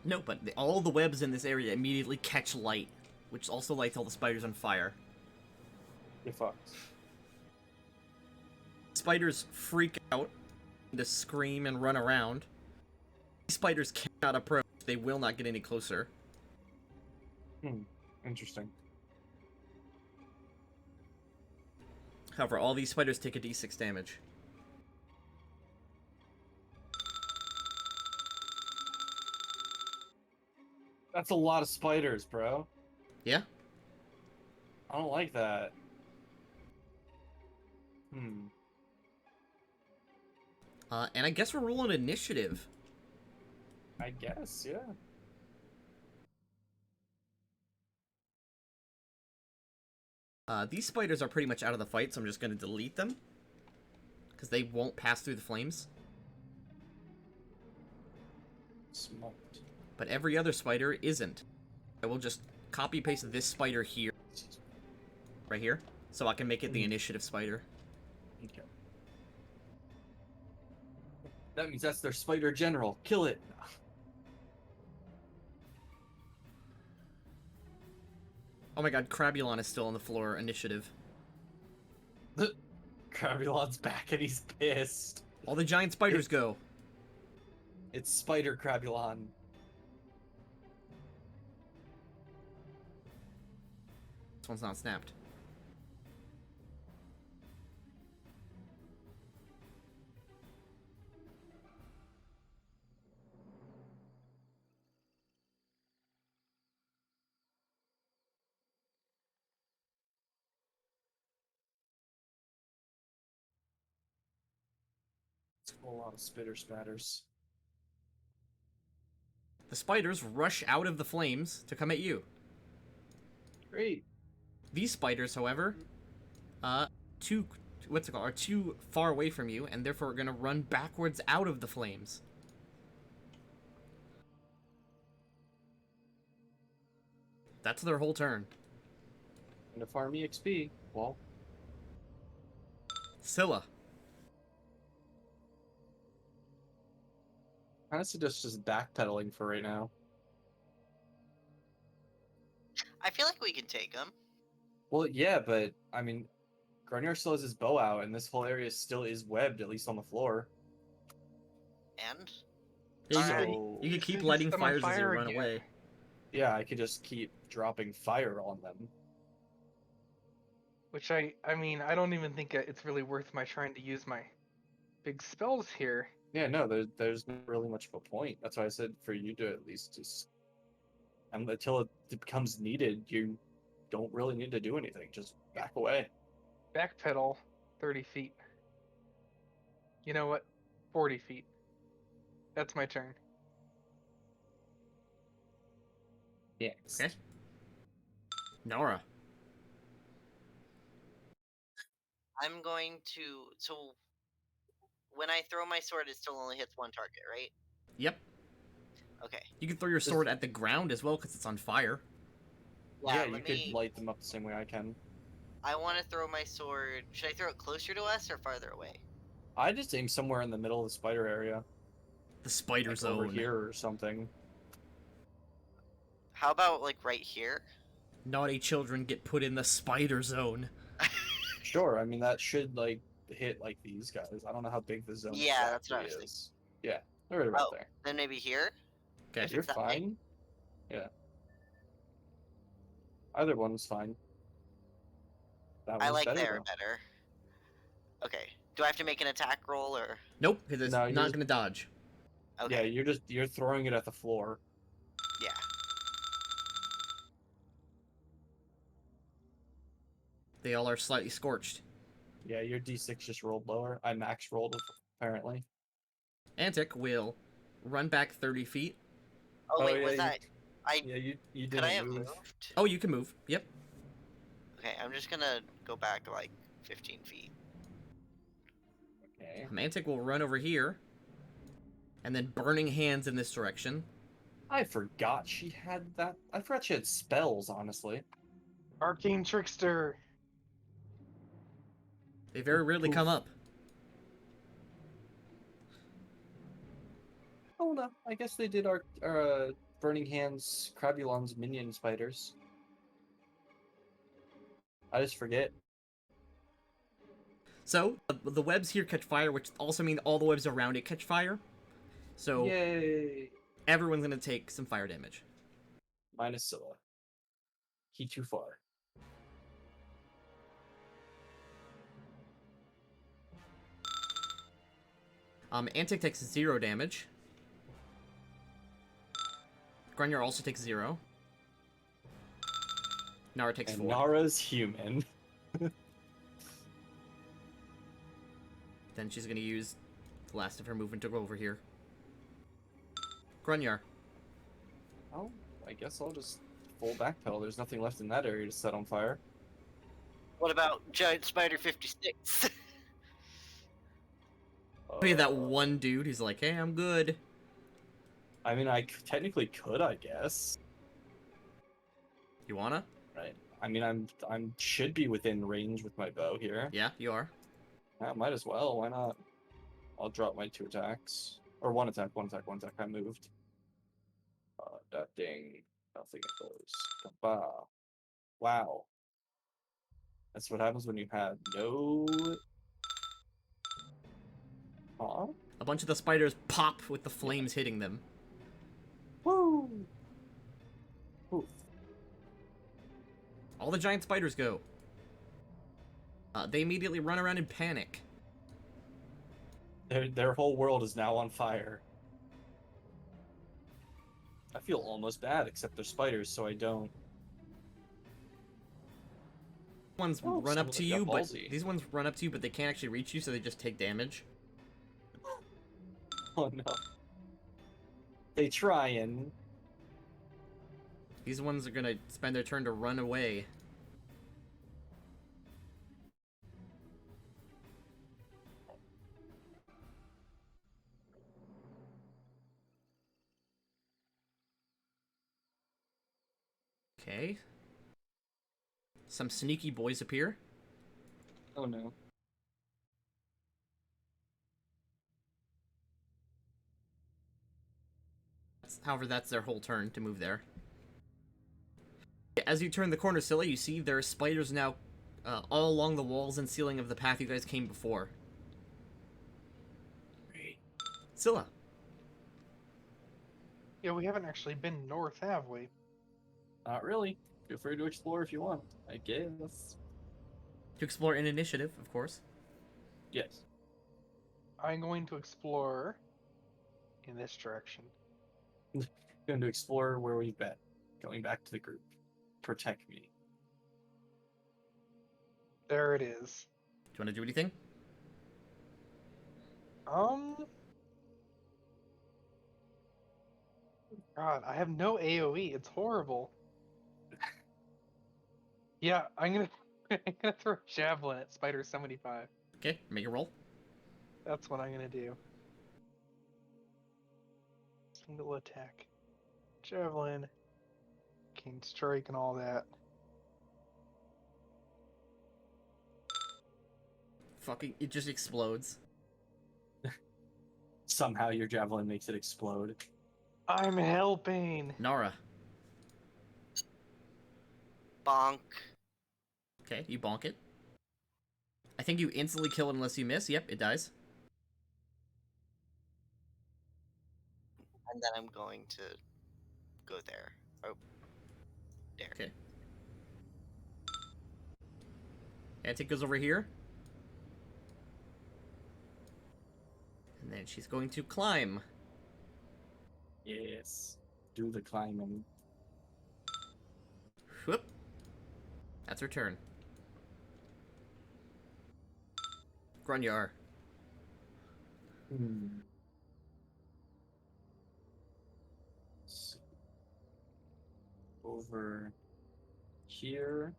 No, but all the webs in this area immediately catch light, which also lights all the spiders on fire. You're fucked. Spiders freak out, to scream and run around. These spiders cannot approach. They will not get any closer. Interesting. However, all these spiders take a d6 damage. That's a lot of spiders, bro. Yeah? I don't like that. And I guess we're rolling initiative. I guess, yeah. These spiders are pretty much out of the fight, so I'm just going to delete them. Because they won't pass through the flames. Smart. But every other spider isn't. I will just copy-paste this spider here. Right here. So I can make it the initiative spider. Okay. That means that's their spider general. Kill it. Oh my god, Crabulon is still on the floor. Initiative. Crabulon's back and he's pissed. All the giant spiders go. It's Spider Crabulon. This one's not snapped. It's a lot of spitter spatters. The spiders rush out of the flames to come at you. Great. These spiders, however, are too far away from you, and therefore are going to run backwards out of the flames. That's their whole turn. And to farm EXP, well, Scylla. kind of suggest just backpedaling for right now. I feel like we can take them. Well, yeah, but I mean, Grenier still has his bow out, and this whole area still is webbed, at least on the floor. And Yeah, Alright. you can keep Just lighting set 'em on fires as you fire run again. away. Yeah, I could just keep dropping fire on them. Which I mean, I don't even think it's really worth my trying to use my big spells here. Yeah, no, there's not really much of a point. That's why I said for you to at least just, and until it becomes needed, you don't really need to do anything. Just back away. Backpedal 30 feet. You know what? 40 feet. That's my turn. Yes. Okay. Nora. I'm going to. So when I throw my sword, it still only hits one target, right? Yep. Okay. You can throw your sword at the ground as well because it's on fire. Yeah, you let could me. light them up the same way I can. I want to throw my sword. Should I throw it closer to us or farther away? I just aim somewhere in the middle of the spider area, The spider like zone. over here or something. How about like right here? Naughty children get put in the spider zone. Sure, I mean that should like hit like these guys. I don't know how big the zone Yeah, that's what I exactly was thinking. is. Yeah, they're right about Oh, there. then maybe here. Okay. If You're it's that big. fine. Yeah. Either one's fine. That I one's like better there though. better. Okay. Do I have to make an attack roll or? Nope, because it's No, you're not just- gonna dodge. Yeah, Okay. you're throwing it at the floor. Yeah. They all are slightly scorched. Yeah, your D6 just rolled lower. I max rolled it, apparently. Antic will run back 30 feet. Oh wait, was yeah, that? I Yeah, you could I didn't have move. moved? Oh, you can move. Yep. Okay, I'm just gonna go back like 15 feet. Okay. Antic will run over here. And then burning hands in this direction. I forgot she had that. I forgot she had spells, honestly. Arcane Trickster. They very rarely come Poof. up. Oh no, I guess they did our Burning Hands Crabulon's minion spiders. I just forget. So, the webs here catch fire, which also means all the webs around it catch fire. So, Yay! everyone's gonna take some fire damage. Minus Scylla. He too far. Antic takes 0 damage. Grunyer also takes 0. Nara takes And 4. Nara's human. Then she's gonna use the last of her movement to go over here. Grunyar. Oh, I guess I'll just full backpedal. There's nothing left in that area to set on fire. What about Giant Spider 56? Look at that one dude who's like, hey, I'm good. I mean, technically could, I guess. You wanna? Right. I mean, I'm should be within range with my bow here. Yeah, you are. Yeah, might as well. Why not? I'll drop my 2 attacks. Or 1 attack, 1 attack, 1 attack. I moved. That ding. Nothing goes. Bah. Wow. That's what happens when you have no... Huh? A bunch of the spiders pop with the flames hitting them. Woo! Oof. All the giant spiders go. They immediately run around in panic. Their whole world is now on fire. I feel almost bad, except they're spiders, so I don't. Ones Oh, run some up of to them got you, but ballsy. these ones run up to you, but they can't actually reach you, so they just take damage. Oh no. They try and... These ones are gonna spend their turn to run away. Okay. Some sneaky boys appear. Oh no. However, that's their whole turn to move there. As you turn the corner, Scylla, you see there are spiders now all along the walls and ceiling of the path you guys came before. Great. Scylla. Yeah, we haven't actually been north, have we? Not really. Feel free to explore if you want, I guess. To explore in initiative, of course. Yes. I'm going to explore in this direction. Going to explore where we've been. Going back to the group. Protect me. There it is. Do you want to do anything? God, I have no AoE. It's horrible. Yeah, I'm gonna I'm gonna throw a javelin at Spider 75. Okay, make a roll. That's what I'm gonna do. Single attack. Javelin. Arcane Strike and all that. Fucking, it just explodes. Somehow your javelin makes it explode. I'm helping. Nara. Bonk. Okay, you bonk it. I think you instantly kill it unless you miss. Yep, it dies. And then I'm going to go there. Oh, there. Okay. Athuk goes over here. And then she's going to climb. Yes. Do the climbing. Whoop. That's her turn. Grunyar. So, over here.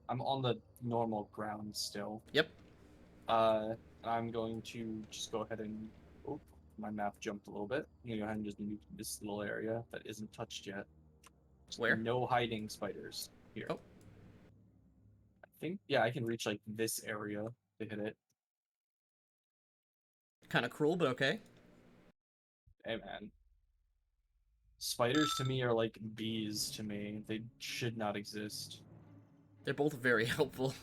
I'm on the normal ground still. Yep. I'm going to just go ahead and. Oh, my map jumped a little bit. I'm gonna go ahead and just nuke this little area that isn't touched yet. Where? No hiding spiders here. Oh. I think, yeah, I can reach like this area to hit it. Kind of cruel, but okay. Hey man. Spiders to me are like bees to me. They should not exist. They're both very helpful.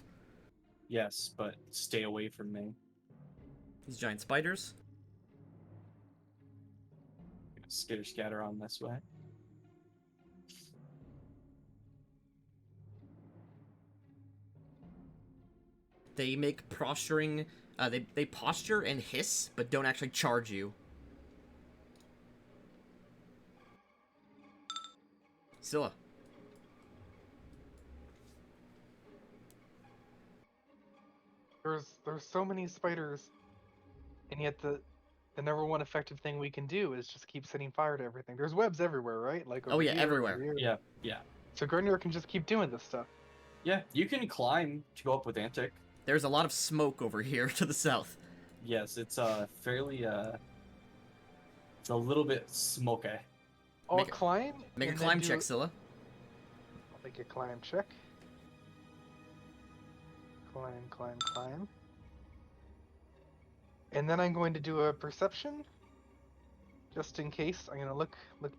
Yes, but stay away from me. These giant spiders. Skitter scatter on this way. They make posturing. They posture and hiss, but don't actually charge you. Scylla. There's so many spiders, and yet the number one effective thing we can do is just keep setting fire to everything. There's webs everywhere, right? Like Oh over yeah, here, everywhere. over here. Yeah, yeah. So Grunyer can just keep doing this stuff. Yeah, you can climb to go up with Antic. There's a lot of smoke over here to the south. Yes, it's fairly it's a little bit smoky. I'll Make a- climb. Make a and then climb do- check, Scylla. I'll make a climb check. Climb. And then I'm going to do a perception. Just in case, I'm gonna look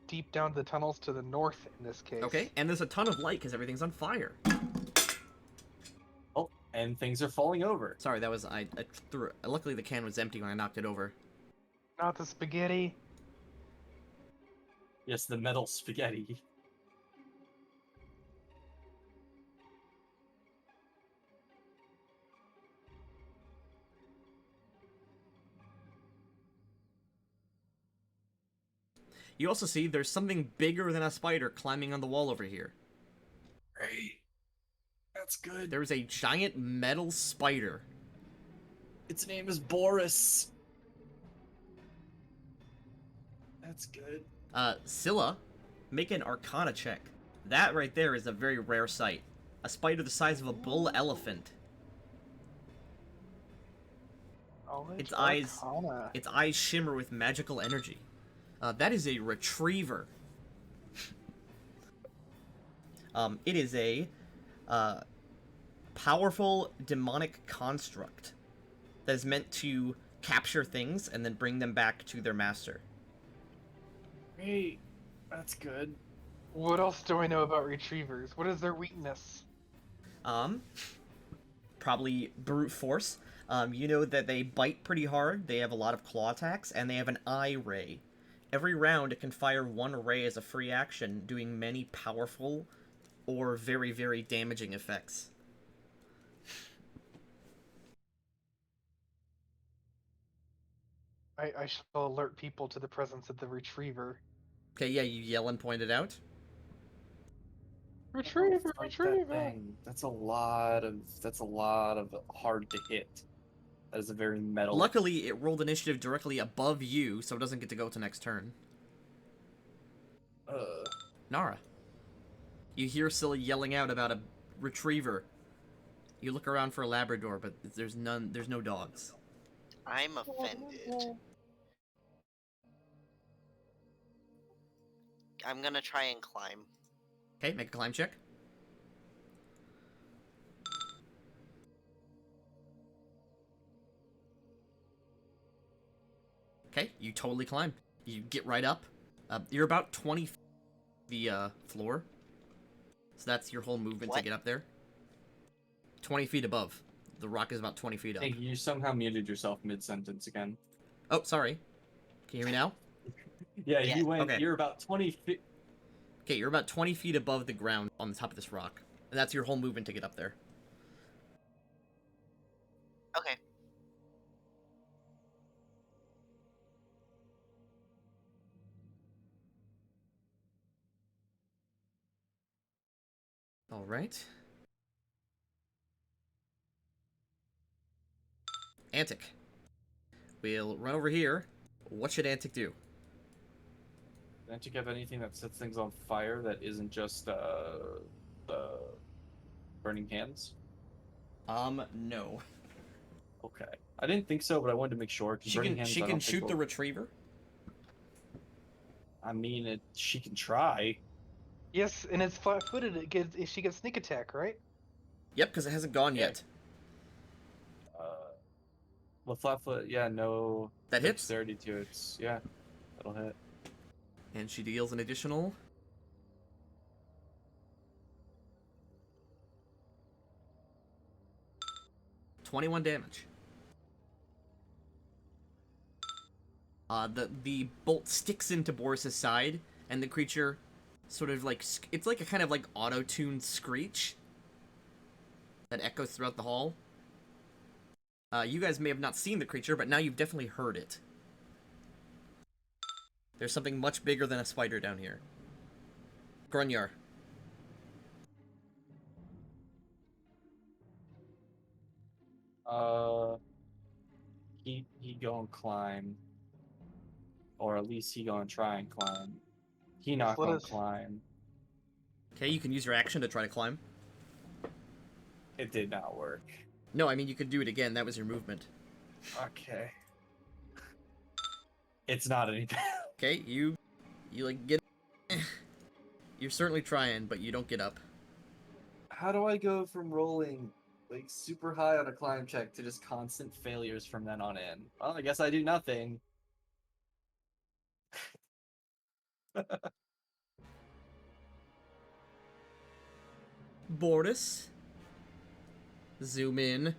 deep down the tunnels to the north in this case. Okay, and there's a ton of light because everything's on fire. Oh, and things are falling over. Sorry, that was I threw. Luckily, the can was empty when I knocked it over. Not the spaghetti. Yes, the metal spaghetti. You also see there's something bigger than a spider climbing on the wall over here. Great. That's good. There's a giant metal spider. Its name is Boris. That's good. Scylla, make an Arcana check. That right there is a very rare sight. A spider the size of a bull elephant. Knowledge Its eyes- Arcana. Its eyes shimmer with magical energy. That is a retriever. It is a powerful demonic construct that is meant to capture things and then bring them back to their master. Great. That's good. What else do I know about retrievers? What is their weakness? Probably brute force. You know that they bite pretty hard, they have a lot of claw attacks, and they have an eye ray. Every round, it can fire one ray as a free action, doing many powerful or very, very damaging effects. I shall alert people to the presence of the retriever. Okay, yeah, you yell and point it out. Retriever, Fight that retriever. thing. That's a lot of hard to hit. That is a very metal. Luckily, it rolled initiative directly above you, so it doesn't get to go to next turn. Nara. You hear Scylla yelling out about a retriever. You look around for a Labrador, but there's no dogs. I'm offended. I'm gonna try and climb. Okay, make a climb check. Okay, you totally climb. You get right up. You're about 20 feet the floor. So that's your whole movement to What? get up there. 20 feet above. The rock is about 20 feet up. Hey, you somehow muted yourself mid-sentence again. Oh, sorry. Can you hear me now? Yeah, Yeah. you went. Okay. You're about 20 feet. Okay, you're about 20 feet above the ground on the top of this rock. And that's your whole movement to get up there. Okay. Alright. Antic. We'll run over here. What should Antic do? Don't you have anything that sets things on fire that isn't just the burning hands? No. Okay. I didn't think so, but I wanted to make sure. 'Cause burning hands, She I can don't think shoot the will- retriever. I mean, she can try. Yes, and it's flat-footed. She gets sneak attack, right? Yep, because it hasn't gone Yeah. yet. Well, flatfoot, yeah, no That hits. dexterity to it. Yeah, that'll hit. And she deals an additional 21 damage. The bolt sticks into Boris's side, and the creature sort of like it's like a kind of like auto-tuned screech that echoes throughout the hall. You guys may have not seen the creature, but now you've definitely heard it. There's something much bigger than a spider down here. Grunyar. He gonna climb, or at least he gonna try and climb. He not let gonna us- climb. Okay, you can use your action to try to climb. It did not work. No, I mean you could do it again. That was your movement. Okay. It's not anything. Okay, you like get. You're certainly trying, but you don't get up. How do I go from rolling like super high on a climb check to just constant failures from then on in? Well, I guess I do nothing. Boris. Zoom in.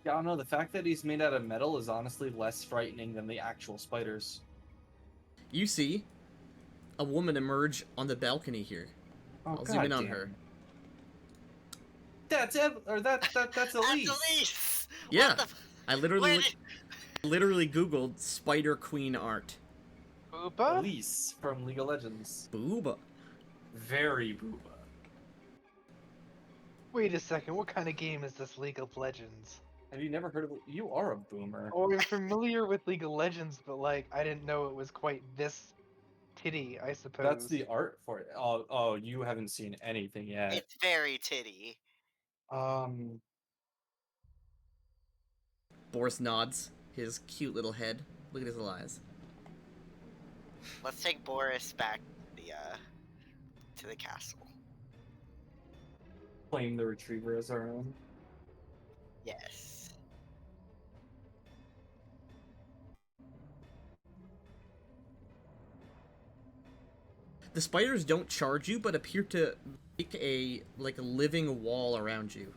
Yeah, I don't know. The fact that he's made out of metal is honestly less frightening than the actual spiders. You see a woman emerge on the balcony here. Oh, I'll zoom in on her. That's that's That's Elise. Elise! Yeah, What the I Where literally googled Spider Queen art. Booba? Elise from League of Legends. Booba. Very booba. Wait a second, what kind of game is this League of Legends? Have you never heard of? You are a boomer. Oh, I'm familiar with League of Legends, but like, I didn't know it was quite this titty, I suppose. That's the art for it. Oh, you haven't seen anything yet. It's very titty. Boris nods his cute little head. Look at his little eyes. Let's take Boris back to the castle. Claim the retriever as our own. Yes. The spiders don't charge you, but appear to make a living wall around you.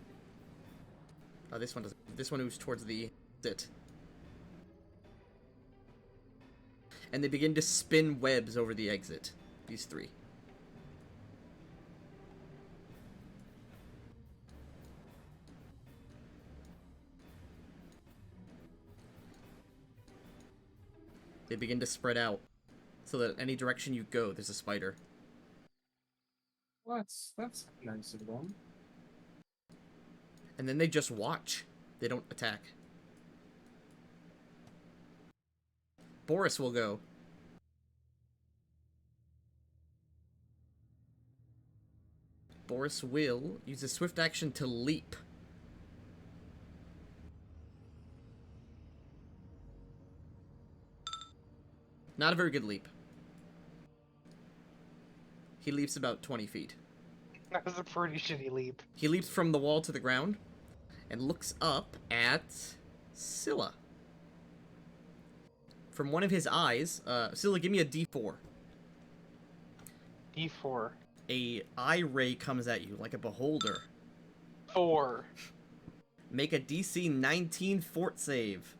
This one doesn't. This one moves towards the exit. And they begin to spin webs over the exit. These three. They begin to spread out, so that any direction you go, there's a spider. Well, that's nice of them. And then they just watch. They don't attack. Boris will go. Boris will use a swift action to leap Not a very good leap. He leaps about 20 feet. That was a pretty shitty leap. He leaps from the wall to the ground and looks up at Scylla. From one of his eyes, Scylla, give me a D4. D4. A eye ray comes at you like a beholder. 4. Make a DC 19 fort save.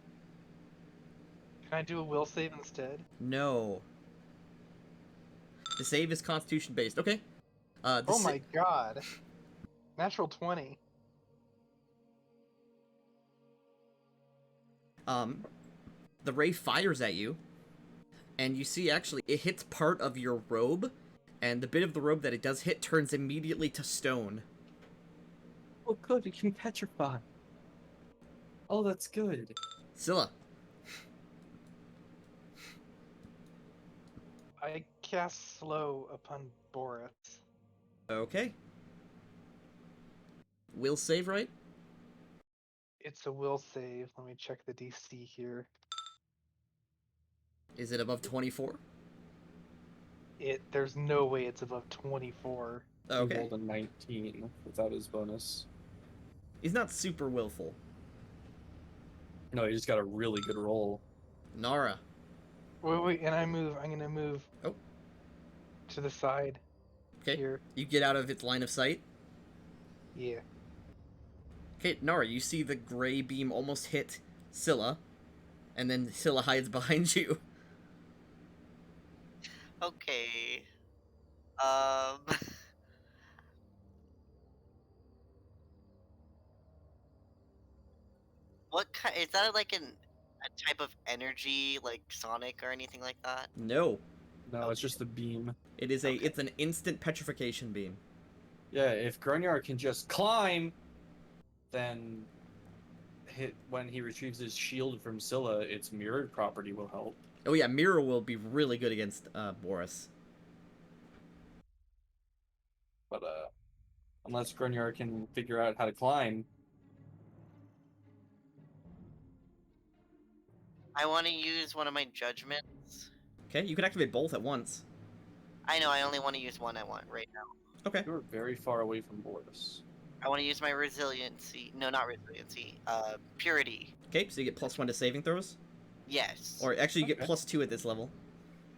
Can I do a will save instead? No. The save is constitution based. Okay. Oh my god. Natural 20. The ray fires at you, and you see actually it hits part of your robe, and the bit of the robe that it does hit turns immediately to stone. Oh, good. It can petrify. Oh, that's good. Scylla. I cast slow upon Boris. Okay. Will save, right? It's a will save. Let me check the DC here. Is it above 24? There's no way it's above 24. He Okay. rolled a 19 without his bonus. He's not super willful. No, he just got a really good roll. Nara. Wait, and I'm gonna move Oh. to the side Okay. here. You get out of its line of sight. Yeah. Okay, Nara, you see the gray beam almost hit Scylla, and then Scylla hides behind you. Okay. What kind? Is that like a type of energy, like Sonic or anything like that? No. No, it's just the beam. It is Okay. it's an instant petrification beam. Yeah, if Grunyar can just climb, then when he retrieves his shield from Scylla, its mirrored property will help. Oh yeah, Mirror will be really good against Boris. But unless Grunyar can figure out how to climb, I want to use one of my judgments. Okay, you can activate both at once. I know I only want to use one right now. Okay. you're very far away from Boris. I want to use my resiliency. No, not resiliency. Purity. Okay, so you get +1 to saving throws. Yes. Or actually, you get Okay. +2 at this level.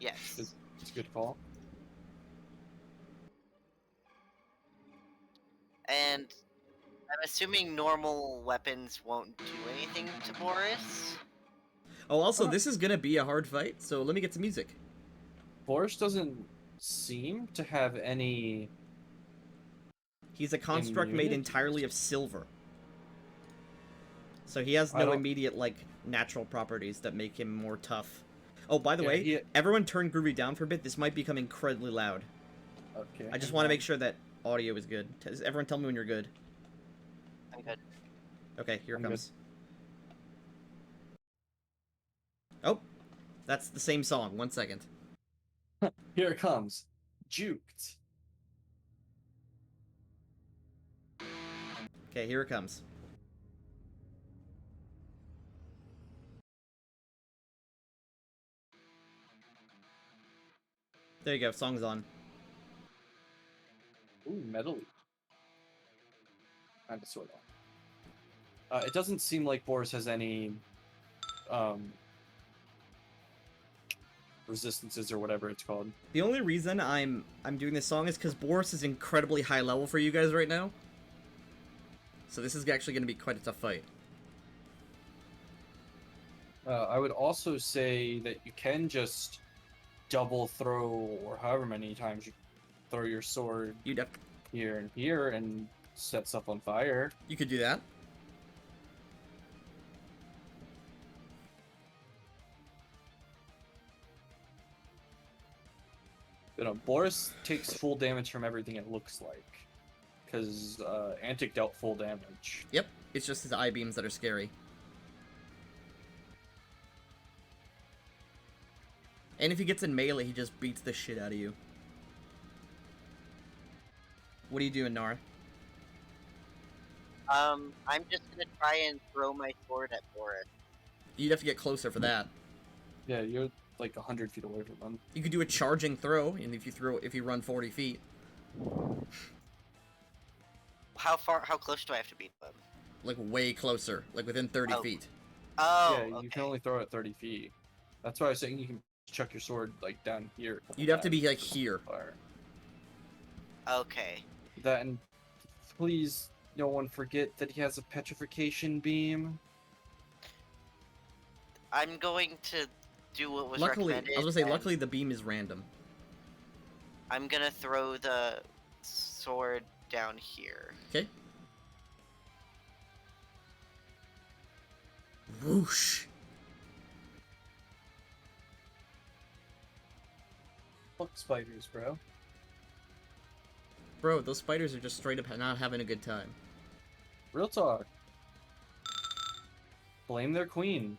Yes. It's a good call. And I'm assuming normal weapons won't do anything to Boris. Oh, also, this is gonna be a hard fight, so let me get some music. Boris doesn't seem to have any. He's a construct made Immunities? entirely of silver. So he has I no don't- immediate, like, natural properties that make him more tough. Oh, by the Yeah, way, everyone turn Groovy down for a bit. This might become incredibly loud. Okay. I just want to make sure that audio is good. Everyone tell me when you're good. I'm good. Okay, here it I'm good. comes. Oh, that's the same song. 1 second. Here it comes. Juked. Okay, here it comes. There you go, song's on. Ooh, metally. Kind of, sort of. It doesn't seem like Boris has any resistances or whatever it's called. The only reason I'm doing this song is because Boris is incredibly high level for you guys right now. So this is actually going to be quite a tough fight. I would also say that you can just double throw, or however many times you throw your sword You'd have, here and here and set stuff on fire. you could do that. You know, Boris takes full damage from everything, it looks like. Because Antic dealt full damage. Yep, it's just his eye beams that are scary. And if he gets in melee, he just beats the shit out of you. What are you doing, Nara? I'm just gonna try and throw my sword at Boris. You'd have to get closer for that. Yeah, like 100 feet away from them. You could do a charging throw, and if you run 40 feet, How close do I have to be to them? like way closer, like within 30 Oh. feet. Oh, Yeah, you okay. can only throw it at 30 feet. That's why I was saying you can chuck your sword like down here. a couple You'd have to times be like with here. fire. Okay. That and please, no one forget that he has a petrification beam. I'm going to do what was Luckily, recommended. I was gonna say, and luckily the beam is random. I'm gonna throw the sword down here. Okay. Whoosh. Fuck spiders, bro. Bro, those spiders are just straight up not having a good time. Real talk. Blame their queen.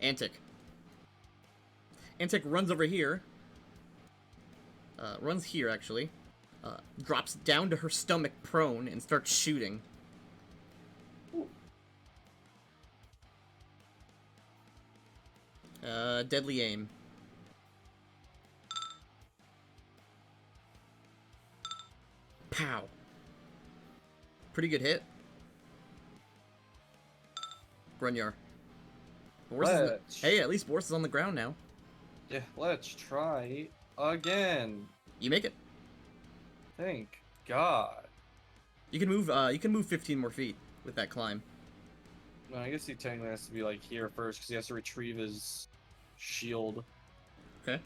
Antic. Antic runs over here. Runs here, actually. Drops down to her stomach prone and starts shooting. Deadly aim. Pow. Pretty good hit. Grunyar. Hey, at least Boris is on the ground now. Yeah, let's try again. You make it. Thank God. You can move 15 more feet with that climb. Well, I guess he technically has to be like here first because he has to retrieve his shield. Okay.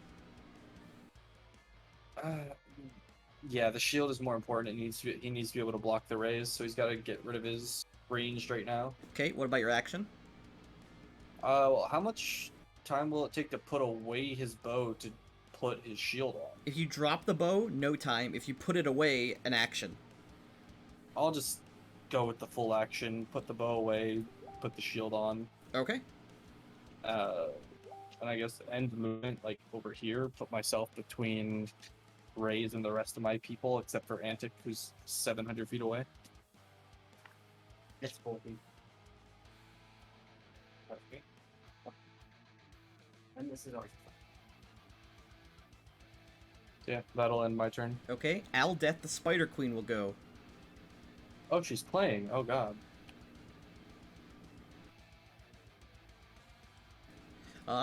Yeah, the shield is more important. He needs to be able to block the rays, so he's got to get rid of his ranged right now. Okay, what about your action? Well, how much time will it take to put away his bow to put his shield on? If you drop the bow, no time. If you put it away, an action. I'll just go with the full action, put the bow away, put the shield on. Okay. And I guess end the movement, like over here, put myself between Rays and the rest of my people, except for Antic, who's 700 feet away. It's 40. Okay. And this is ours. Yeah, that'll end my turn. Okay, Aldeth the Spider Queen will go. Oh, she's playing. Oh, God.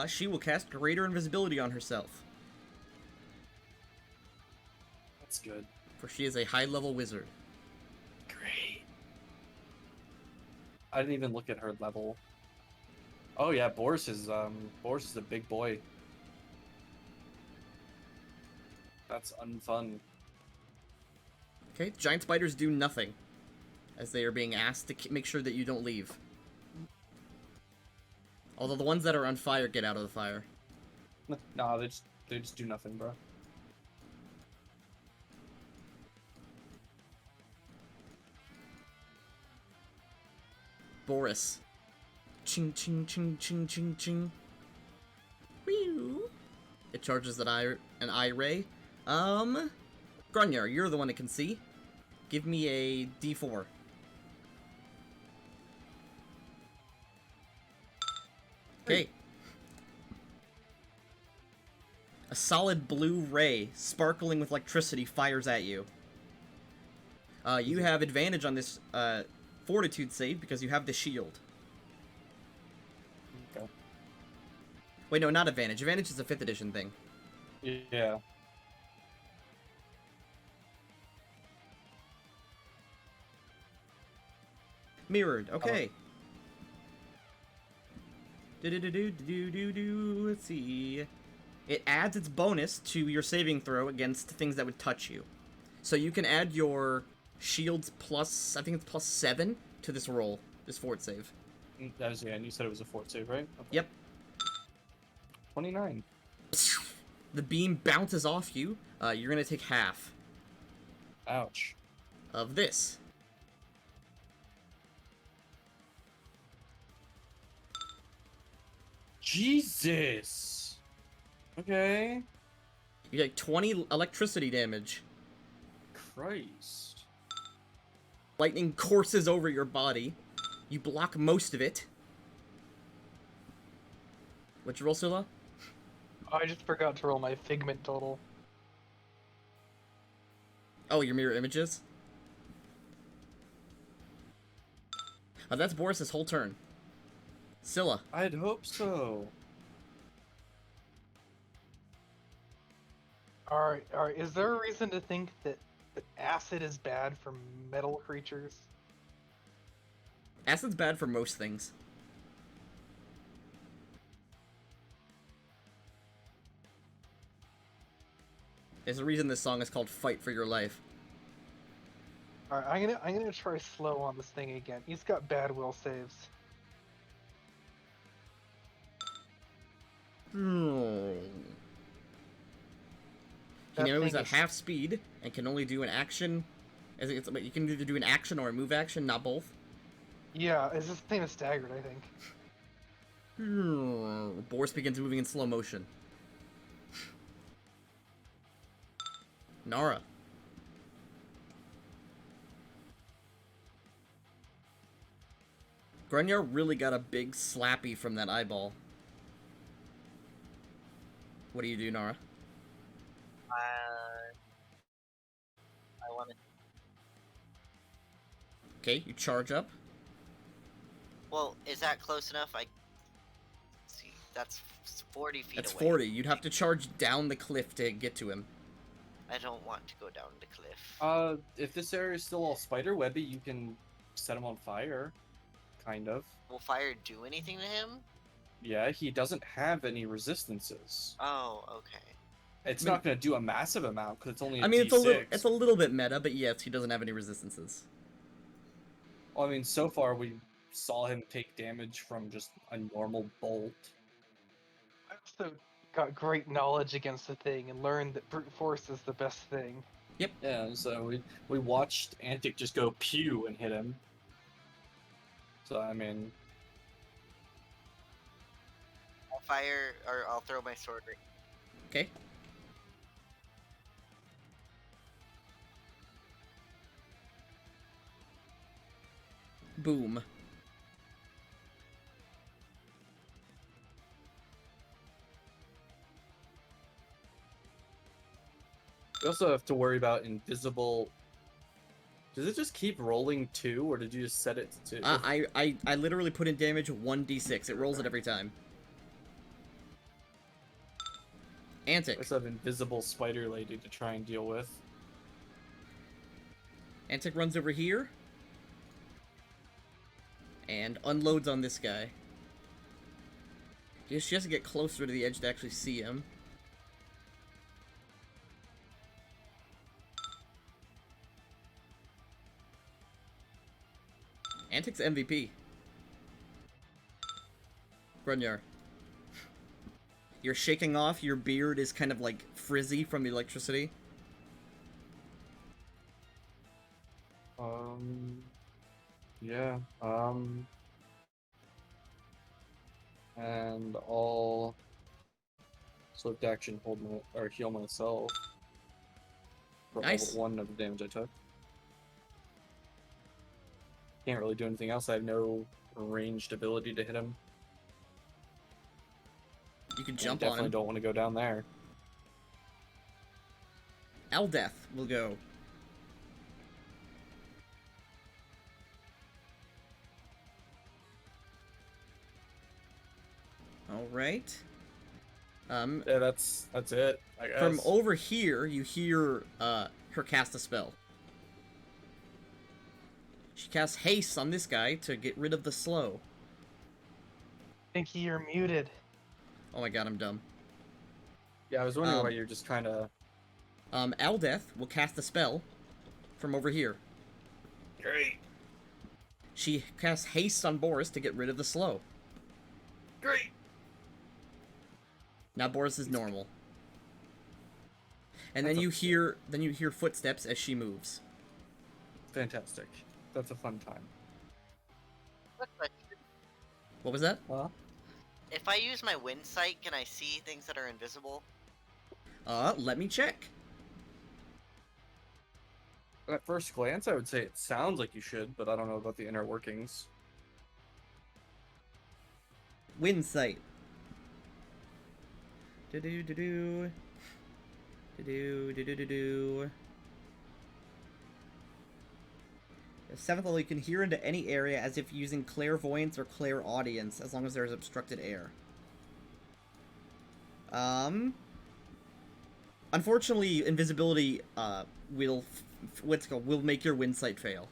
She will cast Greater Invisibility on herself, That's good. for she is a high-level wizard. Great. I didn't even look at her level. Oh yeah, Boris is a big boy. That's unfun. Okay, giant spiders do nothing, as they are being asked to make sure that you don't leave. Although the ones that are on fire get out of the fire. Nah, they just do nothing, bro. Boris. Ching ching ching ching ching ching. Whew. It charges an eye ray. Grunyar, you're the one that can see. Give me a D4. Okay. A solid blue ray, sparkling with electricity, fires at you. You have advantage on this fortitude save because you have the shield. Okay. Wait, no, not advantage. Advantage is a 5th edition thing. Yeah. Mirrored, okay. Let's see. It adds its bonus to your saving throw against things that would touch you. So you can add your shield's plus, I think it's plus 7 to this roll, this fort save. That was, yeah, and you said it was a fort save, right? Okay. Yep. 29. The beam bounces off you. You're gonna take half Ouch. of this. Jesus. Okay. You take 20 electricity damage. Christ. Lightning courses over your body. You block most of it. What'd you roll, Sula? I just forgot to roll my figment total. Oh, your mirror images? Oh, that's Boris's whole turn. Scylla. I'd hope so. Alright, alright. Is there a reason to think that acid is bad for metal creatures? Acid's bad for most things. There's a reason this song is called Fight for Your Life. Alright, I'm gonna try slow on this thing again. He's got bad will saves. He That knows thing at is- half speed and can only do an action. You can either do an action or a move action, not both. Yeah, this thing is staggered, I think. Boris begins moving in slow motion. Nara. Grunyar really got a big slappy from that eyeball. What do you do, Nara? I want to. Okay, you charge up. Well, is that close enough? See, that's 40 feet That's away. 40. You'd have to charge down the cliff to get to him. I don't want to go down the cliff. If this area is still all spider webby, you can set him on fire. Kind of. Will fire do anything to him? Yeah, he doesn't have any resistances. Oh, okay. It's I mean- not going to do a massive amount because it's only a I mean, D6. it's a little bit meta, but yes, he doesn't have any resistances. Well, I mean, so far we saw him take damage from just a normal bolt. I also got great knowledge against the thing and learned that brute force is the best thing. Yeah, so we watched Antic just go pew and hit him. So I mean, I'll fire, or I'll throw my sword right. Okay. Boom. we also have to worry about invisible. Does it just keep rolling 2, or did you just set it to 2? I literally put in damage 1d6. It rolls it every time. I Antic. also have invisible spider lady to try and deal with. Antic runs over here. And unloads on this guy. She has to get closer to the edge to actually see him. Antic's MVP. Grunyar. You're shaking off, your beard is kind of like frizzy from the electricity. Yeah, and I'll swift action hold my, or heal myself for Nice. all 1 of the damage I took. Can't really do anything else. I have no ranged ability to hit him. You can And jump I on definitely him. don't want to go down there. Aldeth will go. Alright. Yeah, that's it. I guess. From over here, you hear her cast a spell. She casts haste on this guy to get rid of the slow. Pinky, you're muted. Oh my god, I'm dumb. Yeah, I was wondering um, why you're just kind of. Aldeth will cast a spell from over here. Great. She casts haste on Boris to get rid of the slow. Great. Now Boris is normal. And That's then a- you hear footsteps as she moves. Fantastic. That's a fun time. Quick question. What was that? Huh? If I use my wind sight, can I see things that are invisible? Let me check. At first glance, I would say it sounds like you should, but I don't know about the inner workings. Wind sight. Do-do-do-do. Do-do-do-do-do-do. At 7th level, you can hear into any area as if using clairvoyance or clairaudience, as long as there is obstructed air. Unfortunately, invisibility, will make your wind sight fail.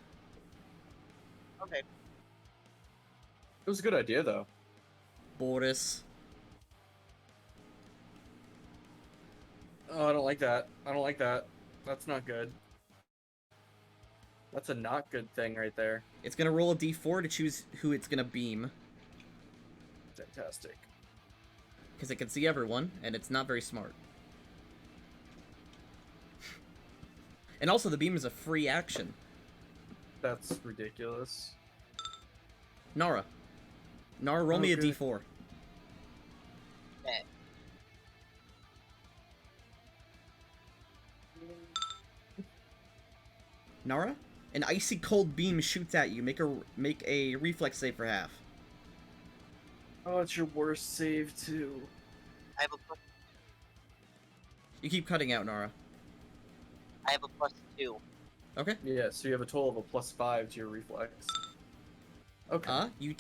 Okay. It was a good idea, though. Boris. Oh, I don't like that. I don't like that. That's not good. That's a not good thing right there. It's gonna roll a d4 to choose who it's gonna beam. Fantastic. Because it can see everyone, and it's not very smart. And also, the beam is a free action. That's ridiculous. Nara. Nara, roll me a Okay. d4. Eh. Nara? An icy cold beam shoots at you. Make a reflex save for half. Oh, it's your worst save, too. I have a plus. You keep cutting out, Nara. I have a +2. Okay. Yeah, so you have a total of a +5 to your reflex. Okay. You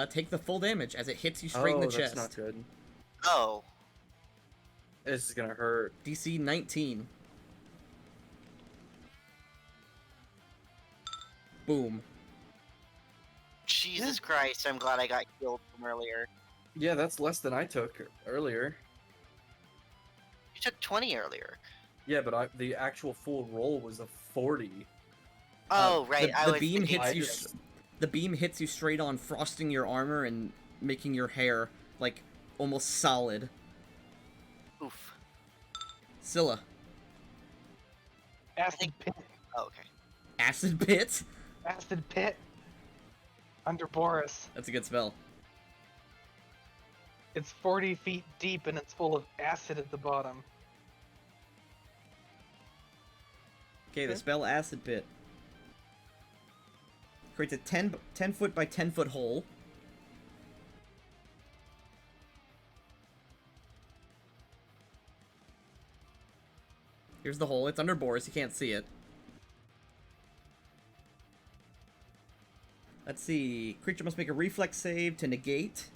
take the full damage as it hits you straight in the chest. That's not good. Oh. This is gonna hurt. DC 19. Boom. Jesus Christ, I'm glad I got healed from earlier. Yeah, that's less than I took earlier. You took 20 earlier. Yeah, but the actual full roll was a 40. Oh, right. The, I the was beam thinking- hits you. The beam hits you straight on, frosting your armor and making your hair like almost solid. Oof. Scylla. Acid pit. Oh, okay. Acid pit. Acid pit. Under Boris. That's a good spell. It's 40 feet deep and it's full of acid at the bottom. Okay, the spell Acid Pit creates a 10 foot by 10 foot hole. Here's the hole. It's under Boris. You can't see it. Let's see. Creature must make a reflex save to negate.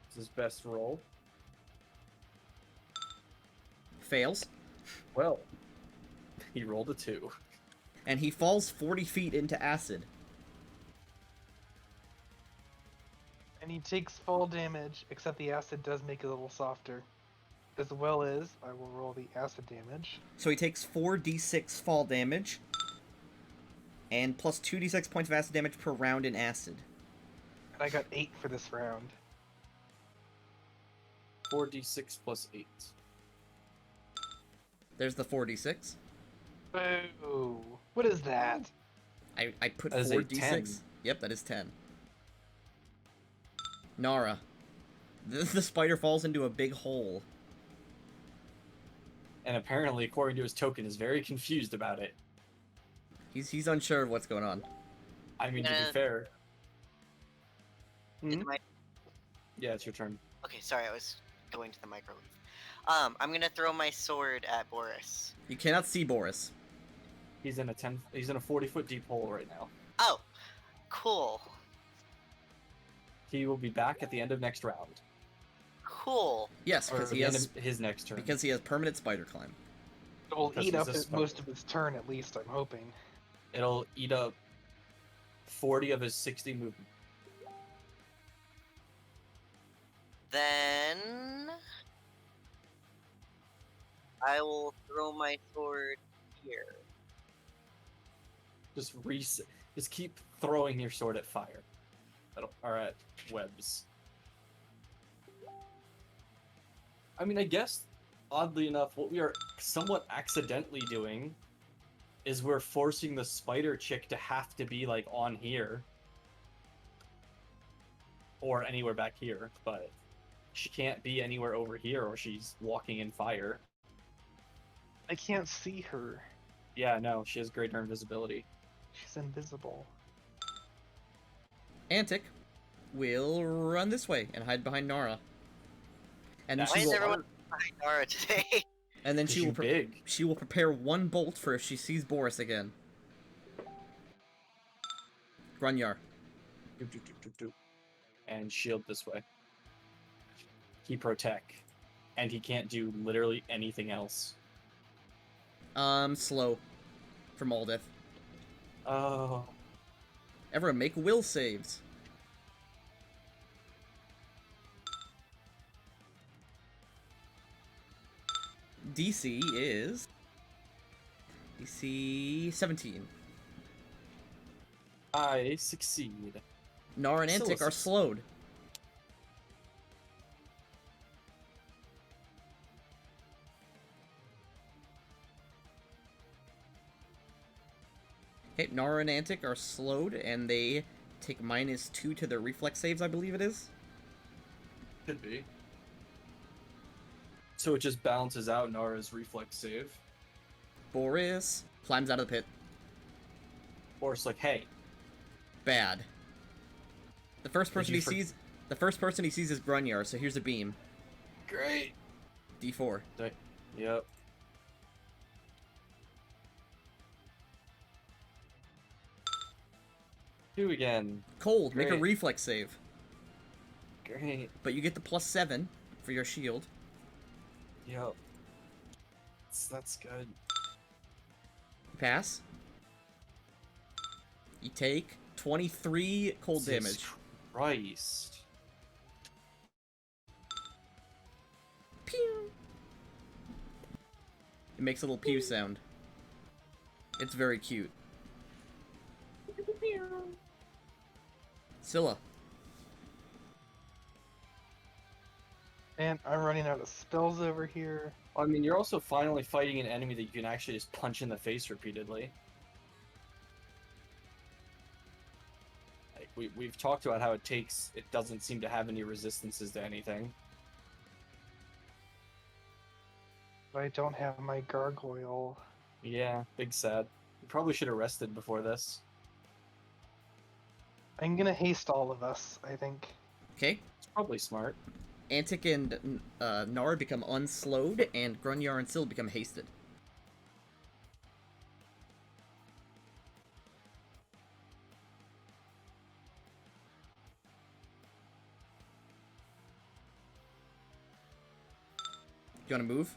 It's his best roll. Fails. Well, he rolled a 2. And he falls 40 feet into acid. And he takes fall damage, except the acid does make it a little softer. As well as, I will roll the acid damage. So he takes 4d6 fall damage. And plus 2d6 points of acid damage per round in acid. And I got 8 for this round. 4d6 plus 8. There's the 4d6. Boo! What is that? I put That is a 4d6. 10. Yep, that is 10. Nara. The spider falls into a big hole. And apparently, according to his token, is very confused about it. He's unsure of what's going on. I mean, to Yeah. be fair. Into my- Yeah, it's your turn. Okay, sorry, I was going to the microwave. I'm gonna throw my sword at Boris. You cannot see Boris. He's in a 40-foot deep hole right now. Oh, cool. He will be back at the end of next round. Cool. Yes, Or because the he end has of his next turn. because he has permanent spider climb. It will Because eat he's up a most spider. of his turn, at least, I'm hoping. It'll eat up 40 of his 60 movement. Then I will throw my sword here. Just keep throwing your sword at fire. Or at webs. I mean, I guess, oddly enough, what we are somewhat accidentally doing is we're forcing the spider chick to have to be, like, on here. Or anywhere back here, but she can't be anywhere over here or she's walking in fire. I can't see her. Yeah, no, she has greater invisibility. She's invisible. Antic will run this way and hide behind Nara. And then Why Why she is will everyone behind Nara today? and then Because she you will big. she will prepare one bolt for if she sees Boris again. Grunyar. Do, do, do, do, do. And shield this way. He protect. And he can't do literally anything else. Slow. From Aldith. Oh. Everyone make will saves. DC is DC 17. I succeed. Nara and Still a Antic are suc- slowed. Okay, Nara and Antic are slowed, and they take -2 to their reflex saves, I believe it is. Could be. So it just balances out Nara's reflex save. Boris climbs out of the pit. Or it's like, hey, Bad. The first Did person you he for- sees, the first person he sees is Grunyar. So here's a beam. great. D4. Yep. Two again. Cold. Make a Great. reflex save. Great. But you get the +7 for your shield. Yep. That's good. You pass. You take 23 cold Jesus damage. Christ. Pew. It makes a little pew sound. It's very cute. Scylla. And I'm running out of spells over here. I mean, you're also finally fighting an enemy that you can actually just punch in the face repeatedly. Like, we've talked about how it doesn't seem to have any resistances to anything. But I don't have my gargoyle. Yeah, big sad. You probably should have rested before this. I'm gonna haste all of us, I think. Okay. It's probably smart. Antic and Nara become unslowed, and Grunyar and Scylla become hasted. You want to move?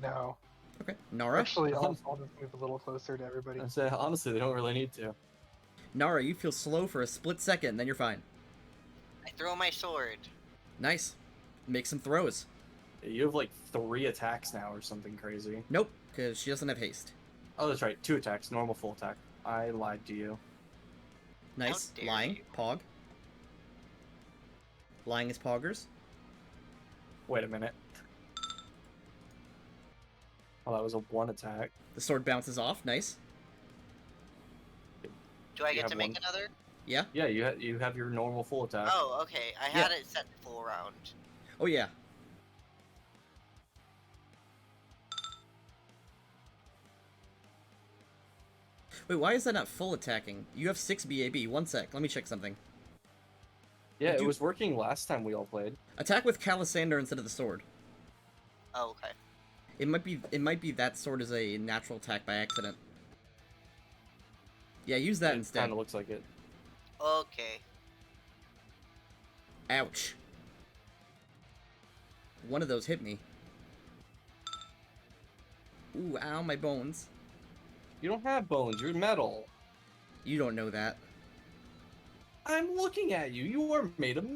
No. Okay. Nara. Actually, I'll just move a little closer to everybody. I say honestly, they don't really need to. Nara, you feel slow for a split second, then you're fine. I throw my sword. Nice. Make some throws. You have like 3 attacks now or something crazy. Nope, because she doesn't have haste. Oh, that's right. 2 attacks, normal full attack. I lied to you. Nice. dare Lying. you. Pog. Lying is poggers. Wait a minute. Oh, that was a 1 attack. The sword bounces off. Nice. Do I You get have to make one. another? Yeah. Yeah, you have your normal full attack. Oh, okay. I had it set full round. Oh, yeah. Wait, why is that not full attacking? You have 6 BAB. One sec. Let me check something. Yeah, it you- was working last time we all played. Attack with Calisander instead of the sword. Oh, okay. It might be that sword is a natural attack by accident. Yeah, use that It instead. kind of looks like it. Okay. Ouch. One of those hit me. Ooh, ow, my bones. You don't have bones. You're metal. You don't know that. I'm looking at you. You are made of.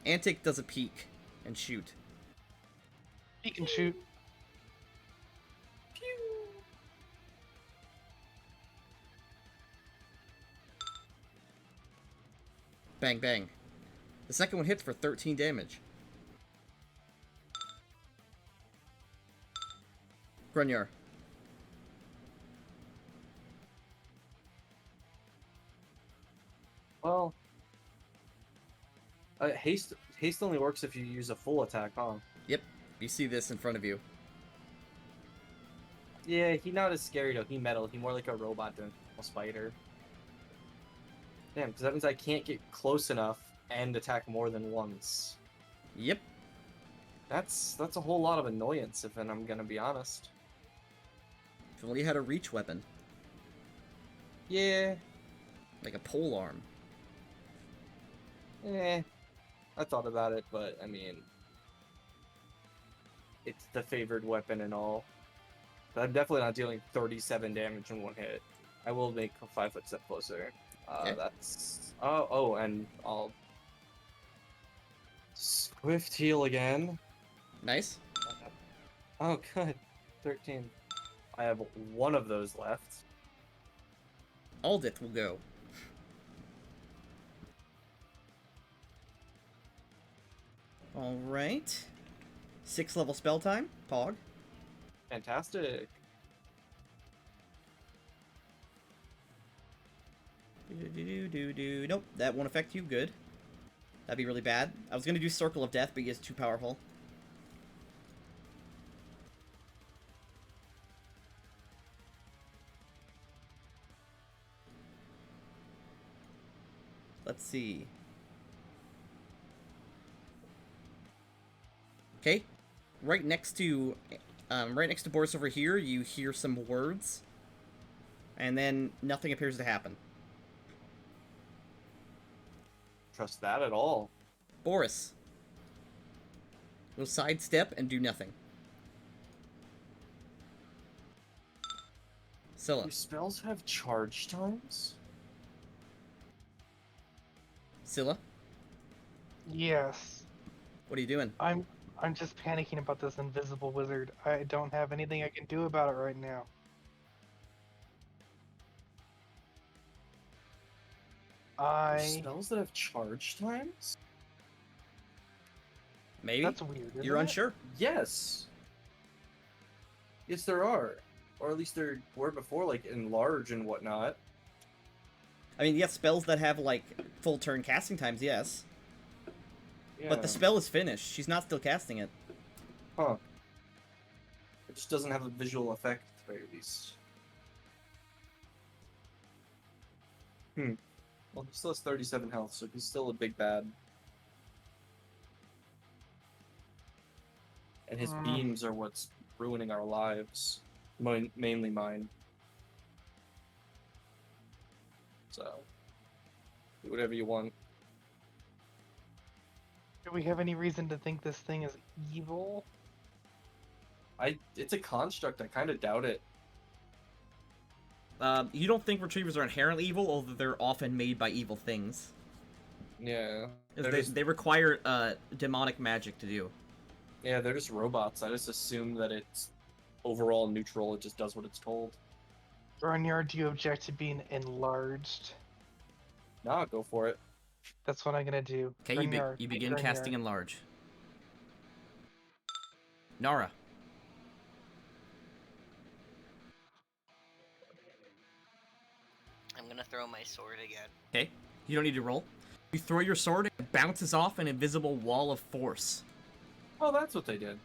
Antic does a peek and shoot. He can shoot. Bang, bang. The second one hits for 13 damage. Grunyar. Well, haste only works if you use a full attack, huh? Yep, you see this in front of you. Yeah, he not as scary though. He metal. He more like a robot than a spider. Damn, because that means I can't get close enough and attack more than once. Yep. That's a whole lot of annoyance, if I'm gonna be honest. If only you had a reach weapon, Yeah, like a pole arm. I thought about it, but I mean, it's the favored weapon and all. But I'm definitely not dealing 37 damage in one hit. I will make a 5-foot step closer. Okay. That's and I'll swift heal again. Nice. Oh, good. 13. I have one of those left. Aldith will go. Alright. 6th level spell time. Pog. Fantastic. Nope, that won't affect you. Good. That'd be really bad. I was gonna do Circle of Death, but he is too powerful. Let's see. Okay. Right next to Boris over here, you hear some words. And then nothing appears to happen. Trust that at all. Boris. Will sidestep and do nothing. Scylla. Do spells have charge times? Scylla, Yes. what are you doing? I'm just panicking about this invisible wizard. I don't have anything I can do about it right now. Are spells that have charge times? Maybe? That's weird. You're isn't it? unsure? Yes. Yes, there are. Or at least there were before, like enlarge and whatnot. I mean, yes, spells that have, like, full turn casting times, yes. Yeah. But the spell is finished. She's not still casting it. Huh. It just doesn't have a visual effect, at the very least. Well, he still has 37 health, so he's still a big bad. And his beams are what's ruining our lives. Mainly mine. So, do whatever you want. Do we have any reason to think this thing is evil? It's a construct, I kind of doubt it. You don't think retrievers are inherently evil, although they're often made by evil things. Yeah. They require demonic magic to do. Yeah, they're just robots. I just assume that it's overall neutral. It just does what it's told. Barnyard, do you object to being enlarged? Nah, go for it. That's what I'm gonna do. Okay, Barnyard, you begin Barnyard. casting Enlarge. Nara. I'm gonna throw my sword again. Okay, you don't need to roll. You throw your sword, it bounces off an invisible wall of force. Oh, that's what they did.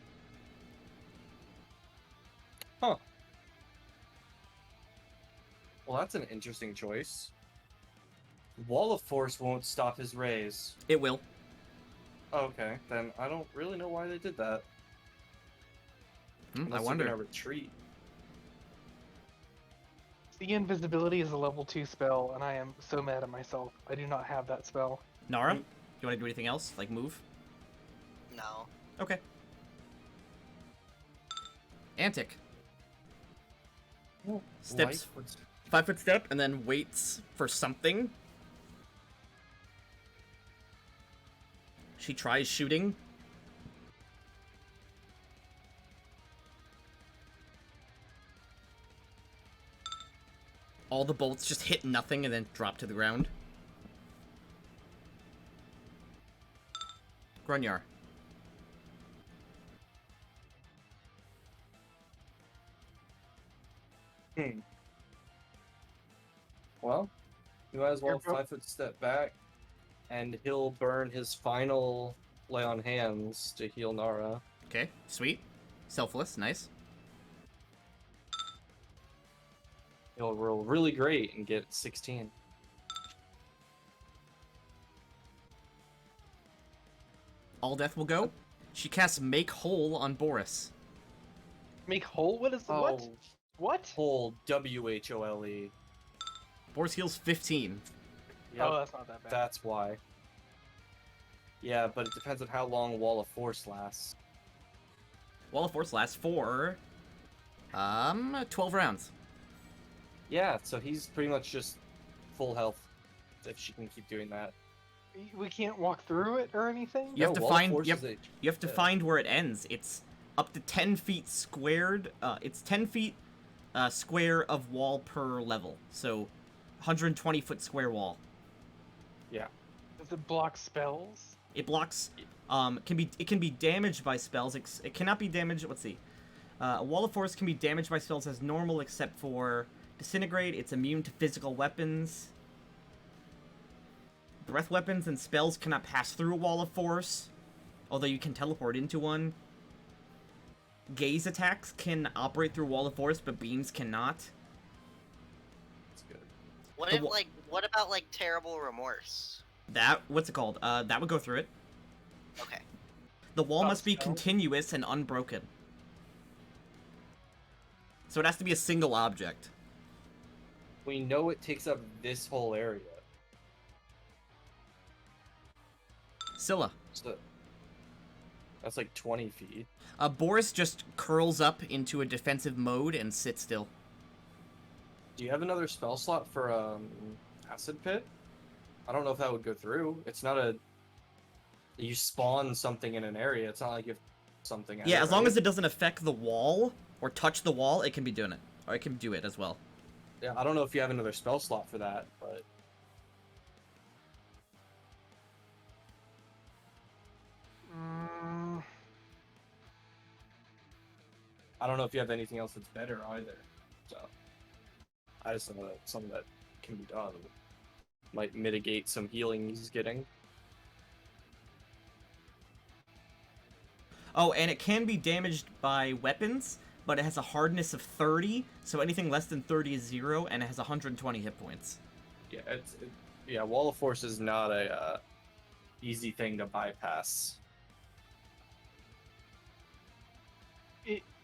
Huh. Well, that's an interesting choice. Wall of Force won't stop his rays. It will. Oh, okay, then I don't really know why they did that. I Unless wonder. they're gonna retreat. The invisibility is a level 2 spell, and I am so mad at myself. I do not have that spell. Nara, you want to do anything else? Like move? No. Okay. Antic. Steps, Life was- 5-foot step, and then waits for something. She tries shooting. All the bolts just hit nothing and then drop to the ground. Grunyar. Well, you might as well Here, bro. 5-foot step back, and he'll burn his final lay on hands to heal Nara. Okay, sweet. Selfless, nice. He'll roll really great and get 16. All death will go. She casts Make Whole on Boris. Make whole? What is what? Oh, What? whole WHOLE. Boris heals 15. Yep, Oh, that's not that bad. that's why. Yeah, but it depends on how long Wall of Force lasts. Wall of Force lasts for 12 rounds. Yeah, so he's pretty much just full health if she can keep doing that. We can't walk through it or anything? You have to Wall of find- Force you is a- You have to find where it ends. It's up to 10 feet squared. It's 10 feet square of wall per level. So 120 foot square wall. Yeah. Does it block spells? It blocks. It can be damaged by spells. It cannot be damaged. Let's see. A wall of force can be damaged by spells as normal, except for disintegrate. It's immune to physical weapons. Breath weapons and spells cannot pass through a wall of force, although you can teleport into one. Gaze attacks can operate through a wall of force, but beams cannot. That's good. What The if wa- what about like terrible remorse? What's it called? That would go through it. Okay. The wall Oh, must be spell? continuous and unbroken. So it has to be a single object. We know it takes up this whole area. Scylla. So that's like 20 feet. Boris just curls up into a defensive mode and sits still. Do you have another spell slot for Acid Pit? I don't know if that would go through. It's not a. You spawn something in an area. It's not like you have something. Yeah, as long as it doesn't affect the wall or touch the wall, it can be doing it. Or it can do it as well. Yeah, I don't know if you have another spell slot for that, but Mm, I don't know if you have anything else that's better either. So I just know that something that can be done might mitigate some healing he's getting. Oh, and it can be damaged by weapons, but it has a hardness of 30, so anything less than 30 is 0, and it has 120 hit points. Yeah, yeah. Wall of Force is not a easy thing to bypass.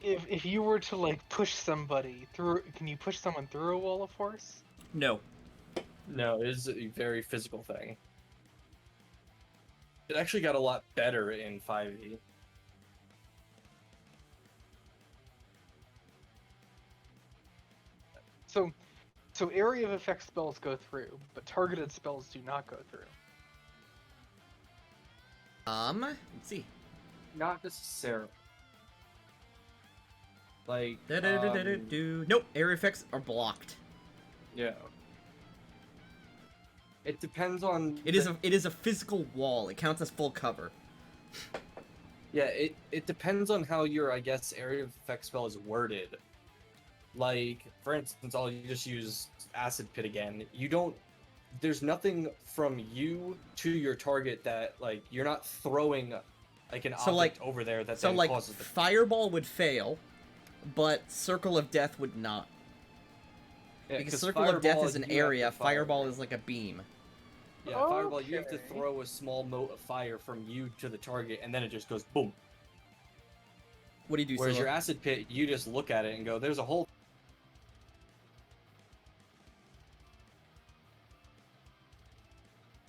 if you were to like push somebody through, can you push someone through a wall of force? No. No, it is a very physical thing. It actually got a lot better in 5e. So area of effect spells go through, but targeted spells do not go through. Let's see. Not necessarily. Like, Nope, area effects are blocked. yeah. It depends on. It is a physical wall. It counts as full cover. Yeah, it depends on how your, I guess, area of effect spell is worded. Like, for instance, I'll just use Acid Pit again. You don't. There's nothing from you to your target that, like, you're not throwing, like, an So, object like- over there that So, then like, causes the. Fireball would fail, but Circle of Death would not. Yeah, Because 'cause Circle of Death Fireball, is an you have area, to fire. Fireball is like a beam. Yeah, Fireball, you have to Okay. throw a small mote of fire from you to the target, and then it just goes boom. What do you do, Whereas Scylla? your Acid Pit, you just look at it and go, there's a hole.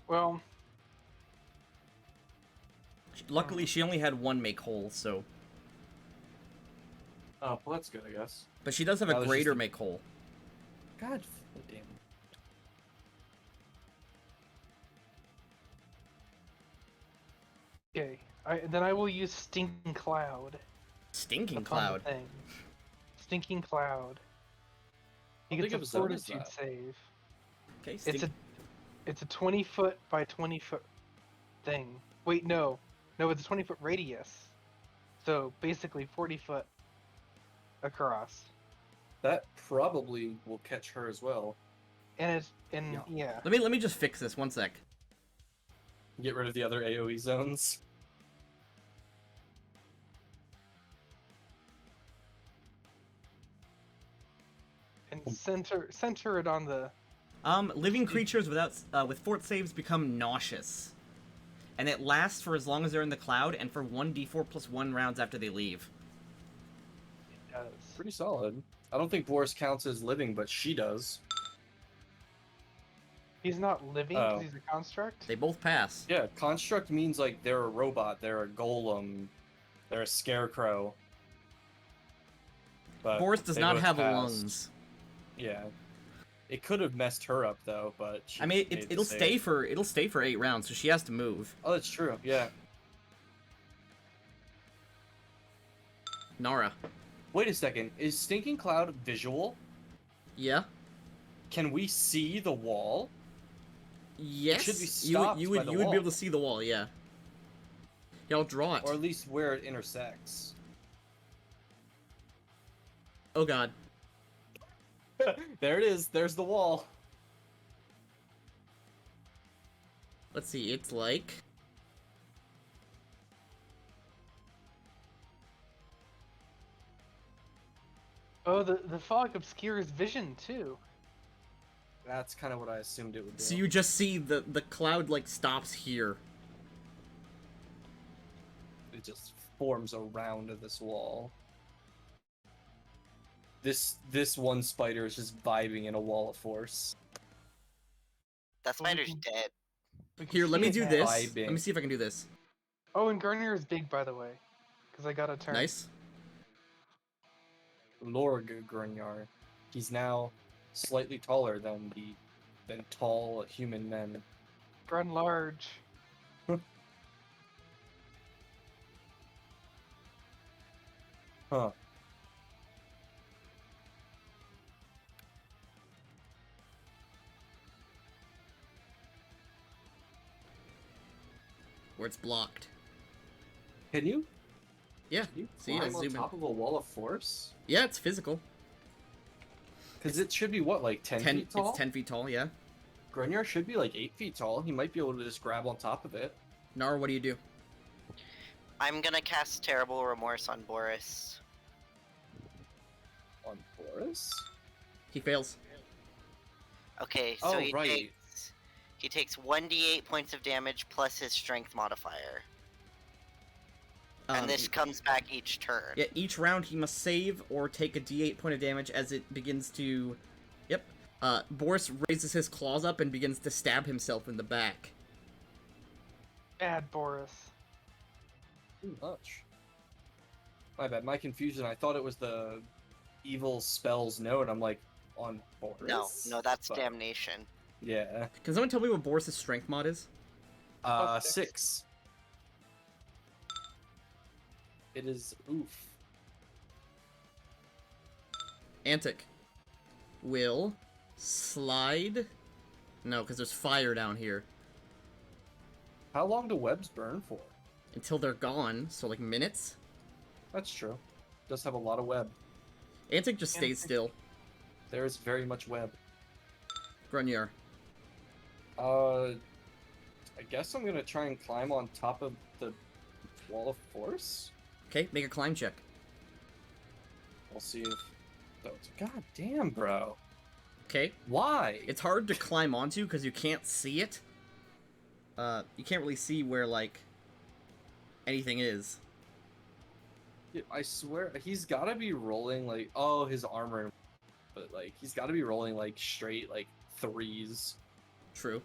Well, Luckily, she only had one make hole, so... Oh, well, that's good, I guess. But she does have That a was greater just a- make hole. God damn. okay. Then I will use Stinking Cloud. Stinking That's on the Cloud. thing. Stinking Cloud. He How gets big a of a zone is fortitude that? save. Okay, It's a 20-foot by 20-foot thing. Wait, no, it's a 20-foot radius. So basically 40 foot across. That probably will catch her as well. And yeah. Let me just fix this, one sec. Get rid of the other AoE zones. And center it on the Living creatures with fort saves become nauseous. and it lasts for as long as they're in the cloud, and for 1d4+1 rounds after they leave. It does. Pretty solid. I don't think Boris counts as living, but she does. He's not living because he's a construct? They both pass. Yeah, construct means like they're a robot, they're a golem, they're a scarecrow. But Boris does they not both have passed. lungs. Yeah. It could have messed her up though, but she I mean, made the it'll save. stay for 8 rounds, so she has to move. Oh, that's true. Yeah. Nara. Wait a second. Is Stinking Cloud visual? Yeah. Can we see the wall? Yes. should be you stopped would by the be wall. able to see the wall. Yeah. Yeah, I'll draw it. Or at least where it intersects. Oh god. There it is. There's the wall. Let's see. It's like. Oh, the fog obscures vision too. That's kind of what I assumed it would do. So you just see the cloud like stops here. It just forms around this wall. This one spider is just vibing in a wall of force. That spider's can- dead. We can Here, let see me it do now. this. Vibing. Let me see if I can do this. Oh, and Garnier is big, by the way, because I got a turn. Nice. Lord Grignard. He's now slightly taller than tall human men. Run large. Huh. Where it's blocked. Can you? Yeah. Can you See, I climb on zoom in. top of a wall of force? Yeah, it's physical. Because it should be what, like 10 feet tall? It's 10 feet tall. Yeah. Grignard should be like 8 feet tall. He might be able to just grab on top of it. Nara, what do you do? I'm gonna cast Terrible Remorse on Boris. On Boris? He fails. Okay, so Oh, he right. takes 1d8 points of damage plus his strength modifier. And this comes back each turn. Yeah, each round he must save or take a d8 point of damage as it begins to... Yep. Boris raises his claws up and begins to stab himself in the back. Bad Boris. Too much. My bad. My confusion. I thought it was the evil spells note. I'm like, on Boris? No, that's But- damnation. Yeah. Can someone tell me what Boris' strength mod is? Plus 6. It is oof. Antic will slide... No, because there's fire down here. How long do webs burn for? Until they're gone, so like minutes. That's true. Does have a lot of web. Antic just stays Antic. still. There is very much web. Grunyer. I guess I'm gonna try and climb on top of the wall of force. Okay, make a climb check. We'll see if. God damn, bro. Okay. Why? It's hard to climb onto because you can't see it. You can't really see where, like, anything is. I swear he's gotta be rolling like his armor, but like he's gotta be rolling like straight like 3s. True.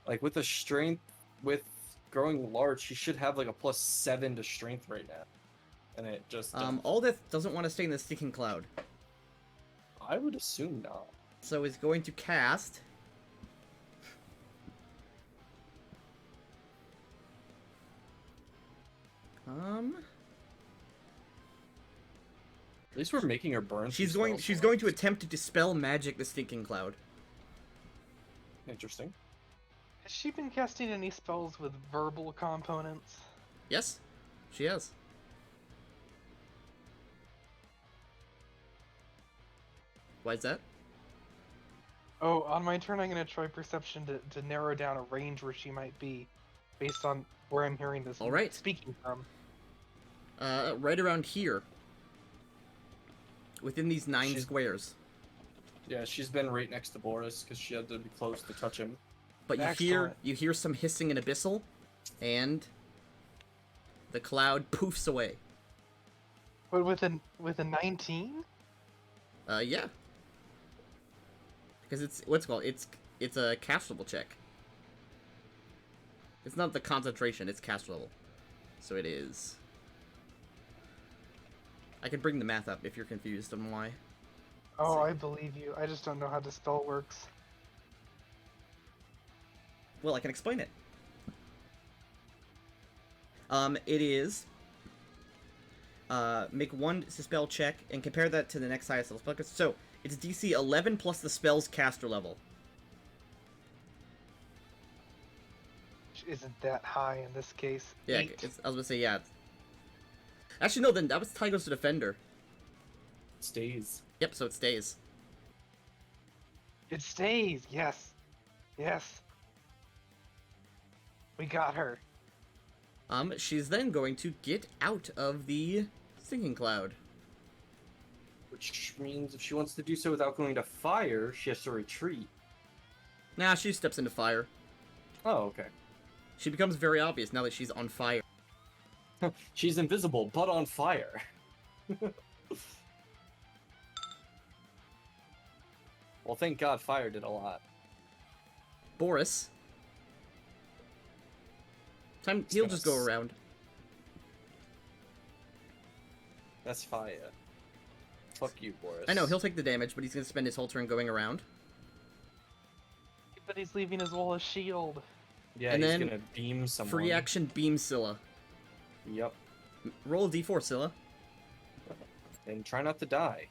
Like with the strength, with growing large, he should have like a +7 to strength right now, and it just. Aldith doesn't want to stay in the stinking cloud, I would assume not. so he's going to cast. At least we're making her burn. She's some going. spells She's for going us. to attempt to dispel magic the stinking cloud. Interesting. Has she been casting any spells with verbal components? Yes, she has. Why is that? Oh, on my turn, I'm going to try perception to narrow down a range where she might be, based on where I'm hearing this All right. speaking from. Right around here. Within these 9 She's- squares. Yeah, she's been right next to Boris because she had to be close to touch him. But Excellent. you hear some hissing and abyssal, and the cloud poofs away. But with a 19? Yeah. Because it's what's it called? It's a castable check. It's not the concentration, it's cast level. So it is. I can bring the math up if you're confused on why. Oh, See. I believe you. I just don't know how the spell works. Well, I can explain it. It is. Make one spell check and compare that to the next highest level spell. So it's DC 11 plus the spell's caster level. Which isn't that high in this case. Yeah, 8. I was gonna say yeah. Actually, no. Then that was Tygo's defender. Stays. Yep. So it stays. It stays. Yes. Yes. We got her. She's then going to get out of the sinking cloud. Which means if she wants to do so without going to fire, she has to retreat. Nah, she steps into fire. Oh, okay. She becomes very obvious now that she's on fire. She's invisible, but on fire. Well, thank God fire did a lot. Boris. He'll just go around. That's fire. Fuck you, Boris. I know, he'll take the damage, but he's gonna spend his whole turn going around. But he's leaving as well as shield. Yeah, And he's then gonna beam someone. Free action beam Scylla. Yep. Roll a d4, Scylla. And try not to die.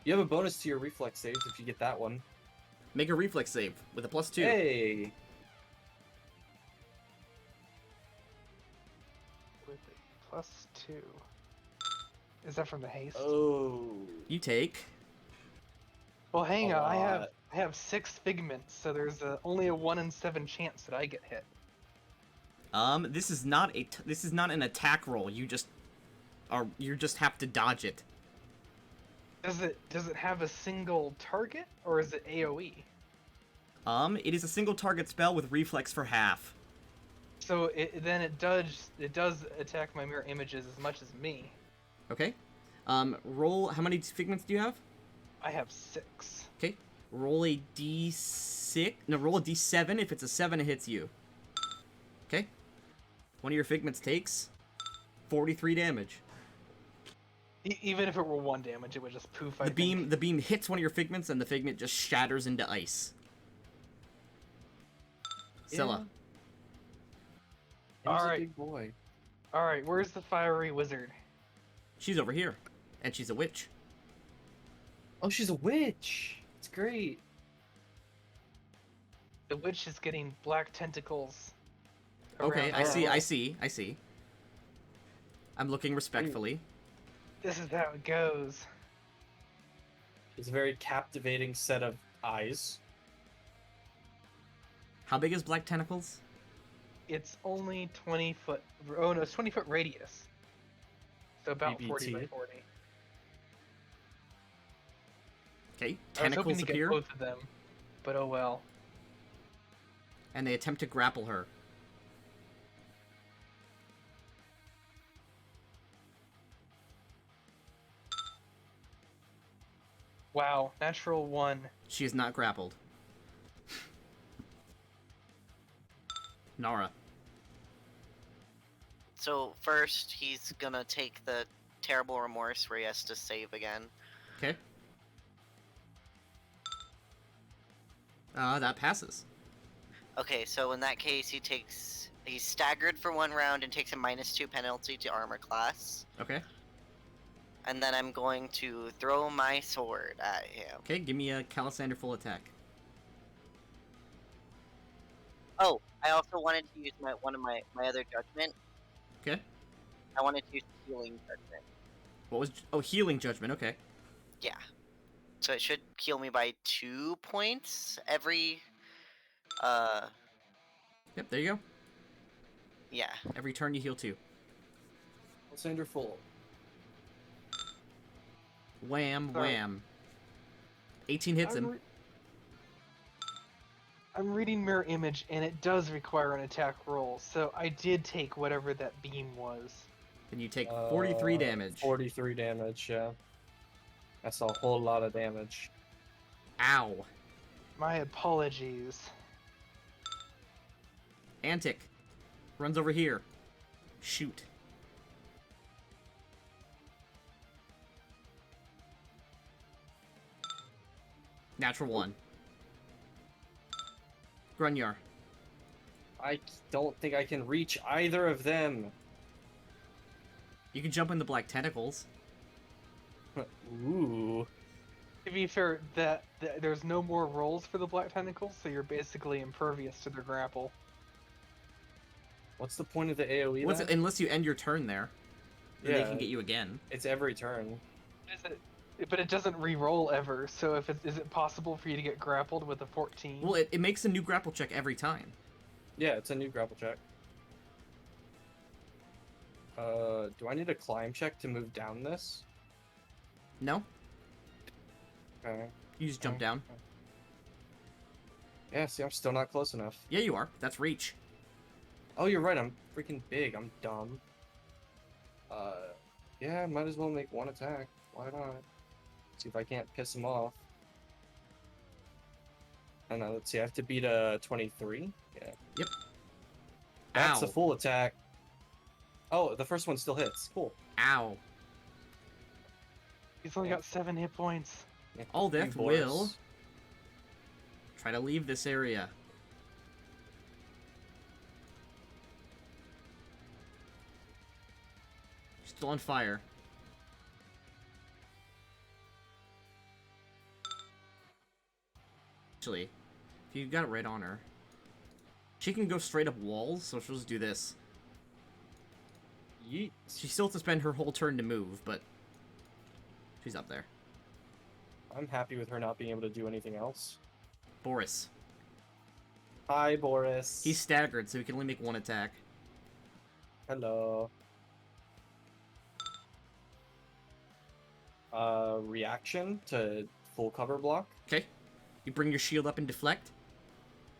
You have a bonus to your reflex saves if you get that one. Make a reflex save with a +2. Hey! With a +2. Is that from the haste? Oh. You take. Well, hang A on. lot. I have 6 figments, so there's only a 1 in 7 chance that I get hit. This is not an attack roll. You just have to dodge it. Does it have a single target or is it AoE? It is a single target spell with reflex for half. So it does attack my mirror images as much as me. Okay. Roll. How many figments do you have? I have 6. Okay. Roll a d6. No, roll a d7. If it's a 7, it hits you. Okay. One of your figments takes 43 damage. Even if it were 1 damage, it would just poof. The beam hits one of your figments, and the figment just shatters into ice. Scylla. He was Alright. a big boy. All right, where's the fiery wizard? She's over here, and she's a witch. Oh, she's a witch! It's great. The witch is getting black tentacles. Okay, around I her. see. I'm looking respectfully. This is how it goes. It's a very captivating set of eyes. How big is Black Tentacles? It's only 20 foot. Oh no, it's 20 foot radius. So about 40 by BBT. 40. Okay, I was tentacles hoping to get appear, both of them, but oh well. and they attempt to grapple her. Wow, natural 1. She is not grappled. Nara. So first, he's gonna take the terrible remorse where he has to save again. Okay. That passes. Okay, so in that case, he's staggered for 1 round and takes a -2 penalty to armor class. Okay. And then I'm going to throw my sword at him. Okay, give me a Calisander full attack. Oh, I also wanted to use one of my other judgment. Okay. I wanted to use healing judgment. What was... Oh, healing judgment, okay. Yeah. So it should heal me by 2 points every, Yep, there you go. yeah. Every turn you heal 2. Alexander Full. Wham, Sorry. wham. 18 hits him. I'm reading mirror image, and it does require an attack roll, so I did take whatever that beam was. Then you take 43 damage. 43 damage, yeah. That's a whole lot of damage. Ow. My apologies. Antic. Runs over here. Shoot. Natural 1. Grunyar. I don't think I can reach either of them. You can jump in the black tentacles. Ooh. To be fair, there's no more rolls for the black tentacles, so you're basically impervious to their grapple. What's the point of the AoE then? Unless you end your turn there. Then they can get you again. It's every turn. But it doesn't re-roll ever, so is it possible for you to get grappled with a 14? Well, it makes a new grapple check every time. Yeah, it's a new grapple check. Do I need a climb check to move down this? No? Okay. You just jump down. Yeah, see, I'm still not close enough. Yeah, you are. That's reach. Oh, you're right, I'm freaking big. I'm dumb. Yeah, might as well make one attack. Why not? See if I can't piss him off. And let's see, I have to beat a 23? Yeah. Yep. That's Ow. a full attack. Oh, the first one still hits. Cool. Ow. He's only got 7 hit points. Yeah, All you death boys. will try to leave this area. Still on fire. Actually, if you got it right on her, she can go straight up walls, so she'll just do this. Yeet. She still has to spend her whole turn to move, but she's up there. I'm happy with her not being able to do anything else. Boris. Hi, Boris. He's staggered, so he can only make one attack. Hello. Reaction to full cover block. Okay. You bring your shield up and deflect.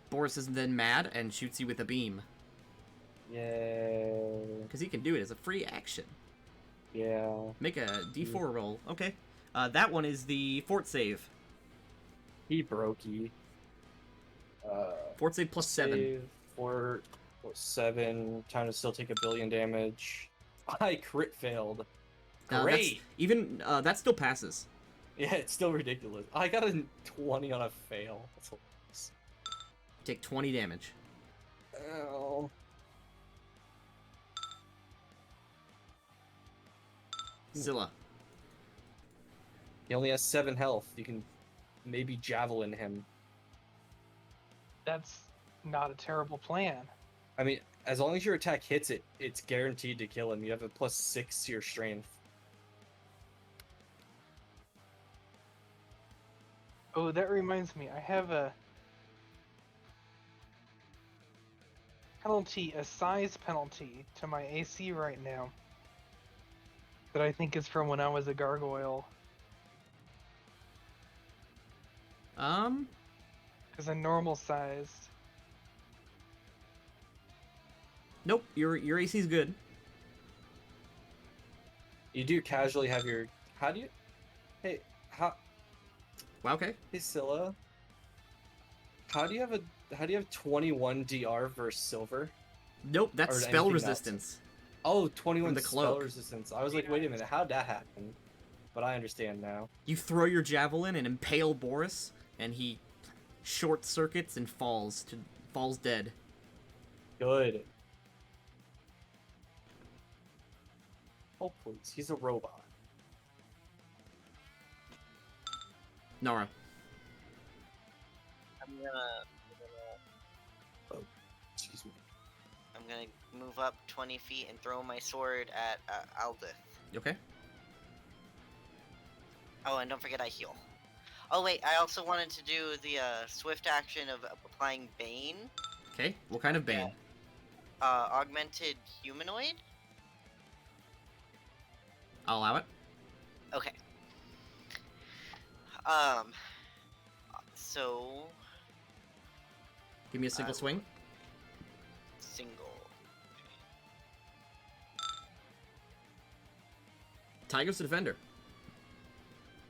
Boris is then mad and shoots you with a beam. Yay. Because he can do it as a free action. Yeah. Make a d4 roll. Okay. That one is the fort save. He brokey. Fort save plus 7. Save, fort, plus 7. Time to still take a billion damage. I crit failed. Great! That still passes. Yeah, it's still ridiculous. I got a 20 on a fail. That's hilarious. Take 20 damage. Ow. Zilla. He only has 7 health. You can maybe javelin him. That's not a terrible plan. I mean, as long as your attack hits it, it's guaranteed to kill him. You have a plus 6 to your strength. Oh, that reminds me. I have a penalty, a size penalty to my AC right now that I think is from when I was a gargoyle. Because I'm normal sized. Nope, your AC's good. You do casually have your... How do you... Hey, how... Wow, okay. Hey, Scylla. How do you have 21 DR versus silver? Nope, that's Or spell anything else. resistance. Oh, 21 the spell cloak. resistance. I was like, wait a minute, how'd that happen? But I understand now. You throw your javelin and impale Boris, and he short circuits and falls dead. Good. Oh, please. He's a robot. Nara. I'm Excuse me. gonna move up 20 feet and throw my sword at Aldith. You okay? Oh, and don't forget I heal. Oh wait, I also wanted to do the swift action of applying Bane. Okay, what kind of bane? Augmented humanoid? I'll allow it. Okay. So Give me a single swing. Single. Tiger's the defender.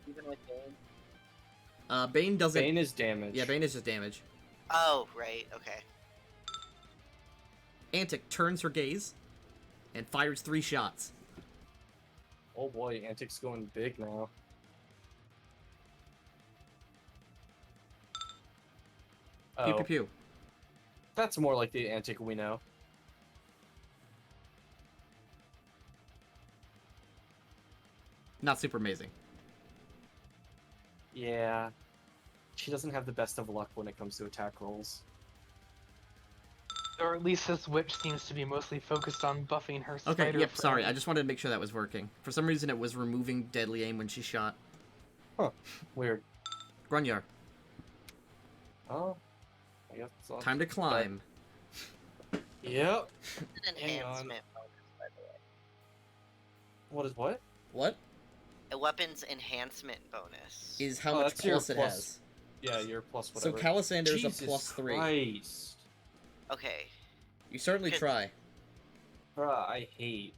Even with Bane? Bane doesn't. Bane is damage. Yeah, Bane is just damage. Oh, right. Okay. Antic turns her gaze and fires 3 shots. Oh boy, Antic's going big now. Pew Oh, pew pew. that's more like the Antic we know. Not super amazing. Yeah. She doesn't have the best of luck when it comes to attack rolls. Or at least this witch seems to be mostly focused on buffing her Okay, spider yep, sorry. friend. I just wanted to make sure that was working. For some reason, it was removing deadly aim when she shot. Huh. Weird. Grunyar, Oh. I guess it's on. time to climb. Yep. An Hang on. enhancement bonus, by the way. What is what? What A weapons enhancement bonus. is how Oh, much that's your plus it plus has? Yeah, you're plus So whatever. Calisander's Jesus a +3. Christ. Okay. You certainly Good. try. Bruh, I hate.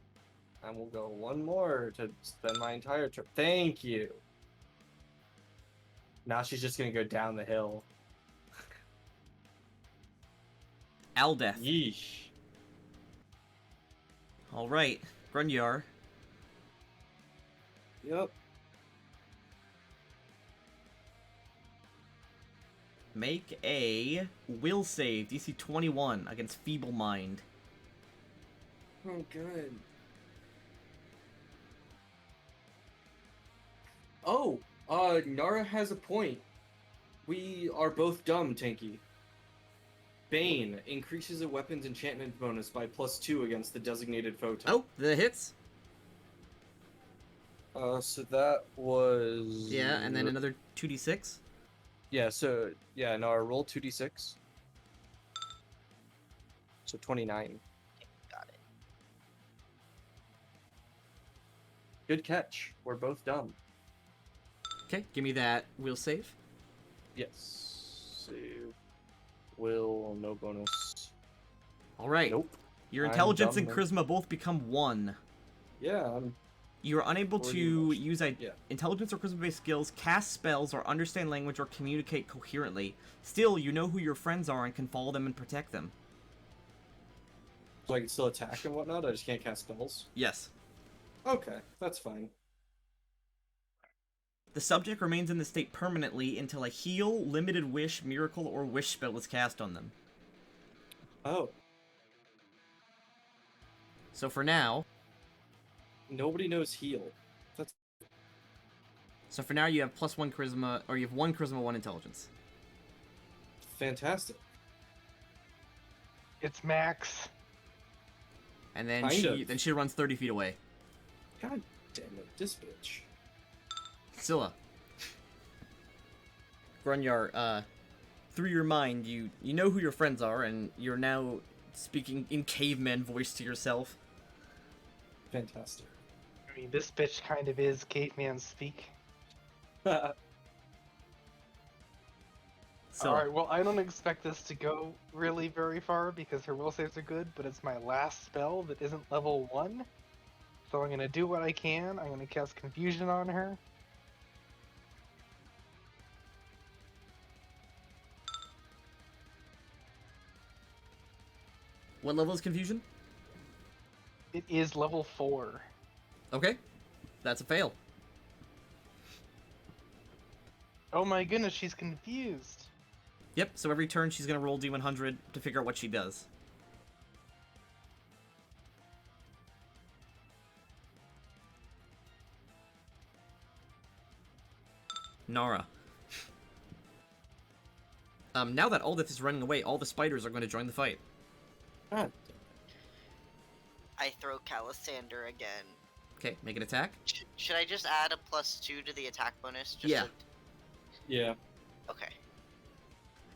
I will go one more to spend my entire trip. Thank you. Now she's just gonna go down the hill. Aldeth. Yeesh. Alright, Grunyar. Yep. Make a will save, DC 21 against Feeble Mind. Oh, good. Oh, Nara has a point. We are both dumb, Tinky. Bane increases a weapon's enchantment bonus by +2 against the designated foe type. Oh, the hits. So that was... Yeah, and then another 2d6. Yeah, so, yeah, Nara, roll 2d6. So 29. Got it. Good catch. We're both dumb. Okay, give me that will save. Yes. Save. Will, no bonus. Alright. Nope. Your I'm intelligence and dumb, charisma both become 1. Yeah, I'm... You are unable Pretty to much. use Yeah. intelligence or charisma-based skills, cast spells, or understand language or communicate coherently. Still, you know who your friends are and can follow them and protect them. So I can still attack and whatnot, I just can't cast spells? Yes. Okay, that's fine. The subject remains in this state permanently until a heal, limited wish, miracle, or wish spell is cast on them. Oh, So for now, nobody knows heal. That's you have +1 charisma, or you have 1 charisma, 1 intelligence. fantastic. It's Max. And then Kind of. she runs 30 feet away. God damn it, this bitch. Scylla. Grunyar, through your mind, you know who your friends are, and you're now speaking in caveman voice to yourself. Fantastic. I mean, this bitch kind of is caveman speak. Scylla. Alright, well, I don't expect this to go really very far because her will saves are good, but it's my last spell that isn't level 1. So I'm gonna do what I can. I'm gonna cast Confusion on her. What level is confusion? It is level 4. Okay. That's a fail. Oh my goodness, she's confused. Yep, so every turn she's gonna roll D100 to figure out what she does. Nara. Now that Aldith is running away, all the spiders are going to join the fight. God I throw Calisander again. Okay, make an attack. Should I just add a +2 to the attack bonus? Just Yeah. to- yeah. Okay.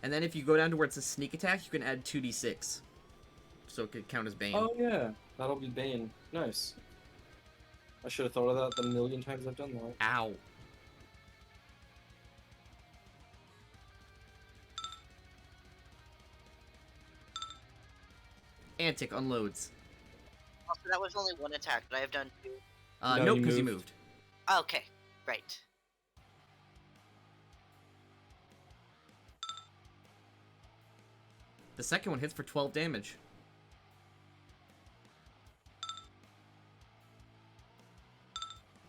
And then if you go down to where it says sneak attack, you can add 2d6. So it could count as Bane. Oh yeah, that'll be Bane. Nice. I should have thought of that the million times I've done that. Ow. Mantic unloads. Also, that was only one attack, but I have done 2. No, Nope, you because you moved. moved. Okay, right. The second one hits for 12 damage.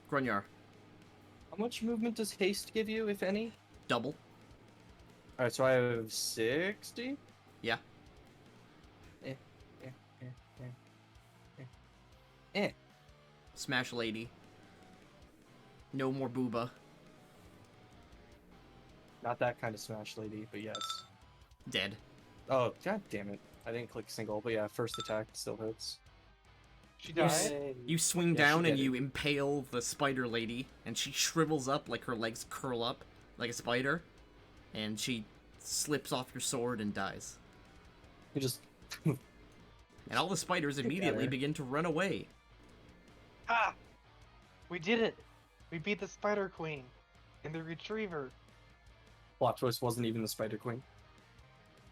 Grunjar, How much movement does haste give you, if any? double. Alright, so I have 60? Yeah. Eh, eh, eh, eh, eh. Smash lady. No more booba. Not that kind of smash lady, but yes. Dead. Oh, god damn it. I didn't click single, but yeah, first attack still hits. She You s- died. Yay. You swing Yeah, she down and did you it. impale the spider lady, and she shrivels up like her legs curl up like a spider, and she slips off your sword and dies. You just And all the spiders at immediately her. begin to run away. Ah! We did it! We beat the Spider Queen and the Retriever. plot twist wasn't even the Spider Queen.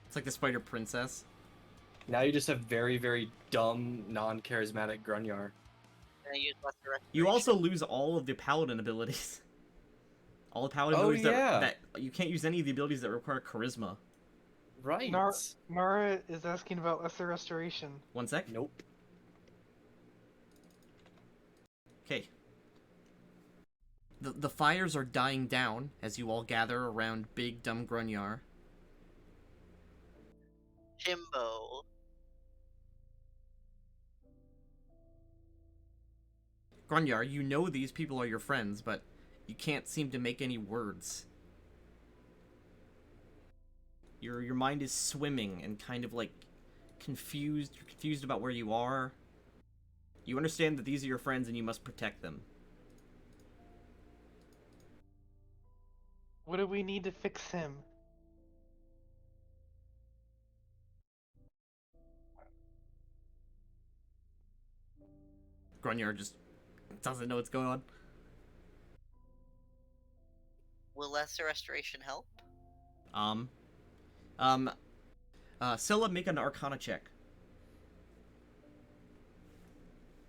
It's like the spider princess. Now you just have very, very dumb, non-charismatic Grunjar. And I use lesser restoration. You also lose all of the paladin abilities. All the paladin Oh, abilities yeah. that you can't use any of the abilities that require charisma. Right. Nara is asking about lesser restoration. 1 sec. Nope. Okay. The fires are dying down as you all gather around Big Dumb Grunjar. Jimbo. Grunjar, you know these people are your friends, but you can't seem to make any words. Your mind is swimming and kind of like confused. You're confused about where you are. You understand that these are your friends and you must protect them. What do we need to fix him? Grunjar just doesn't know what's going on. Will lesser restoration help? Um, Scylla, make an Arcana check.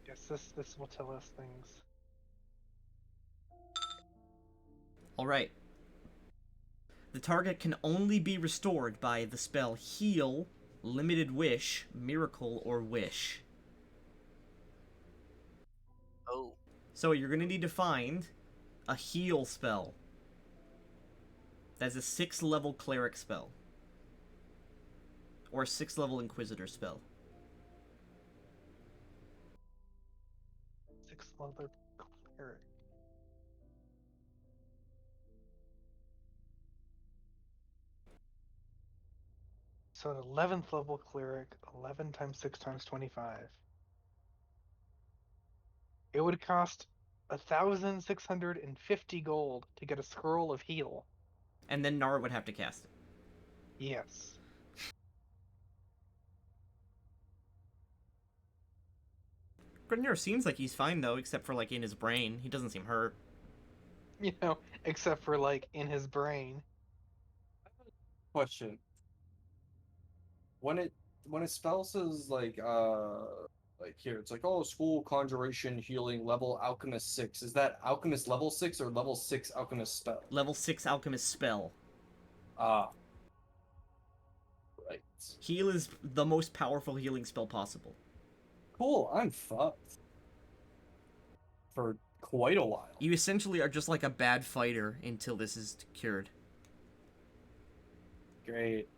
Yes, this will tell us things. Alright. The target can only be restored by the spell Heal, Limited Wish, Miracle, or Wish. Oh. So you're gonna need to find a heal spell. That's a 6th level cleric spell. Or a 6th level inquisitor spell. 6th level cleric. So an 11th level cleric, 11 times 6 times 25. It would cost 1,650 gold to get a scroll of heal. And then Nara would have to cast it. Yes. Grunjar seems like he's fine though, except for like in his brain. He doesn't seem hurt. You know, except for like in his brain. Question. When a spell says like here it's like, oh, school conjuration healing level alchemist 6, is that alchemist level 6 or level 6 alchemist spell? Level 6 alchemist spell. Ah, right. Heal is the most powerful healing spell possible. Cool, I'm fucked for quite a while. You essentially are just like a bad fighter until this is cured. Great.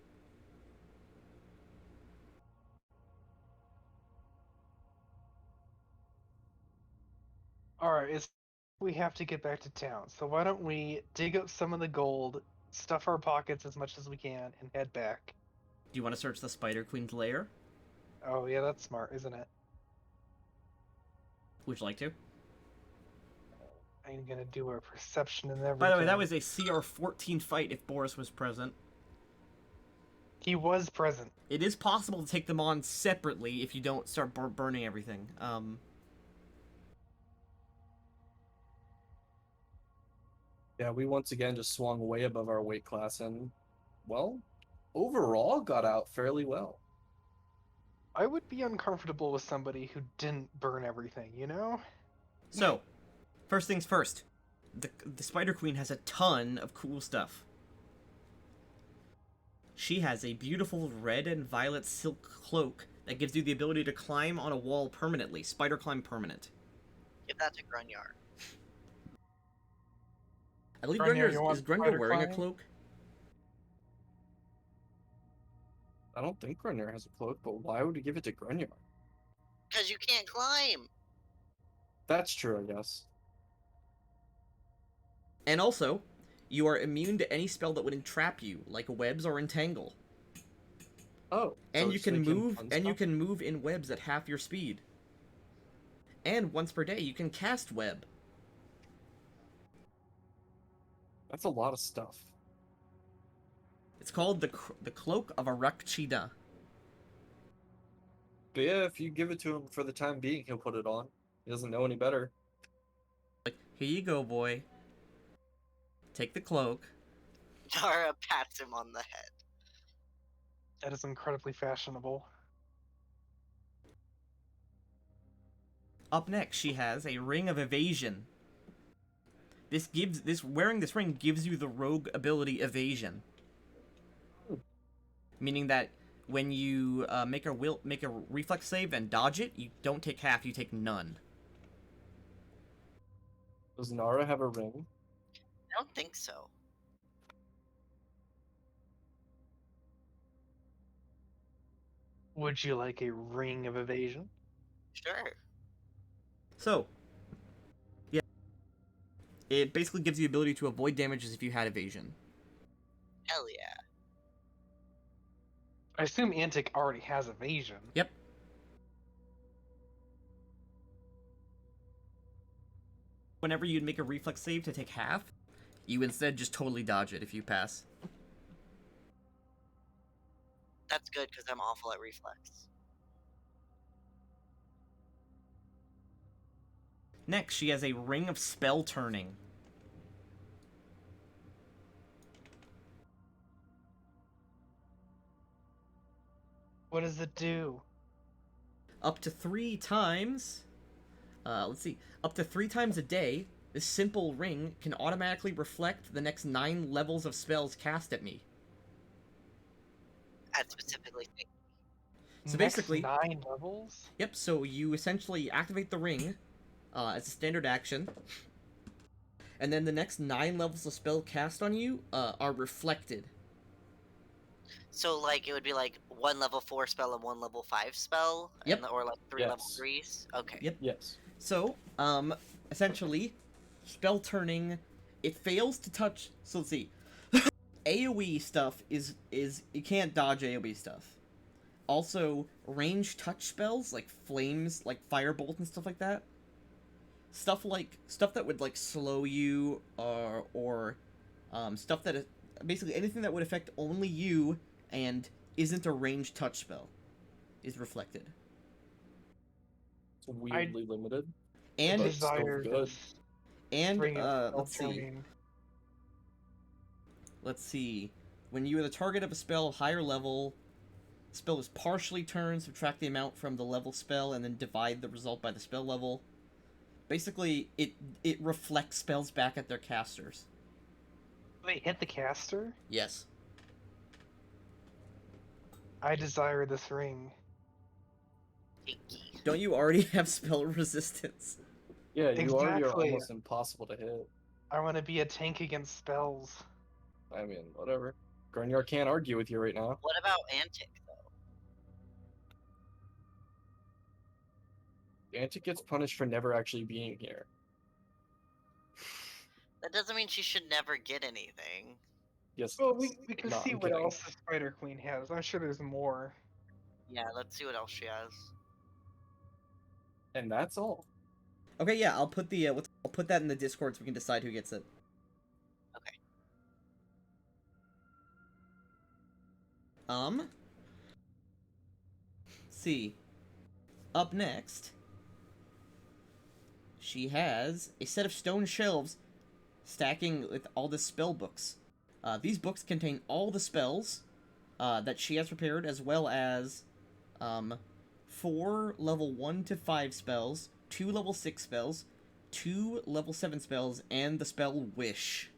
Alright, we have to get back to town. So why don't we dig up some of the gold, stuff our pockets as much as we can, and head back. Do you want to search the Spider Queen's lair? Oh yeah, that's smart, isn't it? Would you like to? I'm gonna do our perception and everything. By the way, that was a CR 14 fight if Boris was present. He was present. It is possible to take them on separately if you don't start burning everything. Yeah, we once again just swung way above our weight class and, well, overall got out fairly well. I would be uncomfortable with somebody who didn't burn everything, you know? So, first things first. The Spider Queen has a ton of cool stuff. She has a beautiful red and violet silk cloak that gives you the ability to climb on a wall permanently. Spider climb permanent. Give that to Grunyar. I believe Grunyar, Grunyar you want is Grunyar spider wearing a climb? cloak? I don't think Grunner has a cloak, but why would he give it to Grunyar? Because you can't climb. That's true, I guess. And also, you are immune to any spell that would entrap you, like webs or entangle. Oh, And so you so can he move unstuff? in webs at half your speed. And once per day you can cast web. That's a lot of stuff. It's called the Cloak of Arakchida. But yeah, if you give it to him for the time being, he'll put it on. He doesn't know any better. Like, here you go, boy. Take the cloak. Nara pats him on the head. That is incredibly fashionable. Up next, she has a Ring of Evasion. Wearing this ring gives you the rogue ability Evasion. Meaning that when you make a reflex save and dodge it, you don't take half, you take none. Does Nara have a ring? I don't think so. Would you like a ring of evasion? Sure. So, yeah. It basically gives you the ability to avoid damages if you had evasion. Hell yeah. I assume Antic already has evasion. Yep. Whenever you'd make a reflex save to take half, you instead just totally dodge it if you pass. That's good because I'm awful at reflex. Next, she has a Ring of Spell Turning. What does it do? Up to 3 times... Up to 3 times a day, this simple ring can automatically reflect the next 9 levels of spells cast at me. At specifically. So Next basically... 9 levels? Yep, so you essentially activate the ring as a standard action, and then the next 9 levels of spell cast on you are reflected. So like it would be like 1 level 4 spell and 1 level 5 spell? Yep. Or like 3 level Yes. 3s? Okay. Yep. Yes. So, essentially, spell turning, it fails to touch. So let's see. AoE stuff is you can't dodge AoE stuff. Also, range touch spells like flames, like firebolt and stuff like that. Stuff that would like slow you, or stuff that is basically anything that would affect only you and isn't a range touch spell is reflected. It's weirdly limited. And But still Desire good. this and ring of let's see. turning. Let's see. When you are the target of a spell of higher level, spell is partially turned, subtract the amount from the level spell, and then divide the result by the spell level. Basically, it reflects spells back at their casters. They hit the caster? Yes. I desire this ring. Icky. Don't you already have spell resistance? Yeah, you already are Exactly. almost impossible to hit. I want to be a tank against spells. I mean, whatever. Grunyar can't argue with you right now. What about Antic though? Antic gets punished for never actually being here. That doesn't mean she should never get anything. Yes. Well, it does. we can No, see I'm what kidding. else the Spider Queen has. I'm sure there's more. Yeah, let's see what else she has. And that's all. Okay, yeah, I'll put the I'll put that in the Discord so we can decide who gets it. Okay. Let's see. Up next, she has a set of stone shelves stacking with all the spell books. These books contain all the spells that she has prepared, as well as 4 level 1 to 5 spells, 2 level 6 spells, 2 level 7 spells, and the spell Wish.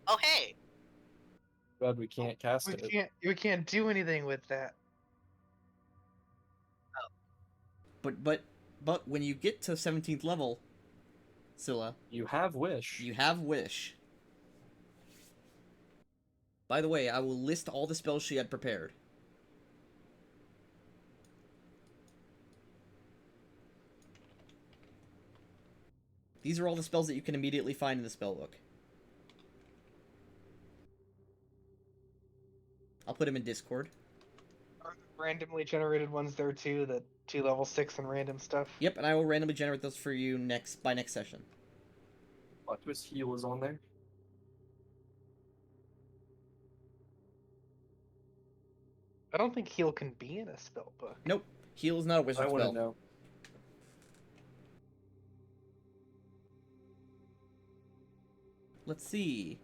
Oh, hey! Glad we can't cast it. We can't do anything with that. But when you get to 17th level, Scylla, You have Wish. you have Wish. By the way, I will list all the spells she had prepared. These are all the spells that you can immediately find in the spellbook. I'll put them in Discord. Are there randomly generated ones there too? The 2 level 6 and random stuff. Yep, and I will randomly generate those for you by next session. Octopus Heal is on there. I don't think heal can be in a spell book. Nope, Heal is not a wizard I want spell. to know. Let's see.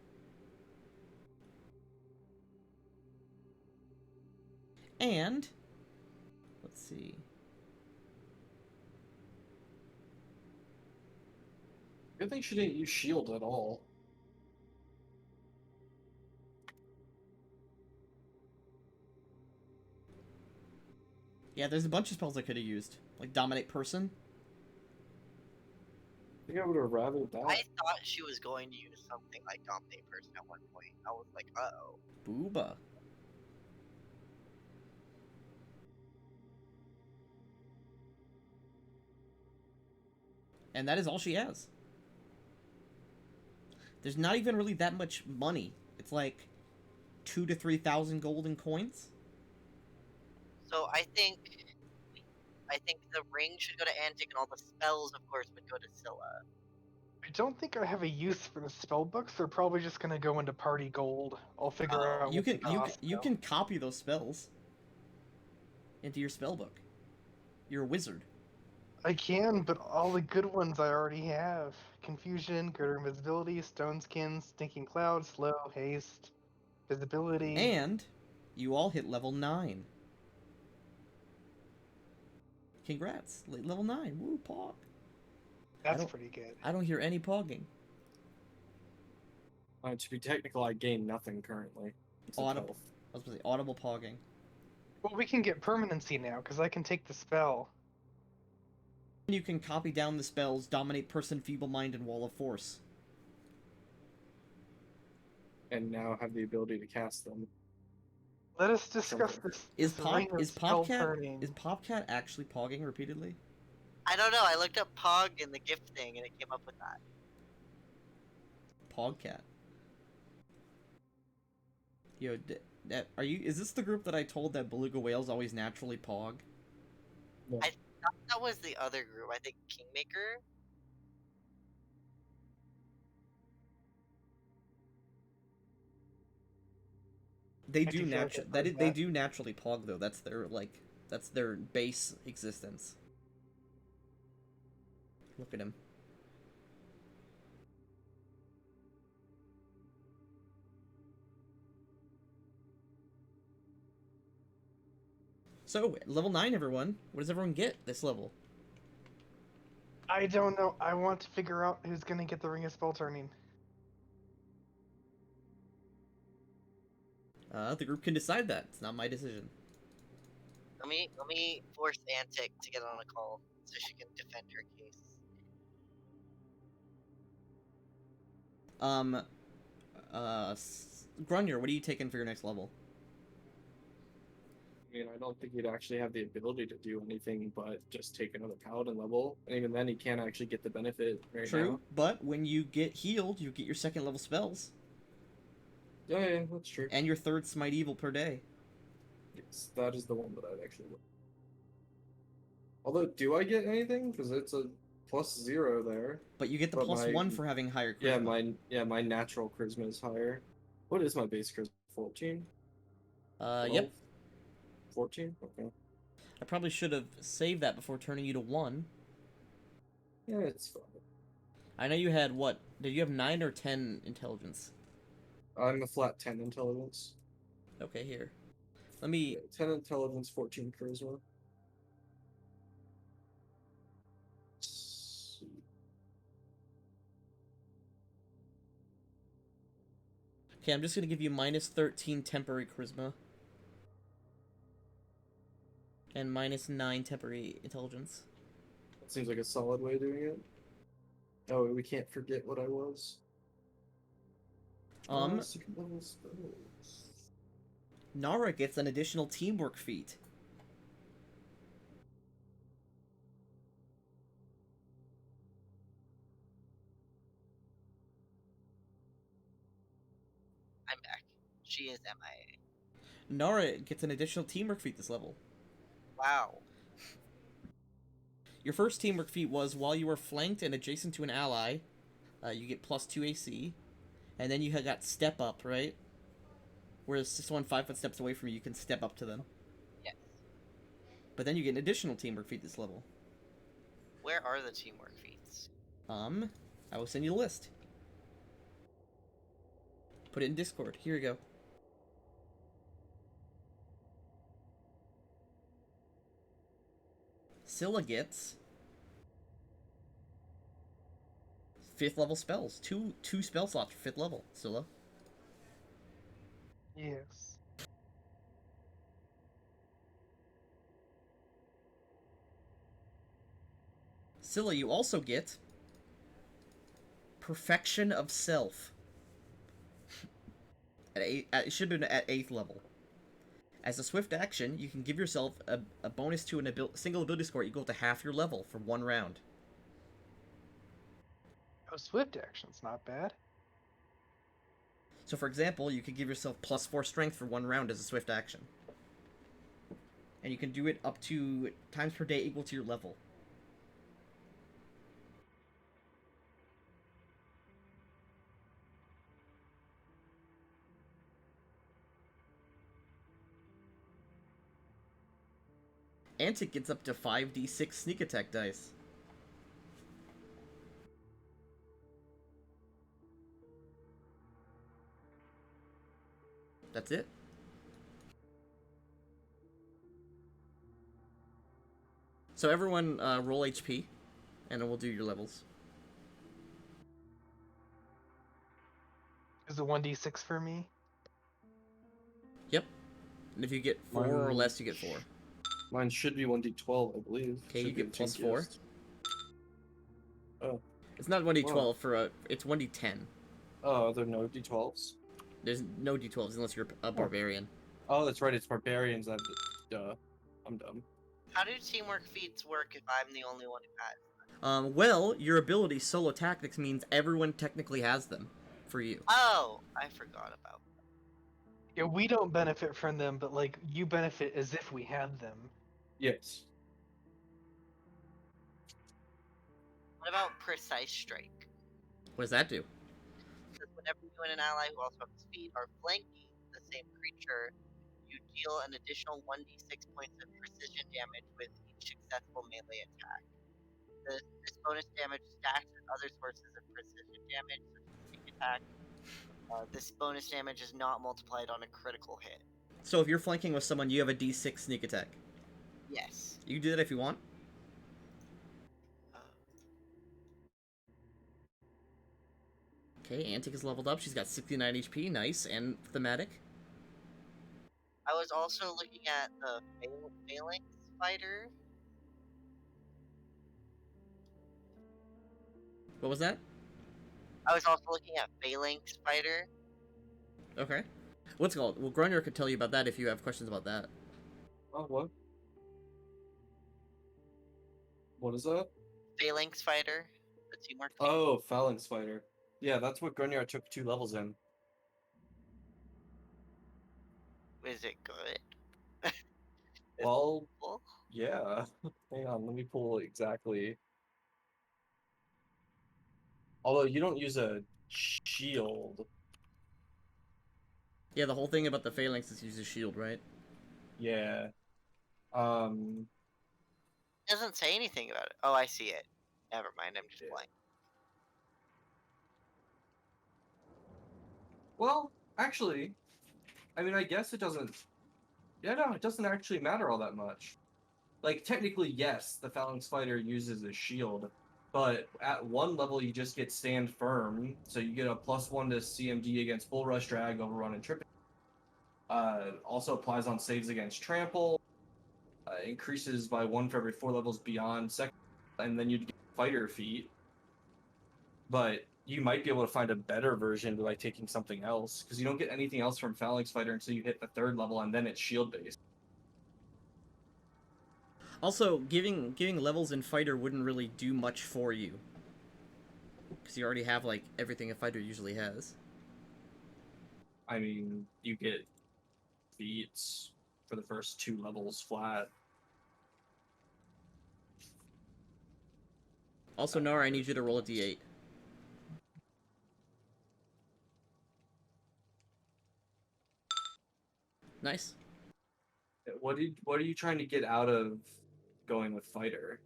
And let's see. Good thing she didn't use shield at all. Yeah, there's a bunch of spells I could have used, like Dominate Person. I think I would have rather that. I thought she was going to use something like Dominate Person at one point. I was like, uh-oh. Booba. And that is all she has. There's not even really that much money. It's like 2,000 to 3,000 golden coins. So I think the ring should go to Antic, and all the spells, of course, would go to Scylla. I don't think I have a use for the spell books. They're probably just gonna go into party gold. I'll figure out. You what the can cost you now. can copy those spells into your spell book. You're a wizard. I can, but all the good ones I already have: Confusion, Greater Invisibility, Stone Skin, Stinking Cloud, Slow, Haste, Visibility. And you all hit level 9. Congrats, level 9. Woo, pog. That's don't- pretty good. I don't hear any pogging. To be technical, I gain nothing currently. Except Audible. health. I was going to say audible pogging. Well, we can get permanency now because I can take the spell. You can copy down the spells Dominate Person, Feeble Mind, and Wall of Force. And now have the ability to cast them. Let us discuss Somewhere. this. Is this ring of spell Popcat turning. is Popcat actually pogging repeatedly? I don't know. I looked up Pog in the gift thing, and it came up with that. Pogcat. Yo, are you? Is this the group that I told that beluga whales always naturally pog? That was the other group. I think Kingmaker. They I do do feel like naturally. I've heard They that. do naturally pog though. That's their base existence. Look at him. So, level 9, everyone. What does everyone get this level? I don't know. I want to figure out who's gonna get the ring of spell turning. The group can decide that. It's not my decision. Let me force Antic to get on a call so she can defend her case. Grunyer, what are you taking for your next level? I mean, I don't think he'd actually have the ability to do anything but just take another paladin level. And even then, he can't actually get the benefit right True, now. but when you get healed, you get your second level spells. Yeah, that's true. And your third Smite Evil per day. Yes, that is the one that I'd actually. Although, do I get anything? Because it's a +0 there. But you get the But +1 for having higher Yeah, charisma. my natural charisma is higher. What is my base charisma? 14? Yep. 14? Okay. I probably should have saved that before turning you to 1. Yeah, it's fine. I know you had, what? Did you have 9 or 10 intelligence? I'm a flat 10 intelligence. Okay, here. Let me... 10 intelligence, 14 charisma. Okay, I'm just gonna give you minus 13 temporary charisma. And minus 9 temporary intelligence. That seems like a solid way of doing it. Oh, we can't forget what I was. Second level spells. Nara gets an additional teamwork feat. I'm back. She is MIA. Nara gets an additional teamwork feat this level. Wow. Your first teamwork feat was while you were flanked and adjacent to an ally, you get plus 2 AC. And then you had got step up, right? Whereas just one 5 foot steps away from you, you can step up to them. Yes. But then you get an additional teamwork feat this level. Where are the teamwork feats? I will send you the list. Put it in Discord. Here you go. Scylla gets 5th level spells. Two spell slots for 5th level, Scylla. Yes. Scylla, you also get Perfection of Self. It should have been at 8th level. As a swift action, you can give yourself a bonus to a single ability score equal to half your level for 1 round. Oh, swift action's not bad. So, for example, you could give yourself plus 4 strength for 1 round as a swift action. And you can do it up to times per day equal to your level. Antic gets up to 5d6 sneak attack dice. That's it. So everyone roll HP, and then we'll do your levels. Is it 1d6 for me? Yep. And if you get 4 or less, you get 4. Mine should be 1d12, I believe. Okay, Should you be get the plus 4. tinkiest. Oh. It's not 1d12 it's 1d10. Oh, are there no d12s? There's no d12s unless you're a barbarian. Oh, that's right. It's barbarians. Duh. I'm dumb. How do teamwork feats work if I'm the only one who has? Well, your ability solo tactics means everyone technically has them for you. Oh, I forgot about. Yeah, we don't benefit from them, but like you benefit as if we had them. Yes. What about precise strike? What does that do? Because whenever you and an ally who also have speed are flanking the same creature, you deal an additional 1d6 points of precision damage with each successful melee attack. This bonus damage stacks with other sources of precision damage, such as sneak attack. This bonus damage is not multiplied on a critical hit. So if you're flanking with someone, you have a d6 sneak attack. Yes. You can do that if you want. Okay, Antic is leveled up. She's got 69 HP. Nice. And thematic. I was also looking at the Phalanx Fighter. What was that? I was also looking at Phalanx Fighter. Okay. What's it called? Well, Grunyer could tell you about that if you have questions about that. Oh, what? What is that? Phalanx Fighter. The teamwork. Oh, Phalanx Fighter. Yeah, that's what Grunyar took 2 levels in. Is it good? Well, Cool. yeah. Hang on, let me pull exactly. Although you don't use a shield. Yeah, the whole thing about the Phalanx is use a shield, right? Yeah. It doesn't say anything about it. Oh, I see it. Never mind, I'm just blank. Well, actually, I mean, I guess it doesn't. Yeah, no, it doesn't actually matter all that much. Like, technically, yes, the Phalanx Fighter uses a shield, but at 1 level you just get stand firm, so you get a +1 to CMD against bull rush, drag, overrun, and tripping. Also applies on saves against trample. Increases by 1 for every 4 levels beyond second, and then you'd get fighter feat. But you might be able to find a better version by taking something else, because you don't get anything else from Phalanx Fighter until you hit the 3rd level, and then it's shield based. Also, giving levels in fighter wouldn't really do much for you, because you already have like everything a fighter usually has. I mean, you get feats for the first 2 levels flat. Also, Nara, I need you to roll a d8. Nice. What are you trying to get out of going with fighter?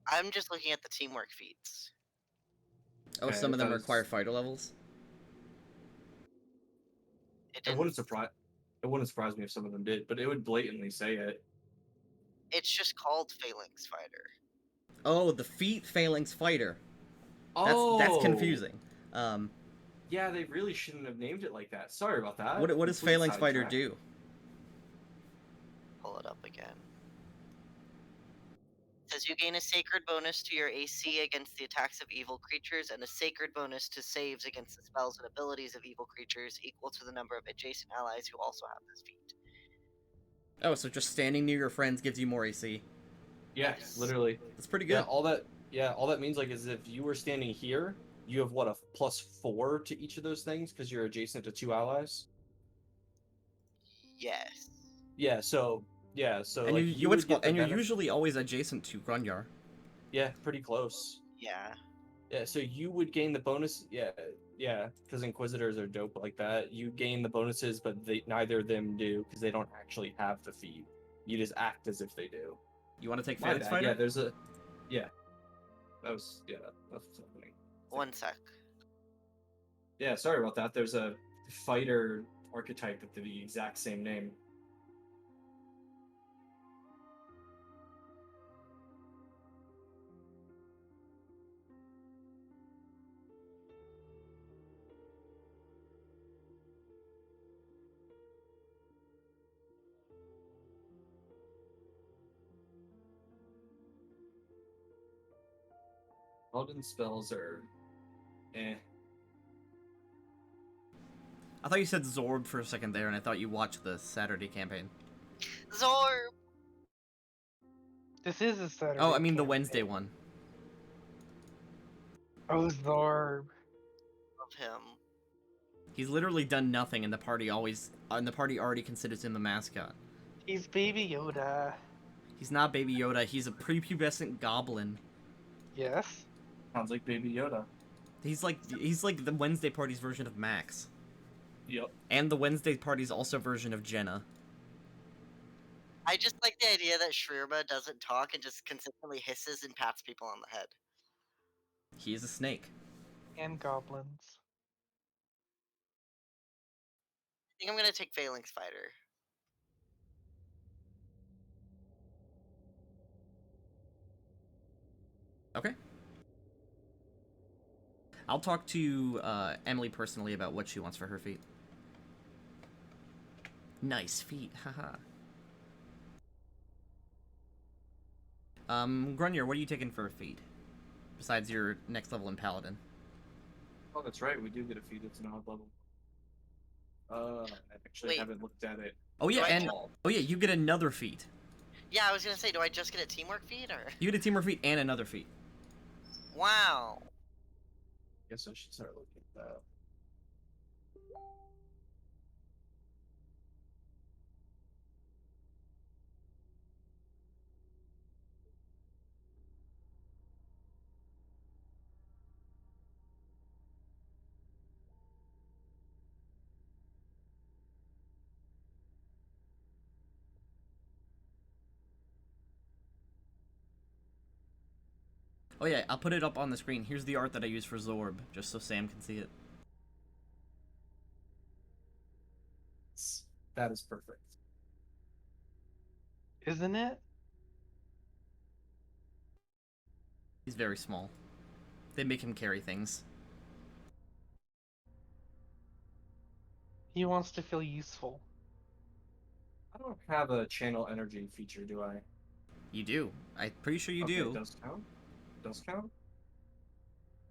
I'm just looking at the teamwork feats. Oh, Okay, some of them that is- require fighter levels. It It didn't. wouldn't surprise me if some of them did, but it would blatantly say it. It's just called Phalanx Fighter. Oh, the feat Phalanx Fighter. Oh, That's confusing. Yeah, they really shouldn't have named it like that. Sorry about that. What does Complete Phalanx Fighter sidetrack. do? Pull it up again. It says you gain a sacred bonus to your AC against the attacks of evil creatures and a sacred bonus to saves against the spells and abilities of evil creatures equal to the number of adjacent allies who also have this feat. Oh, so just standing near your friends gives you more AC. Yeah, Yes. literally. That's pretty Yeah, good. all that means like is if you were standing here, you have what, a +4 to each of those things because you're adjacent to 2 allies. Yes. Yeah, so And like you would get the and you're benefit. usually always adjacent to Grunyar. Yeah, pretty close. Yeah. Yeah, so you would gain the bonus. Yeah, because Inquisitors are dope like that. You gain the bonuses, but neither of them do because they don't actually have the feat. You just act as if they do. You want to take My Phalanx bad. Fighter? Yeah, there's a. Yeah, that's what's happening. One sec. Yeah, sorry about that. There's a fighter archetype with the exact same name. Paladin spells are, eh. I thought you said Zorb for a second there, and I thought you watched the Saturday campaign. Zorb! This is a Saturday. Oh, I mean the campaign. Wednesday one. Oh, Zorb. Of him. He's literally done nothing, and the party already considers him the mascot. He's Baby Yoda. He's not Baby Yoda. He's a prepubescent goblin. Yes. Sounds like Baby Yoda. He's like the Wednesday party's version of Max, Yep. and the Wednesday party's also version of Jenna. I just like the idea that Shrirba doesn't talk and just consistently hisses and pats people on the head. He is a snake. And goblins. I think I'm gonna take Phalanx Fighter. Okay. I'll talk to Emily personally about what she wants for her feet. Nice feet, haha. Grunyer, what are you taking for a feat? Besides your next level in Paladin. Oh, that's right. We do get a feat. It's an odd level. I actually Wait. haven't looked at it. Oh yeah, Do I and you get another feat. Yeah, I was gonna say, do I just get a teamwork feat or? You get a teamwork feat and another feat. Wow. Guess I should start looking at that. Oh yeah, I'll put it up on the screen. Here's the art that I use for Zorb, just so Sam can see it. That is perfect. Isn't it? He's very small. They make him carry things. He wants to feel useful. I don't have a channel energy feature, do I? You do. I'm pretty sure you Okay, do. it does count. Does count.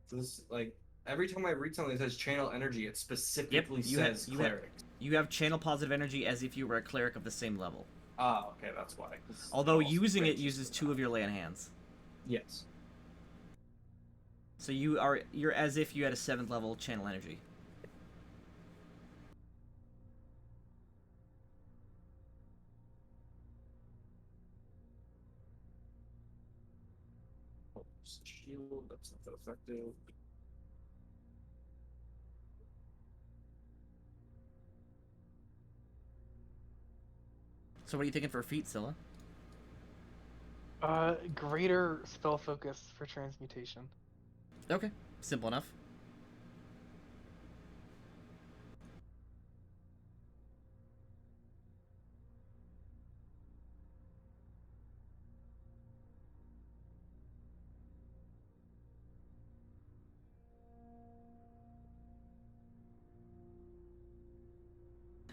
So this like every time I read something that says channel energy, it specifically says cleric. You have channel positive energy as if you were a cleric of the same level. Ah, okay, that's why. Although using it uses 2 of your land hands. Yes. So you're as if you had a 7th level channel energy. Oh, shield. That's not that effective. So what are you thinking for a feat, Scylla? Greater spell focus for transmutation. Okay, simple enough.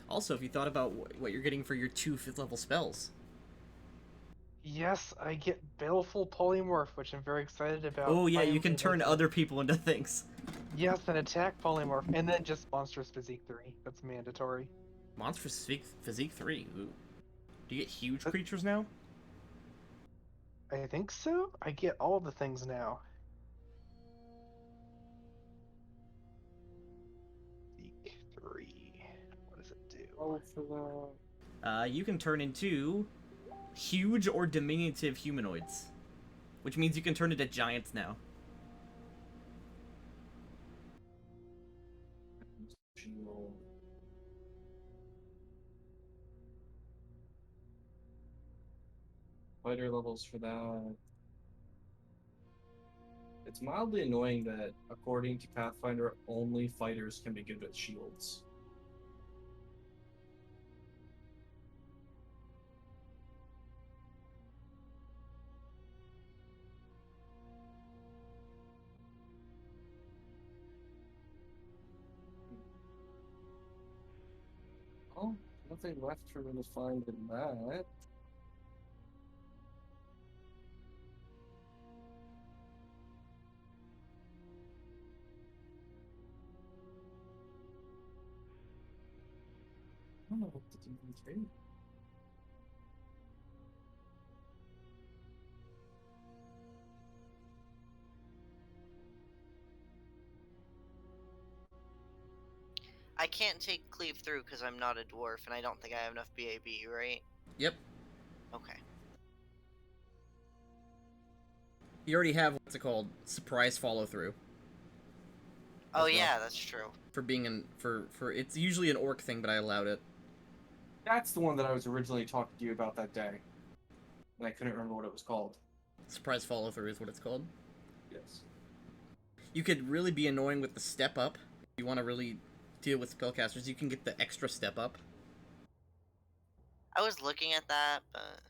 Also, if you thought about what you're getting for your 2 5th level spells. Yes, I get Baleful Polymorph, which I'm very excited about. Oh yeah, you can Finally, turn that's other people into things. Yes, an attack polymorph, and then just Monstrous Physique 3. That's mandatory. Monstrous Physique 3. Ooh. Do you get huge But- creatures now? I think so? I get all the things now. Physique 3. What does it do? Oh, for You can turn into huge or diminutive humanoids. Which means you can turn into giants now. the shield. Fighter levels for that. It's mildly annoying that, according to Pathfinder, only fighters can be good at shields. Oh, nothing left for me to find in that. I don't know what to do with it. I can't take cleave through because I'm not a dwarf, and I don't think I have enough BAB, right? Yep. Okay. You already have what's it called? Surprise follow through. Oh as well. yeah, that's true. For being in for it's usually an orc thing, but I allowed it. That's the one that I was originally talking to you about that day. And I couldn't remember what it was called. Surprise follow through is what it's called. Yes. You could really be annoying with the step up. If you want to really deal with spellcasters, you can get the extra step up. I was looking at that, but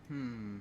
Hmm.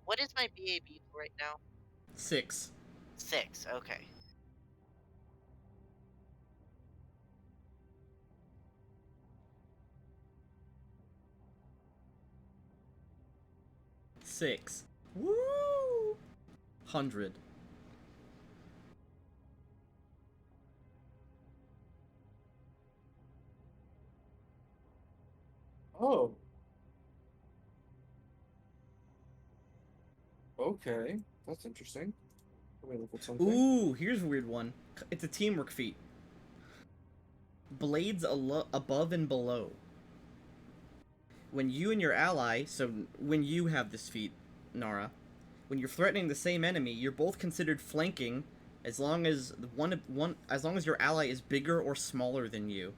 What is my BAB right now? 6. 6. Okay. Six. Woo! 100. Oh. Okay, that's interesting. Let me look at something. Ooh, here's a weird one. It's a teamwork feat. Blades above and below. When you and your ally, so when you have this feat, Nara, when you're threatening the same enemy, you're both considered flanking as long as as long as your ally is bigger or smaller than you.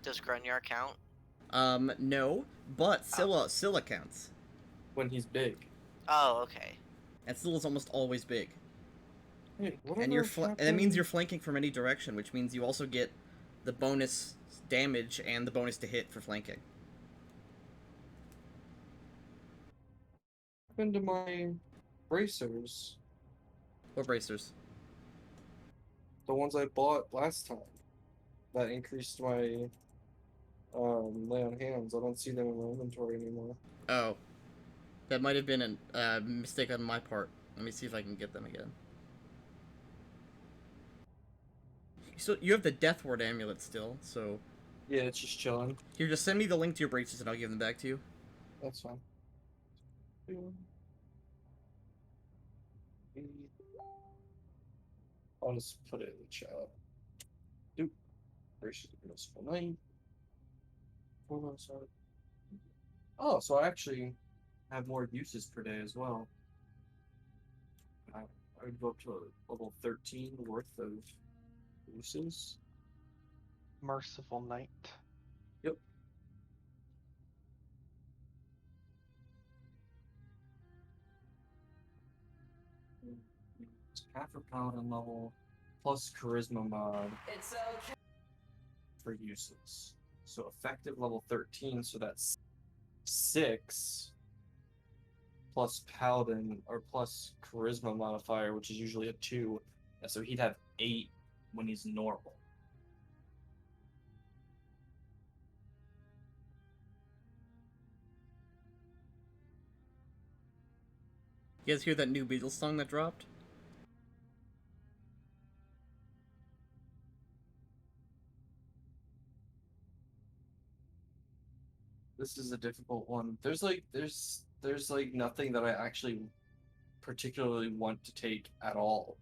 Does Grunyar count? No, but Scylla counts. When he's big. Oh, okay. And Scylla's almost always big. Wait, And that means you're flanking from any direction, which means you also get the bonus damage and the bonus to hit for flanking. What happened to my bracers? Or bracers. The ones I bought last time. That increased my lay on hands. I don't see them in my inventory anymore. Oh. That might have been a mistake on my part. Let me see if I can get them again. So you have the Death Ward amulet still, so... Yeah, it's just chilling. Here, just send me the link to your braces and I'll give them back to you. That's fine. I'll just put it in the chat. Dude, braces are useful 9. Hold on, sorry. Oh, so I actually have more uses per day as well. I would go up to a level 13 worth of uses. Merciful Knight. Yep. It's half a paladin level plus charisma mod. It's okay. For uses. So effective level 13, so that's 6 plus paladin or plus charisma modifier, which is usually a 2. So he'd have 8 when he's normal. You guys hear that new Beatles song that dropped? This is a difficult one. There's like nothing that I actually particularly want to take at all.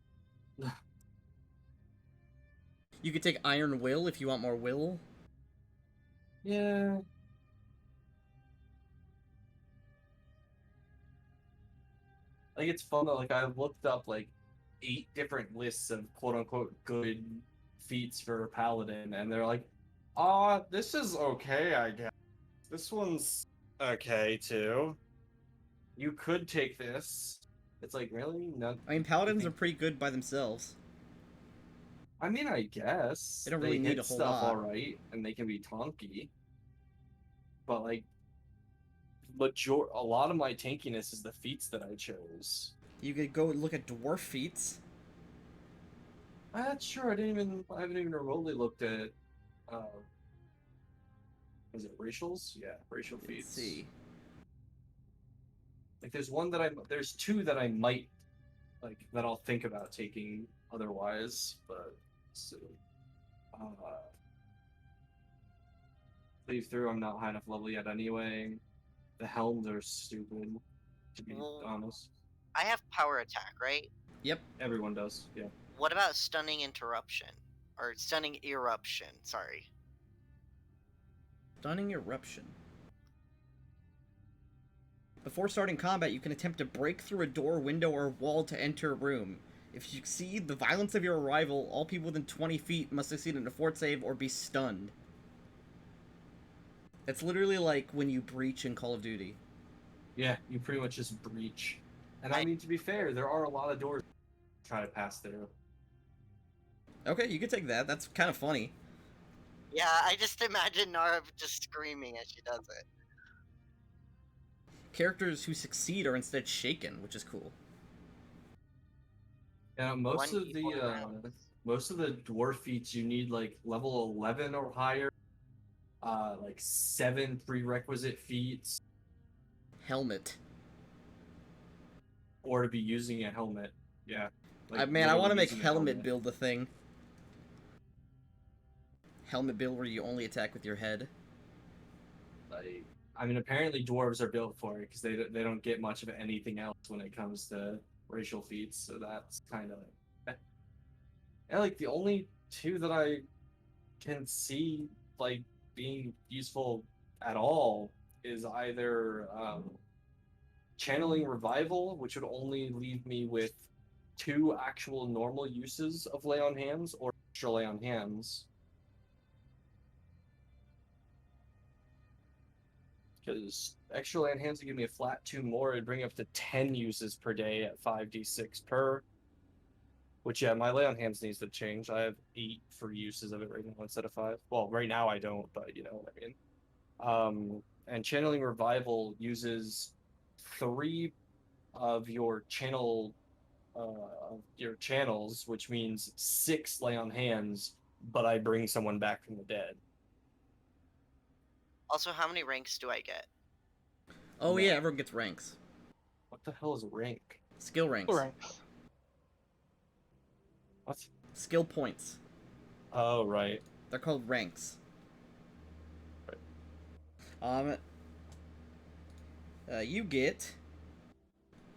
You could take Iron Will if you want more will. Yeah. Like it's fun though, like I looked up like 8 different lists of quote unquote good feats for Paladin, and they're like, this is okay, I guess. This one's okay too. You could take this. It's like really not. I mean, Paladins are pretty good by themselves. I mean, I guess They don't really need hit a whole stuff lot. all right, and they can be tanky. But like, a lot of my tankiness is the feats that I chose. You could go look at dwarf feats. That's true. I haven't even remotely looked at. Is it racials? Yeah, racial feats. Let's see. Like, there's 2 that I might like that I'll think about taking otherwise, but so. Leave through. I'm not high enough level yet anyway. The helms are stupid, to be honest. I have power attack, right? Yep. Everyone does. Yeah. What about stunning interruption? Or stunning eruption, sorry. Stunning Eruption. Before starting combat, you can attempt to break through a door, window, or wall to enter a room. If you succeed the violence of your arrival, all people within 20 feet must succeed in a fort save or be stunned. It's literally like when you breach in Call of Duty. Yeah, you pretty much just breach. And I mean, to be fair, there are a lot of doors to try to pass through. Okay, you could take that. That's kind of funny. Yeah, I just imagine Nara just screaming as she does it. Characters who succeed are instead shaken, which is cool. Yeah, One equal round. most of the dwarf feats you need like level 11 or higher. Like 7 prerequisite feats, Helmet. or to be using a helmet. Yeah. Like Man, I want to literally make using a helmet build a thing. Helmet build where you only attack with your head. Like, I mean, apparently dwarves are built for it because they don't get much of anything else when it comes to racial feats. So that's kind of yeah. Like the only two that I can see like being useful at all is either channeling revival, which would only leave me with 2 actual normal uses of lay on hands, or extra lay on hands. Because extra lay on hands would give me a flat 2 more, it'd bring up to 10 uses per day at 5d6 per. Which, yeah, my lay on hands needs to change. I have 8 free uses of it right now instead of 5. Well, right now I don't, but you know what I mean. And channeling revival uses 3 of your channels, which means 6 lay on hands, but I bring someone back from the dead. Also, how many ranks do I get? Oh No. yeah, everyone gets ranks. What the hell is rank? Skill ranks. Skill ranks. What? Skill points. Oh, right. They're called ranks. You get...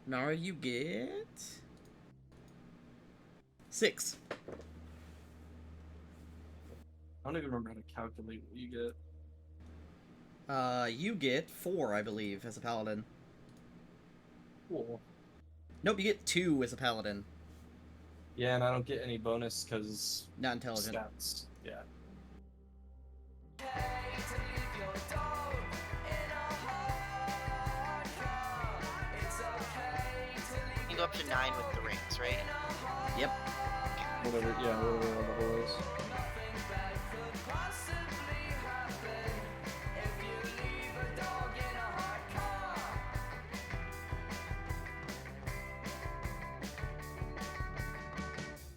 Nara, you get... 6. I don't even remember how to calculate what you get. You get 4, I believe, as a paladin. Cool. Nope, you get 2 as a paladin. Yeah, and I don't get any bonus because Not intelligent. stats. Yeah. You can go up to 9 with the ranks, right? Yep. Whatever the level is.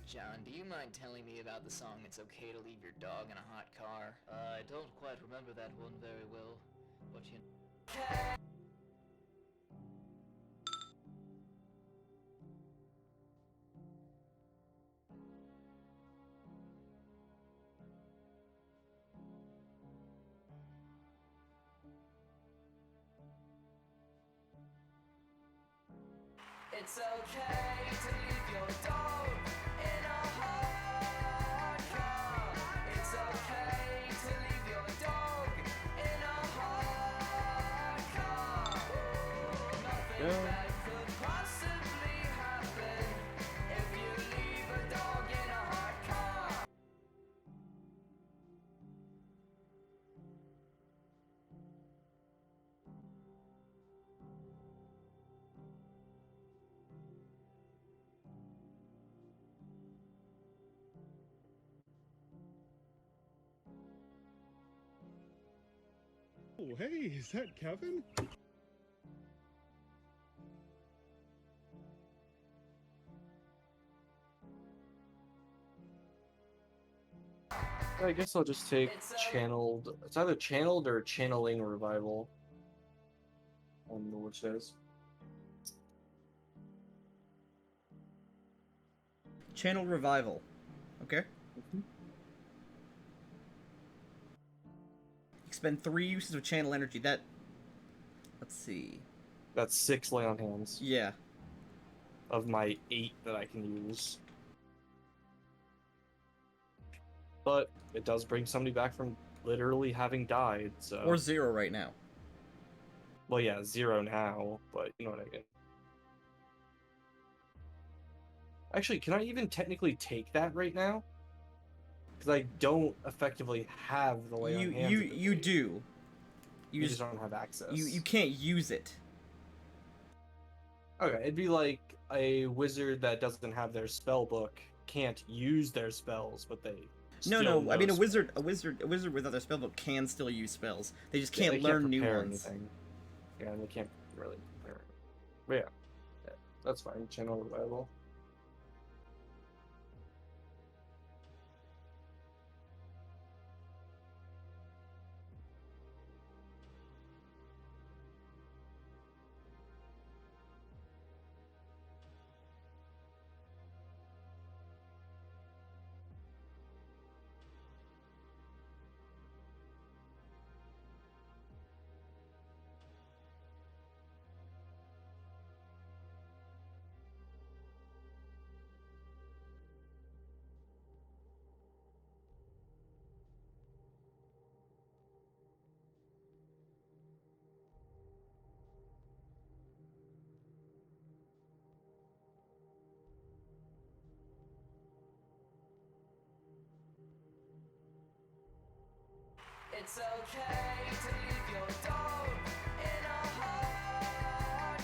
John, do you mind telling me about the song It's Okay to Leave Your Dog in a Hot Car? I don't quite remember that one very well, but you... It's okay to leave your dog in a hot car. It's okay to leave your dog in a hot car. Nothing bad could possibly happen if you leave a dog in a hot car. Oh, hey, is that Kevin? I guess I'll just take channeled. It's either channeled or channeling revival. I don't know which it is. Channel revival. Okay. Mhm. Expend 3 uses of channel energy. That... Let's see. That's 6 lay on hands Yeah. of my 8 that I can use. But it does bring somebody back from literally having died, so... Or 0 right now. Well, yeah, 0 now, but you know what I mean. Actually, can I even technically take that right now? Because I don't effectively have the lay on hands. You do. You just don't have access. You can't use it. Okay, it'd be like a wizard that doesn't have their spell book can't use their spells, but they No, still no. I know mean, a spells. wizard without their spellbook can still use spells. They just Yeah, can't they learn new prepare ones. anything. Yeah, and they can't really. But yeah, that's fine. Channel available. It's okay to leave your dog in a hot car.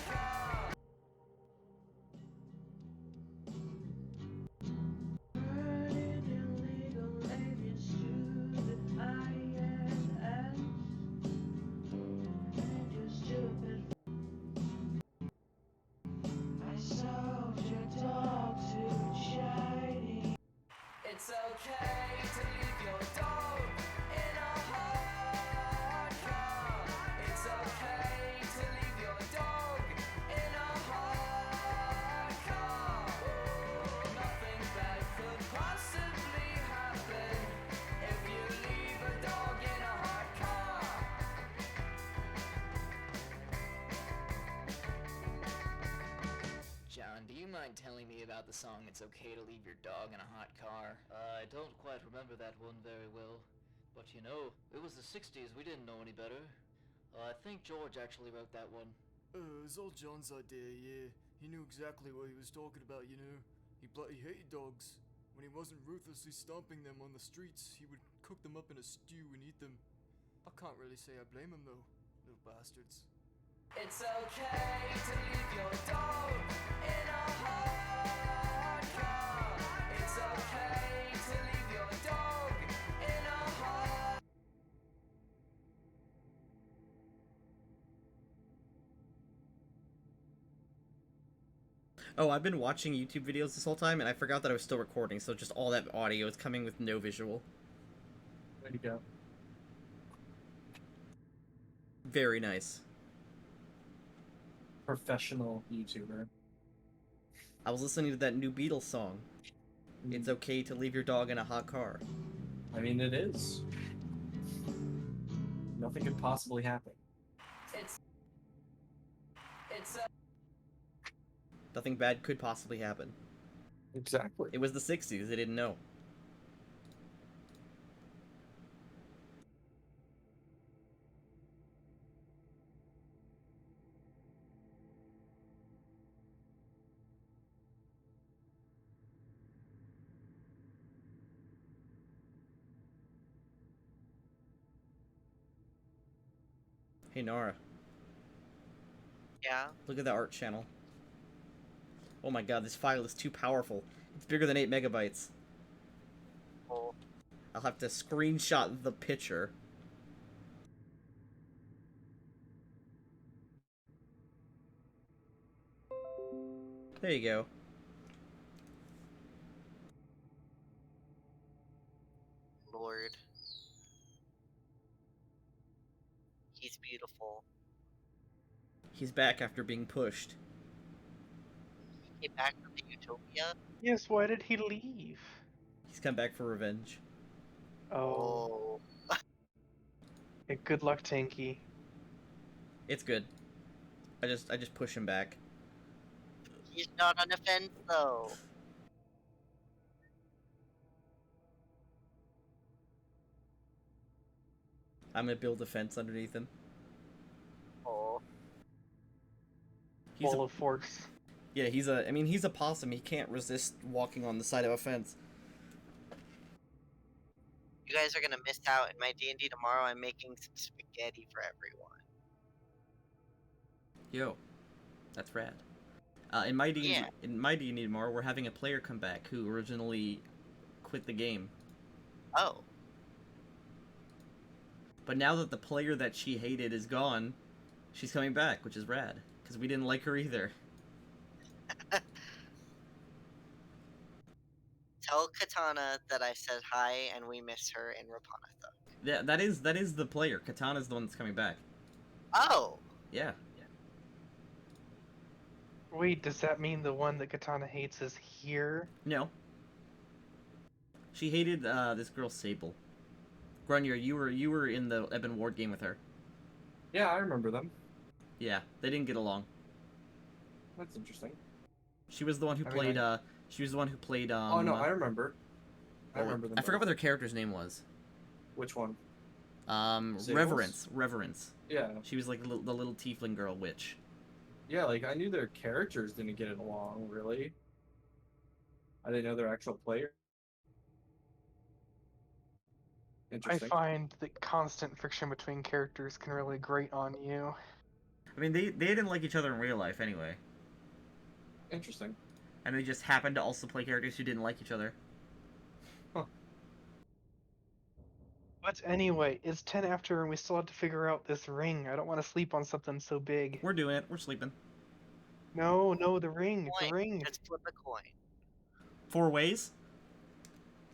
It's okay to leave your dog in a hot car. It's okay to leave your dog in a hot car. Nothing bad could possibly happen if you leave a dog in a hot car. John, do you mind telling me about the song It's Okay to Leave Your Dog in a Hot Car? I don't quite remember that one very well. But you know, it was the 60s, we didn't know any better. I think George actually wrote that one. It was all John's idea, yeah. He knew exactly what he was talking about, you know. He bloody hated dogs. When he wasn't ruthlessly stomping them on the streets, he would cook them up in a stew and eat them. I can't really say I blame him though, little bastards. It's okay to leave your dog in a hot car. It's okay to leave your dog in a hot. Oh, I've been watching YouTube videos this whole time, and I forgot that I was still recording, so just all that audio is coming with no visual. There you go. Very nice. Professional YouTuber. I was listening to that new Beatles song. It's okay to leave your dog in a hot car. I mean, it is. Nothing could possibly happen. It's Nothing bad could possibly happen. Exactly. It was the 60s, they didn't know. Hey Nara, Yeah. look at the art channel. Oh my god, this file is too powerful. It's bigger than 8 megabytes. Cool. I'll have to screenshot the picture. There you go. Lord. He's beautiful. He's back after being pushed. He came back from the utopia. Yes, why did he leave? He's come back for revenge. Oh. Hey, good luck, Tanky. It's good. I just push him back. He's not on the fence though. I'm gonna build a fence underneath him. Oh. He's Full a, of force. yeah, he's a possum. He can't resist walking on the side of a fence. You guys are gonna miss out. In my D&D tomorrow, I'm making some spaghetti for everyone. Yo, that's rad. In my D&D, Yeah. in my D&D tomorrow, we're having a player come back who originally quit the game. Oh. But now that the player that she hated is gone, She's coming back, which is rad. Because we didn't like her either. Tell Katana that I said hi and we miss her in Rappan. Yeah, that is the player. Katana's the one that's coming back. Oh! Yeah. Wait, does that mean the one that Katana hates is here? No. She hated this girl Sable. Grunyer, you were in the Eben Ward game with her. Yeah, I remember them. Yeah, they didn't get along. That's interesting. She was the one who I mean, played she was the one who played Oh no, I remember. I oh, remember them. I forgot what both. their character's name was. Which one? Reverence. Reverence. Yeah. She was like the little tiefling girl witch. Yeah, like I knew their characters didn't get along, really. I didn't know their actual player. I Interesting. find that constant friction between characters can really grate on you. I mean, they didn't like each other in real life anyway. Interesting. And they just happened to also play characters who didn't like each other. But anyway, it's 10 after and we still have to figure out this ring. I don't want to sleep on something so big. We're doing it. We're sleeping. No, the ring. The Coin. ring. Just flip a coin. 4 ways?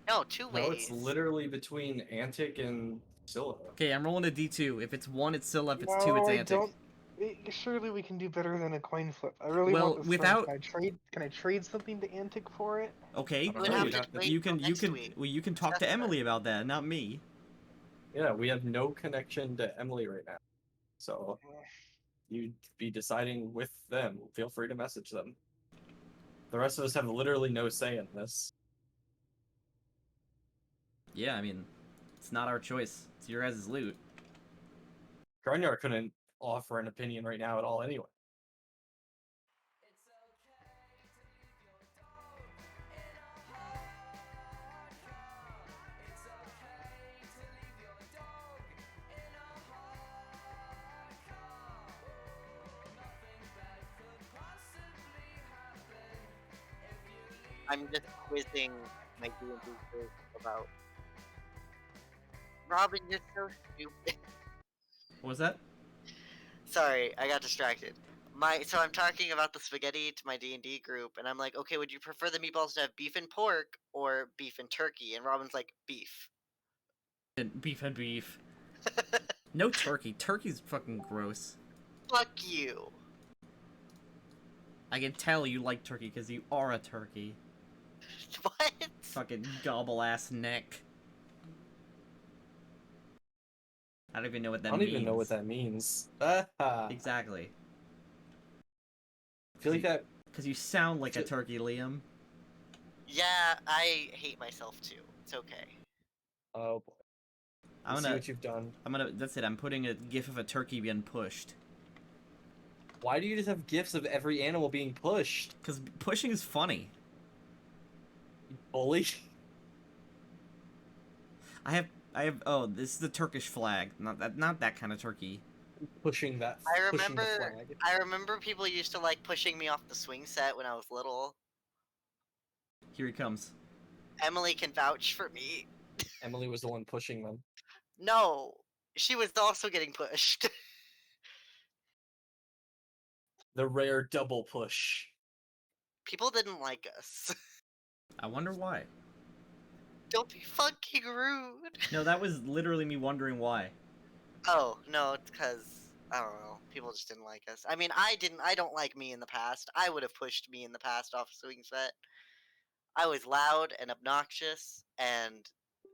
No, 2 ways. No, it's literally between Antic and Scylla. Okay, I'm rolling a D2. If it's 1, it's Scylla. If it's 2, it's I Antic. don't. Surely we can do better than a coin flip. I really Well, want this without- ring. Can I trade something to Antic for it? Okay, You would great. have to wait you till can next week. well, you can talk to That's Emily about that, not me. Yeah, we have no connection to Emily right now. So you'd be deciding with them. Feel free to message them. The rest of us have literally no say in this. Yeah, I mean, it's not our choice. It's your guys' loot. Granyar couldn't offer an opinion right now at all anyway. It's okay to leave your dog in a hot car. It's okay to leave your dog in a hot car. Nothing bad could possibly happen if you leave I'm just quizzing my D&D group about... Robin, you're so stupid. What was that? Sorry, I got distracted. So I'm talking about the spaghetti to my D&D group, and I'm like, okay, would you prefer the meatballs to have beef and pork or beef and turkey? And Robin's like, beef. Beef and beef. No turkey. Turkey's fucking gross. Fuck you. I can tell you like turkey because you are a turkey. What? Fucking gobble ass neck. I don't even know what that I don't means. even know what that means. Exactly. I feel like that. Because you sound like a turkey, Liam. Yeah, I hate myself too. It's okay. Oh boy. I'm Let's see gonna. what you've done. That's it. I'm putting a gif of a turkey being pushed. Why do you just have gifs of every animal being pushed? Because pushing is funny. You bully. I have. Oh, this is the Turkish flag. Not that kind of turkey. Pushing that. I pushing the remember. flag. I remember people used to like pushing me off the swing set when I was little. Here he comes. Emily can vouch for me. Emily was the one pushing them. No, she was also getting pushed. The rare double push. People didn't like us. I wonder why. Don't be fucking rude. No, that was literally me wondering why. Oh, no, it's because, I don't know, people just didn't like us. I mean, I don't like me in the past. I would have pushed me in the past off a swing set. I was loud and obnoxious and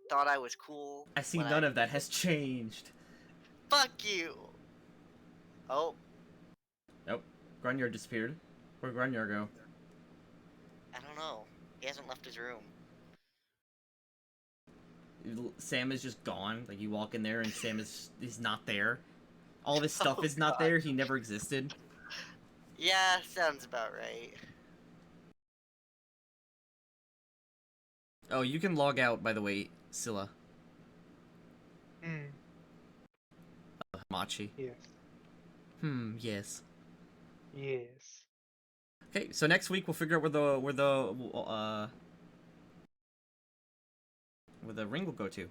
thought I was cool. I see when none of that has changed. Fuck you! Oh, Nope. Grunyard disappeared. Where'd Grunyard go? I don't know. He hasn't left his room. Sam is just gone. Like, you walk in there and Sam is not there. All of his stuff Oh, is not God. there. He never existed. Yeah, sounds about right. Oh, you can log out, by the way, Scylla. Machi. Yes. Yes. Yes. Okay, so next week we'll figure out where the ring will go to.